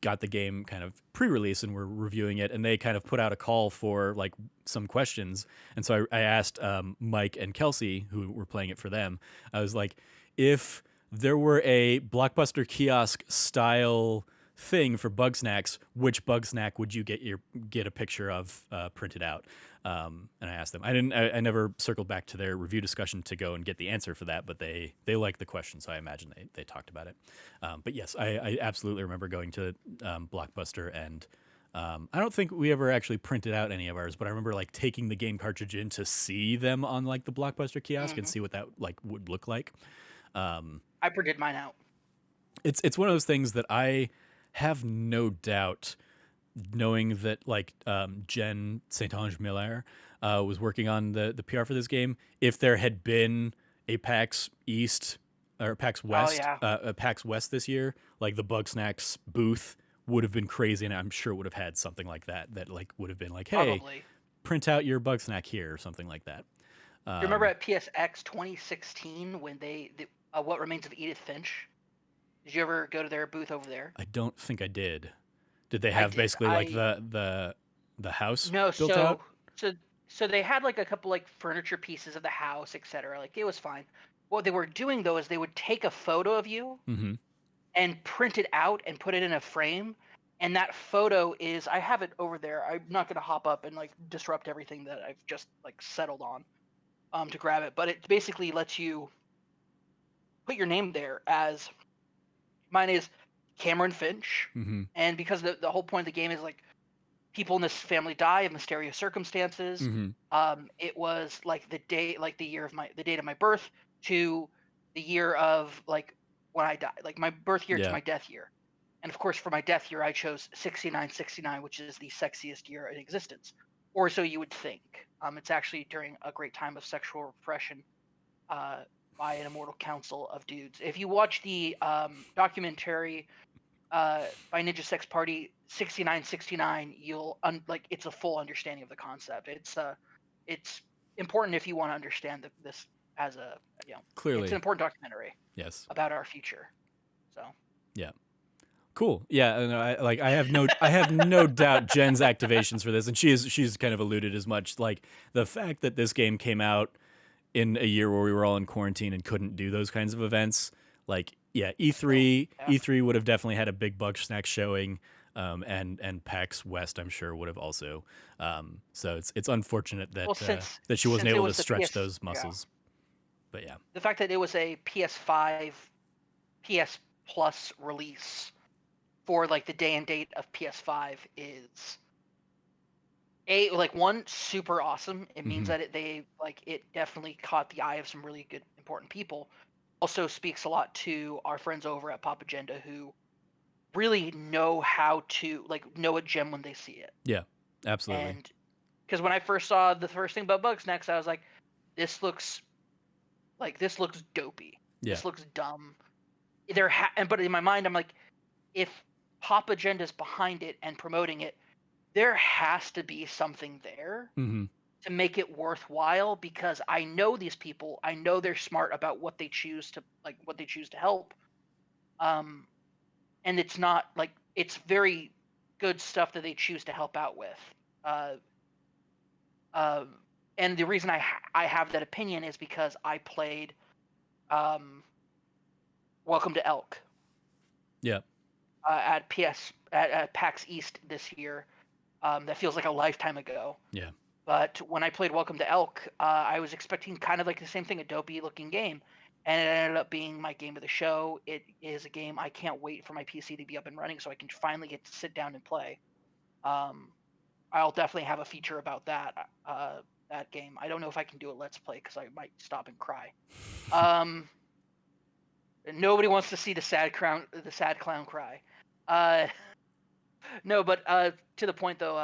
Speaker 1: got the game kind of pre-release and were reviewing it, and they kind of put out a call for like some questions. And so I asked Mike and Kelsey, who were playing it for them, I was like, if there were a Blockbuster kiosk style thing for Bugsnax, which Bugsnack would you get a picture of printed out? And I asked them. I never circled back to their review discussion to go and get the answer for that, but they liked the question, so I imagine they talked about it. But yes, I absolutely remember going to Blockbuster, and I don't think we ever actually printed out any of ours, but I remember like taking the game cartridge in to see them on like the Blockbuster kiosk and
Speaker 2: Hmm.
Speaker 1: see what that like would look like. Um,
Speaker 2: I printed mine out.
Speaker 1: It's one of those things that I have no doubt, knowing that like Jen St. Ange Miller was working on the PR for this game. If there had been a PAX East or
Speaker 2: Oh yeah,
Speaker 1: A PAX West this year, like the Bugsnax booth would have been crazy, and I'm sure would have had something like that. That like would have been like, hey,
Speaker 2: probably.
Speaker 1: print out your Bugsnax here or something like that.
Speaker 2: Do you remember
Speaker 1: Um,
Speaker 2: at PSX 2016 when What Remains of Edith Finch? Did you ever go to their booth over there?
Speaker 1: I don't think I did. Did they
Speaker 2: I
Speaker 1: have
Speaker 2: did.
Speaker 1: basically like the house
Speaker 2: No,
Speaker 1: built out?
Speaker 2: so so they had like a couple like furniture pieces of the house, etc. Like it was fine. What they were doing though is they would take a photo of you
Speaker 1: Mm-hmm.
Speaker 2: and print it out and put it in a frame. And that photo is I have it over there. I'm not gonna hop up and like disrupt everything that I've just like settled on to grab it. But it basically lets you put your name there as mine is Cameron Finch.
Speaker 1: Mm-hmm.
Speaker 2: And because the whole point of the game is like people in this family die of mysterious circumstances.
Speaker 1: Mm-hmm.
Speaker 2: It was like the date of my birth to the year of like when I died, like my birth year to
Speaker 1: Yeah.
Speaker 2: my death year. And of course, for my death year, I chose 6969, which is the sexiest year in existence, or so you would think. It's actually during a great time of sexual repression uh, by an immortal council of dudes. If you watch the documentary by Ninja Sex Party 6969, like it's a full understanding of the concept. It's important if you want to understand this as a it's an
Speaker 1: Clearly,
Speaker 2: important documentary
Speaker 1: yes.
Speaker 2: about our future. So
Speaker 1: Yeah. Cool. Yeah, and I have no doubt Jen's activations for this, and she's kind of alluded as much. Like the fact that this game came out in a year where we were all in quarantine and couldn't do those kinds of events. Like, yeah,
Speaker 2: oh yeah.
Speaker 1: E3 would have definitely had a big Bugsnax showing, and PAX West I'm sure would have also. So it's unfortunate
Speaker 2: Well,
Speaker 1: that she wasn't
Speaker 2: since it
Speaker 1: able to
Speaker 2: was the
Speaker 1: stretch
Speaker 2: PS
Speaker 1: those
Speaker 2: yeah
Speaker 1: muscles. But yeah,
Speaker 2: the fact that it was a PS5 PS Plus release for like the day and date of PS5 is a like one super awesome. It means
Speaker 1: hmm
Speaker 2: that it definitely caught the eye of some really good important people. Also speaks a lot to our friends over at Pop Agenda who really know how to like know a gem when they see it.
Speaker 1: yeah, absolutely,
Speaker 2: And because when I first saw the first thing about Bugsnax, I was like, this looks this looks dopey.
Speaker 1: yeah,
Speaker 2: This looks dumb. But in my mind, I'm like, if Pop Agenda's behind it and promoting it, there has to be something there
Speaker 1: hmm
Speaker 2: to make it worthwhile because I know these people. I know they're smart about what they choose to help. Um, and it's not like it's very good stuff that they choose to help out with. Uh, uh, and the reason I have that opinion is because I played um, Welcome to Elk
Speaker 1: yeah,
Speaker 2: at PAX East this year. That feels like a lifetime ago.
Speaker 1: yeah,
Speaker 2: But when I played Welcome to Elk, I was expecting kind of like the same thing, a dopey looking game. And it ended up being my game of the show. It is a game I can't wait for my PC to be up and running so I can finally get to sit down and play. Um, I'll definitely have a feature about that game. I don't know if I can do a let's play because I might stop and cry. Um, Nobody wants to see the sad clown cry. Uh, no, but to the point though,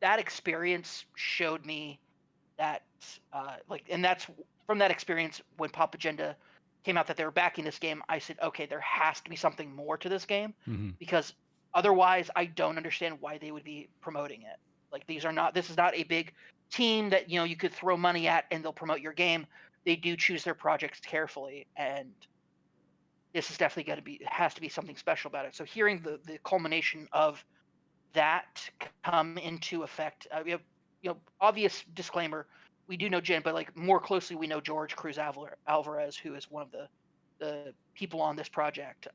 Speaker 2: that experience showed me that and that's from that experience when Pop Agenda came out that they were backing this game. I said, okay, there has to be something more to this game
Speaker 1: hmm
Speaker 2: because otherwise, I don't understand why they would be promoting it. Like this is not a big team that you could throw money at and they'll promote your game. They do choose their projects carefully, and this is definitely going to be has to be something special about it. So hearing the culmination of that come into effect. We have, obvious disclaimer. We do know Jen, but like more closely, we know George Cruz Alvarez, who is one of the people on this project.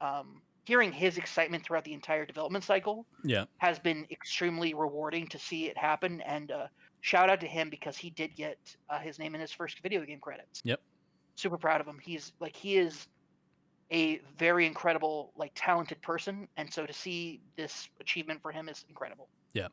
Speaker 2: Hearing his excitement throughout the entire development cycle
Speaker 1: yeah,
Speaker 2: has been extremely rewarding to see it happen. And shout out to him because he did get his name in his first video game credits.
Speaker 1: yep,
Speaker 2: Super proud of him. He is a very incredible, like talented person, and so to see this achievement for him is incredible.
Speaker 1: yeah.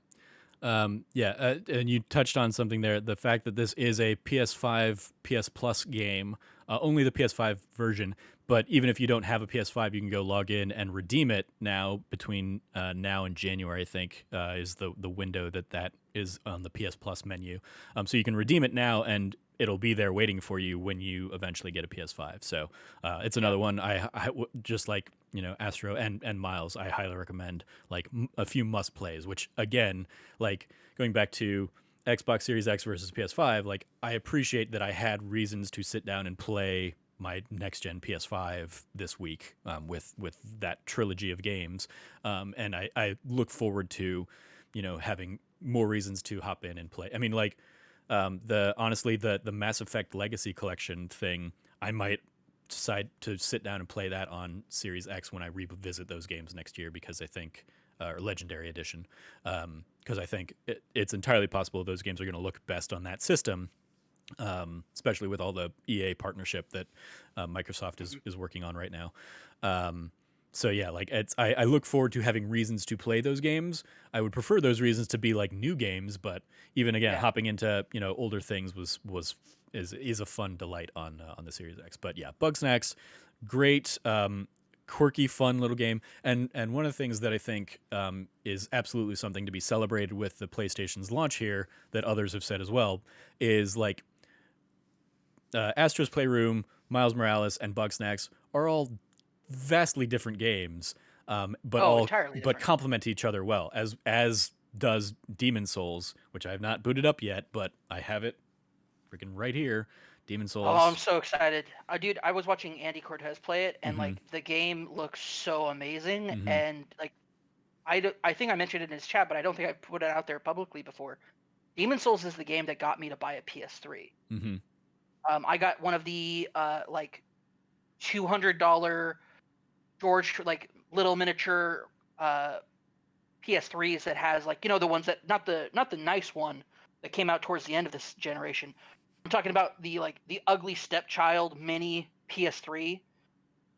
Speaker 1: Yeah, and you touched on something there. The fact that this is a PS5, PS Plus game, only the PS5 version. But even if you don't have a PS5, you can go log in and redeem it now. Between now and January, I think, is the window that is on the PS Plus menu. So you can redeem it now, and it'll be there waiting for you when you eventually get a PS5. So it's
Speaker 2: Yeah.
Speaker 1: another one. Just like Astro and Miles, I highly recommend like a few must plays. Which again, like going back to Xbox Series X versus PS5, like I appreciate that I had reasons to sit down and play my next gen PS5 this week with that trilogy of games, and I look forward to having more reasons to hop in and play. I mean, like the Mass Effect Legacy Collection thing, I might decide to sit down and play that on Series X when I revisit those games next year because I think or Legendary Edition, because I think it's entirely possible those games are going to look best on that system, especially with all the EA partnership that Microsoft is working on right now. So yeah, like I look forward to having reasons to play those games. I would prefer those reasons to be like new games, but even again,
Speaker 2: Yeah.
Speaker 1: hopping into older things is a fun delight on the Series X. But yeah, Bugsnax, great, quirky, fun little game, and one of the things that I think is absolutely something to be celebrated with the PlayStation's launch here that others have said as well is like Astro's Playroom, Miles Morales, and Bugsnax are all vastly different games,
Speaker 2: Oh, entirely
Speaker 1: but
Speaker 2: different.
Speaker 1: complement each other well, as does Demon Souls, which I have not booted up yet, but I have it freaking right here. Demon
Speaker 2: Oh, I'm
Speaker 1: Souls.
Speaker 2: so excited. Dude, I was watching Andy Cortez play it, and
Speaker 1: Mm-hmm.
Speaker 2: like the game looks so amazing.
Speaker 1: Mm-hmm.
Speaker 2: And like, I think I mentioned it in his chat, but I don't think I put it out there publicly before. Demon Souls is the game that got me to buy a PS3.
Speaker 1: Mm-hmm.
Speaker 2: I got one of the like $200 George like little miniature PS3s that has like the ones that not the nice one that came out towards the end of this generation. I'm talking about the ugly stepchild mini PS3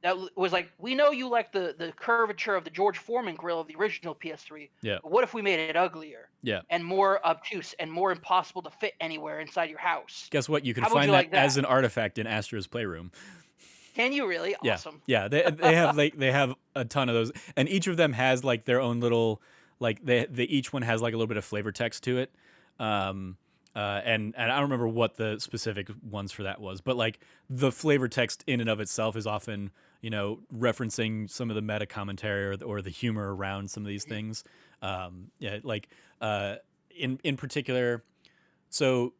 Speaker 2: that was like, we know you like the curvature of the George Foreman grill of the original PS3,
Speaker 1: Yeah.
Speaker 2: but what if we made it uglier
Speaker 1: Yeah.
Speaker 2: and more obtuse and more impossible to fit anywhere inside your house?
Speaker 1: Guess what? You can
Speaker 2: How would you
Speaker 1: find that
Speaker 2: like
Speaker 1: as
Speaker 2: that?
Speaker 1: an artifact in Astro's Playroom.
Speaker 2: Can you really?
Speaker 1: Yeah,
Speaker 2: Awesome.
Speaker 1: yeah. They have like they have a ton of those, and each of them has like their own little like they each one has like a little bit of flavor text to it. And I don't remember what the specific ones for that was, but like the flavor text in and of itself is often referencing some of the meta commentary or the humor around some of these
Speaker 2: Mhm.
Speaker 1: things. Yeah, like in particular, so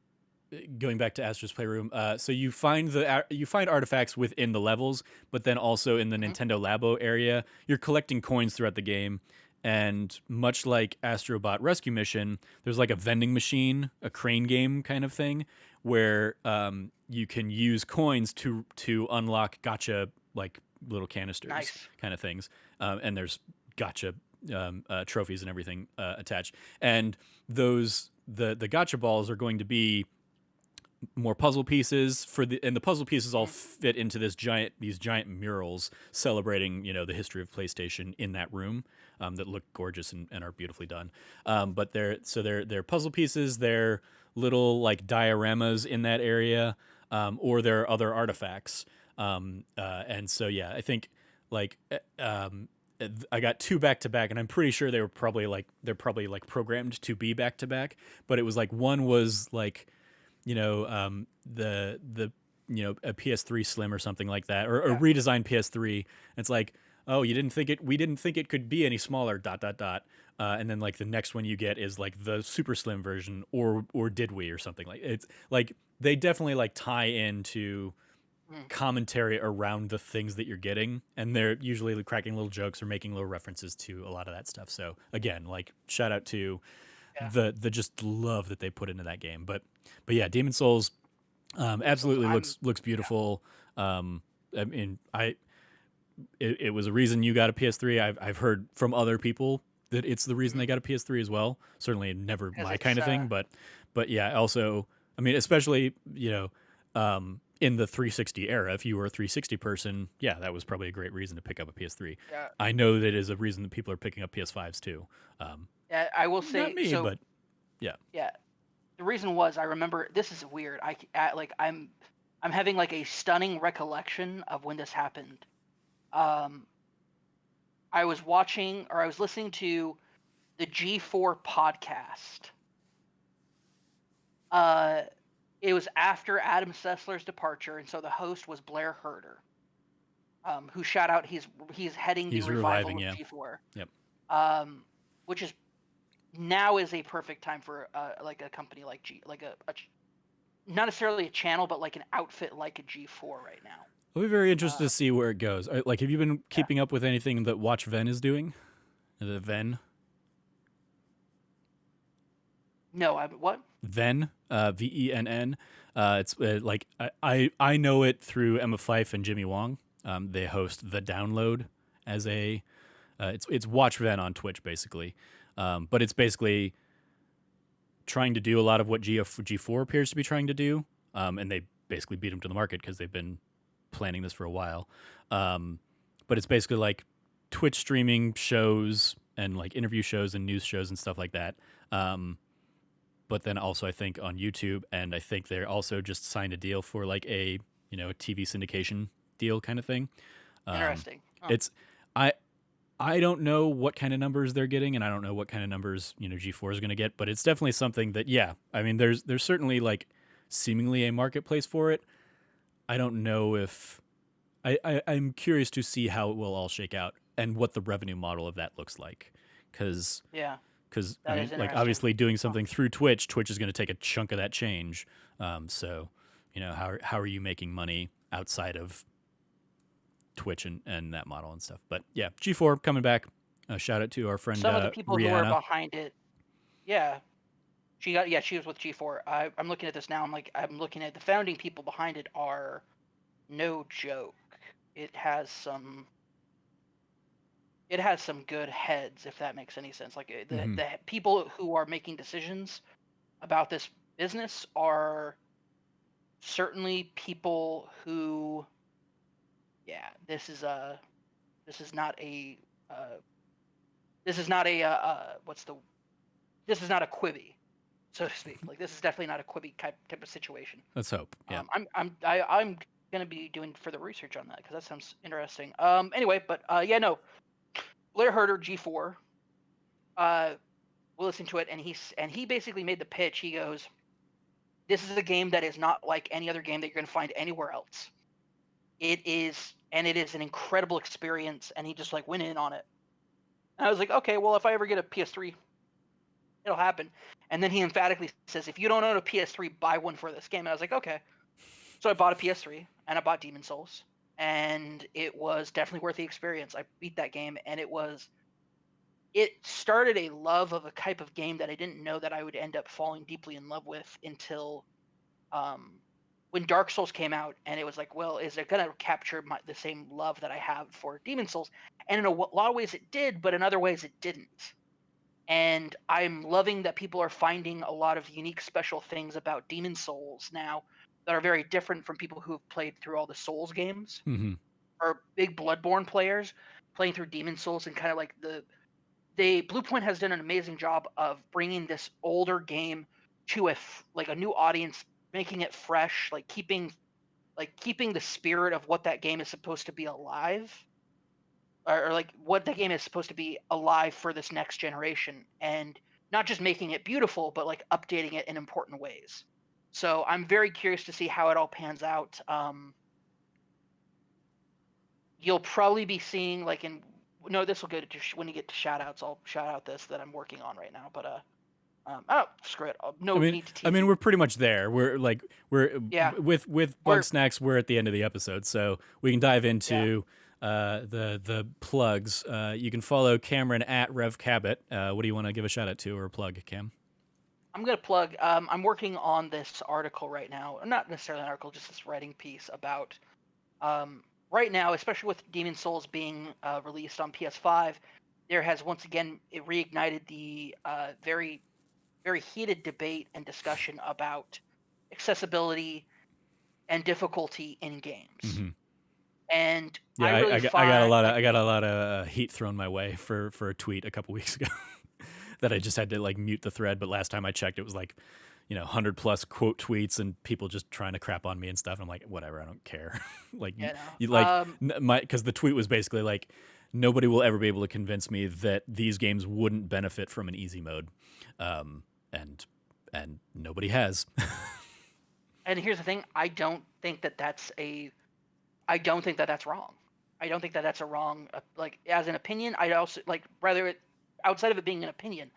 Speaker 1: going back to Astro's Playroom, so you find artifacts within the levels, but then also in the
Speaker 2: Mhm.
Speaker 1: Nintendo Labo area, you're collecting coins throughout the game. And much like Astrobot Rescue Mission, there's like a vending machine, a crane game kind of thing, where you can use coins to unlock gotcha like little canisters
Speaker 2: Nice.
Speaker 1: kind of things, and there's gotcha trophies and everything attached. And the gotcha balls are going to be more puzzle pieces and the puzzle pieces all
Speaker 2: Mhm.
Speaker 1: fit into these giant murals celebrating the history of PlayStation in that room, that look gorgeous and are beautifully done. But they're puzzle pieces, they're little like dioramas in that area, or there are other artifacts. And so yeah, I think like I got two back to back, and I'm pretty sure they're probably like programmed to be back to back. But it was like one was like the a PS3 Slim or something like that, or a
Speaker 2: Yeah.
Speaker 1: redesigned PS3. It's like, oh, we didn't think it could be any smaller. Dot dot dot. And then like the next one you get is like the super slim version, or did we or something like it's like they definitely like tie into
Speaker 2: Mhm.
Speaker 1: commentary around the things that you're getting, and they're usually cracking little jokes or making little references to a lot of that stuff. So again, like shout out to
Speaker 2: Yeah.
Speaker 1: the just love that they put into that game. But yeah, Demon Souls
Speaker 2: Demon Souls.
Speaker 1: absolutely
Speaker 2: I'm
Speaker 1: looks
Speaker 2: Yeah.
Speaker 1: beautiful. I mean, it was a reason you got a PS3. I've heard from other people that it's the reason
Speaker 2: Mhm.
Speaker 1: they got a PS3 as well. Certainly never
Speaker 2: Because
Speaker 1: my
Speaker 2: it's
Speaker 1: kind of thing, but yeah, also I mean, especially in the 360 era, if you were a 360 person, yeah, that was probably a great reason to pick up a PS3.
Speaker 2: yeah.
Speaker 1: I know that is a reason that people are picking up PS5s too.
Speaker 2: Yeah, I will
Speaker 1: Not
Speaker 2: say
Speaker 1: me,
Speaker 2: so.
Speaker 1: but Yeah.
Speaker 2: Yeah. The reason was I remember this is weird. I'm having like a stunning recollection of when this happened. Um, I was watching or I was listening to the G4 podcast. Uh, it was after Adam Sessler's departure, and so the host was Blair Herter, who shout out he's heading the
Speaker 1: He's
Speaker 2: revival
Speaker 1: reviving,
Speaker 2: of
Speaker 1: yeah.
Speaker 2: G4,
Speaker 1: Yep.
Speaker 2: which is now is a perfect time for like a company like not necessarily a channel, but like an outfit like a G4 right now.
Speaker 1: I'll be very interested to see where it goes. Like, have you been
Speaker 2: Yeah.
Speaker 1: keeping up with anything that Watch Venn is doing? The Venn?
Speaker 2: No, what?
Speaker 1: Venn, Venn. It's like I know it through Emma Fife and Jimmy Wong. They host The Download as a it's Watch Venn on Twitch basically, but it's basically trying to do a lot of what G4 appears to be trying to do, and they basically beat them to the market because they've been planning this for a while. But it's basically like Twitch streaming shows and like interview shows and news shows and stuff like that. But then also I think on YouTube, and I think they're also just signed a deal for like a TV syndication deal kind of thing.
Speaker 2: Interesting.
Speaker 1: It's I don't know what kind of numbers they're getting, and I don't know what kind of numbers G4 is going to get, but it's definitely something that I mean there's certainly like seemingly a marketplace for it. I don't know if I'm curious to see how it will all shake out and what the revenue model of that looks like, because I mean, like obviously doing something through Twitch is going to take a chunk of that change. So how are you making money outside of Twitch and that model and stuff? But yeah, G4 coming back. Shout out to our friend
Speaker 2: some of the people
Speaker 1: Rihanna.
Speaker 2: who are behind it. Yeah, she was with G4. I'm looking at this now. I'm looking at the founding people behind it are no joke. It has some good heads, if that makes any sense. Like the people who are making decisions about this business are certainly people who, this is not a Quibi, so to speak. Like this is definitely not a Quibi type of situation.
Speaker 1: Let's hope. Yeah.
Speaker 2: I'm gonna be doing further research on that because that sounds interesting. Anyway, but no. Blair Herter, G4, we'll listen to it, and he basically made the pitch. He goes, "This is a game that is not like any other game that you're going to find anywhere else. It is an incredible experience," and he just like went in on it. And I was like, okay, well, if I ever get a PS3, it'll happen. And then he emphatically says, if you don't own a PS3, buy one for this game. And I was like, okay. So I bought a PS3, and I bought Demon's Souls. And it was definitely worth the experience. I beat that game, and it started a love of a type of game that I didn't know that I would end up falling deeply in love with until when Dark Souls came out, and it was like, well, is it going to capture the same love that I have for Demon's Souls? And in a lot of ways it did, but in other ways it didn't. And I'm loving that people are finding a lot of unique special things about Demon's Souls now that are very different from people who have played through all the Souls games, or big Bloodborne players playing through Demon's Souls, and kind of like Bluepoint has done an amazing job of bringing this older game to a new audience, making it fresh, like keeping the spirit of what that game is supposed to be alive, or like what that game is supposed to be alive for this next generation, and not just making it beautiful, but like updating it in important ways. So I'm very curious to see how it all pans out. You'll probably be seeing this will go to when you get to shout outs. I'll shout out this that I'm working on right now, but screw it. Need to tease.
Speaker 1: I mean, we're pretty much there. We're with Bugsnax. We're at the end of the episode, so we can dive into the plugs. You can follow Cameron at Rev Cabot. What do you want to give a shout out to or plug, Cam?
Speaker 2: I'm gonna plug. I'm working on this article right now. Not necessarily an article, just this writing piece about. Right now, especially with Demon's Souls being released on PS5, there has once again reignited the very, very heated debate and discussion about accessibility and difficulty in games. And I got
Speaker 1: a lot of heat thrown my way for a tweet a couple weeks ago. that I just had to like mute the thread. But last time I checked, it was like, 100 plus quote tweets and people just trying to crap on me and stuff. And I'm like, whatever, I don't care. Like
Speaker 2: Yeah,
Speaker 1: you
Speaker 2: no.
Speaker 1: like because the tweet was basically like, nobody will ever be able to convince me that these games wouldn't benefit from an easy mode, and nobody has.
Speaker 2: And here's the thing: I don't think that that's wrong. I don't think that that's a wrong like as an opinion. I also like rather it outside of it being an opinion.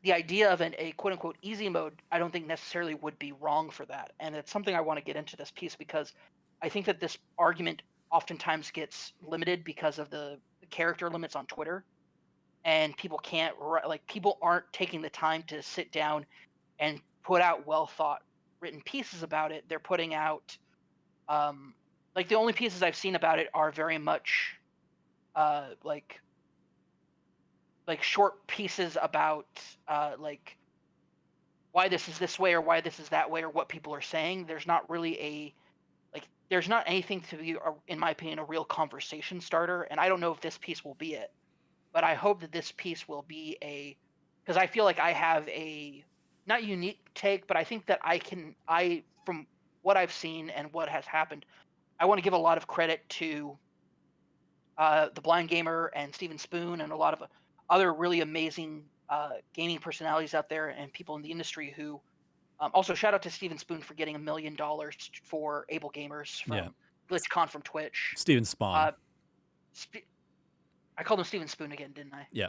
Speaker 2: The idea of a quote unquote easy mode, I don't think necessarily would be wrong for that. And it's something I want to get into this piece because I think that this argument oftentimes gets limited because of the character limits on Twitter. And people can't, like, people aren't taking the time to sit down and put out well thought written pieces about it. They're putting out, like, the only pieces I've seen about it are very much, like short pieces about, like, why this is this way or why this is that way or what people are saying. There's not really there's not anything to be, in my opinion, a real conversation starter. And I don't know if this piece will be it, but I hope that this piece will be because I feel like I have a not unique take, but I think that from what I've seen and what has happened, I want to give a lot of credit to the Blind Gamer and Steven Spoon and a lot of other really amazing gaming personalities out there and people in the industry who also shout out to Steven Spoon for getting $1 million for Able Gamers
Speaker 1: Yeah,
Speaker 2: from GlitchCon from Twitch.
Speaker 1: Steven Spawn.
Speaker 2: Uh, I called him Steven Spoon again, didn't I?
Speaker 1: Yeah,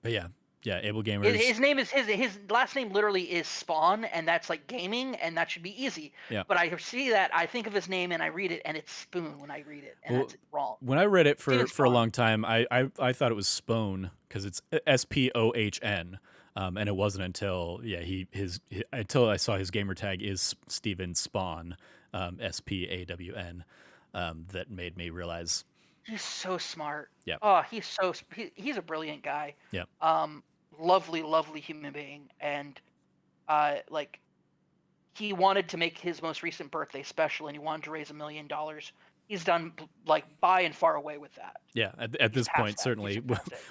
Speaker 1: but yeah, Able Gamers.
Speaker 2: His name is his last name literally is Spawn, and that's like gaming, and that should be easy.
Speaker 1: Yeah.
Speaker 2: But I see that, I think of his name and I read it, and it's Spoon when I read it, and that's wrong.
Speaker 1: When I read it for
Speaker 2: Steven
Speaker 1: a
Speaker 2: Spawn.
Speaker 1: long time, I thought it was Spohn because it's Spohn, and it wasn't until until I saw his gamer tag is Steven Spawn, Spawn, that made me realize.
Speaker 2: He's so smart.
Speaker 1: Yeah.
Speaker 2: Oh, he's a brilliant guy.
Speaker 1: Yeah.
Speaker 2: Lovely human being, and like he wanted to make his most recent birthday special, and he wanted to raise $1 million. He's done like by and far away with that.
Speaker 1: Yeah, at this point, certainly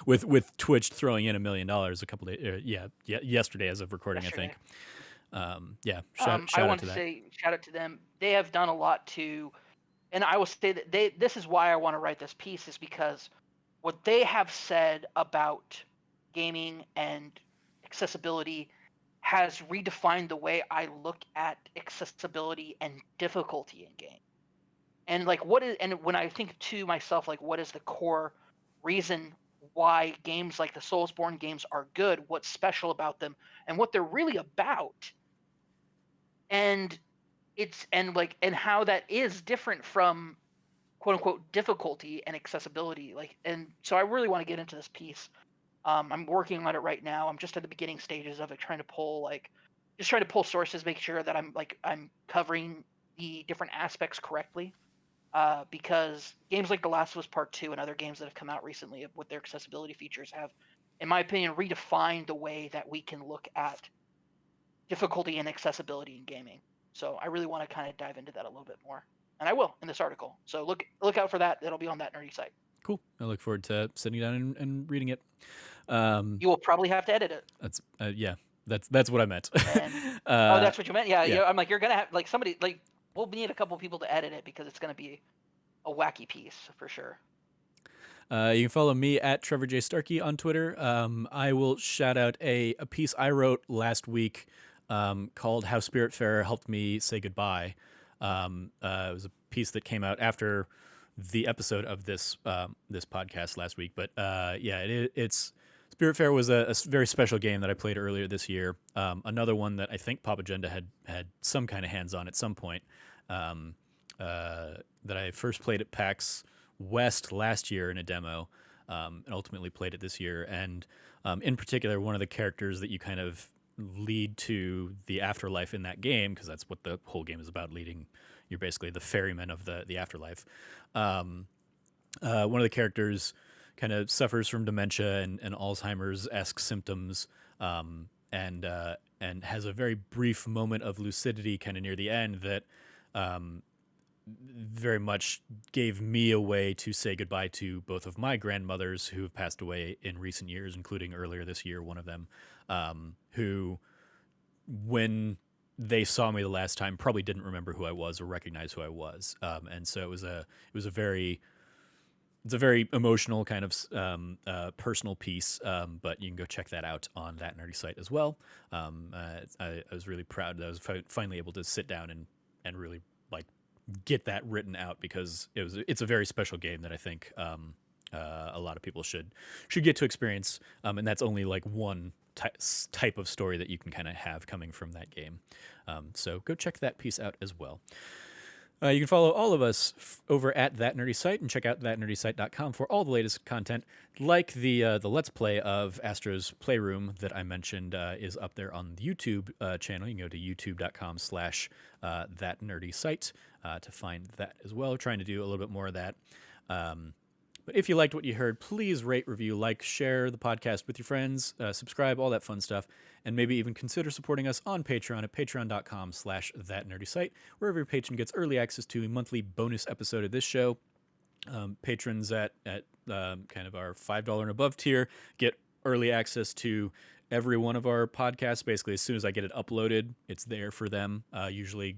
Speaker 1: with Twitch throwing in $1 million a couple days, yesterday as of recording,
Speaker 2: yesterday.
Speaker 1: I think. Yeah,
Speaker 2: I want to say shout out to them. They have done a lot to, and I will say that this is why I want to write this piece, is because what they have said about gaming and accessibility has redefined the way I look at accessibility and difficulty in game. And like when I think to myself, like, what is the core reason why games like the Soulsborne games are good, what's special about them, and what they're really about, and how that is different from quote unquote difficulty and accessibility. And so I really want to get into this piece. I'm working on it right now. I'm just at the beginning stages of it, trying to pull sources, make sure that I'm covering the different aspects correctly. Because games like The Last of Us Part 2 and other games that have come out recently with their accessibility features have, in my opinion, redefined the way that we can look at difficulty and accessibility in gaming. So I really want to kind of dive into that a little bit more. And I will in this article. So look out for that. It'll be on that nerdy site.
Speaker 1: Cool. I look forward to sitting down and reading it.
Speaker 2: You will probably have to edit it.
Speaker 1: That's that's what I meant.
Speaker 2: Oh, that's what you meant? Yeah. I'm like, you're going to have like somebody like, we'll need a couple people to edit it because it's going to be a wacky piece for sure.
Speaker 1: You can follow me at Trevor J. Starkey on Twitter. I will shout out a piece I wrote last week called How Spiritfarer Helped Me Say Goodbye. It was a piece that came out after the episode of this podcast last week. But it's Spiritfarer was a very special game that I played earlier this year. Another one that I think Pop Agenda had some kind of hands-on at some point. That I first played at PAX West last year in a demo, and ultimately played it this year. And in particular, one of the characters that you kind of lead to the afterlife in that game, because that's what the whole game is about, you're basically the ferryman of the afterlife. One of the characters kind of suffers from dementia and Alzheimer's-esque symptoms, and has a very brief moment of lucidity kind of near the end that very much gave me a way to say goodbye to both of my grandmothers who have passed away in recent years, including earlier this year, one of them, who, when they saw me the last time, probably didn't remember who I was or recognize who I was. And so it was a very, it's a very emotional kind of personal piece, but you can go check that out on that nerdy site as well. I was really proud that I was finally able to sit down and really like get that written out, because it's a very special game that I think a lot of people should get to experience, and that's only like one type of story that you can kind of have coming from that game. So go check that piece out as well. You can follow all of us over at That Nerdy Site and check out thatnerdysite.com for all the latest content, like the Let's Play of Astro's Playroom that I mentioned is up there on the YouTube channel. You can go to youtube.com/thatnerdysite to find that as well. We're trying to do a little bit more of that. But if you liked what you heard, please rate, review, like, share the podcast with your friends, subscribe, all that fun stuff, and maybe even consider supporting us on Patreon at patreon.com/thatnerdysite, where every patron gets early access to a monthly bonus episode of this show. Patrons at kind of our $5 and above tier get early access to every one of our podcasts. Basically, as soon as I get it uploaded, it's there for them. Usually,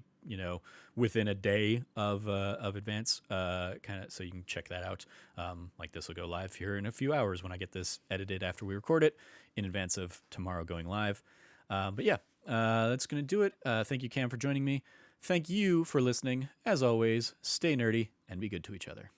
Speaker 1: within a day of advance, kind of, so you can check that out. Like this will go live here in a few hours when I get this edited after we record it, in advance of tomorrow going live. But yeah, that's going to do it. Thank you, Cam, for joining me. Thank you for listening. As always, stay nerdy and be good to each other.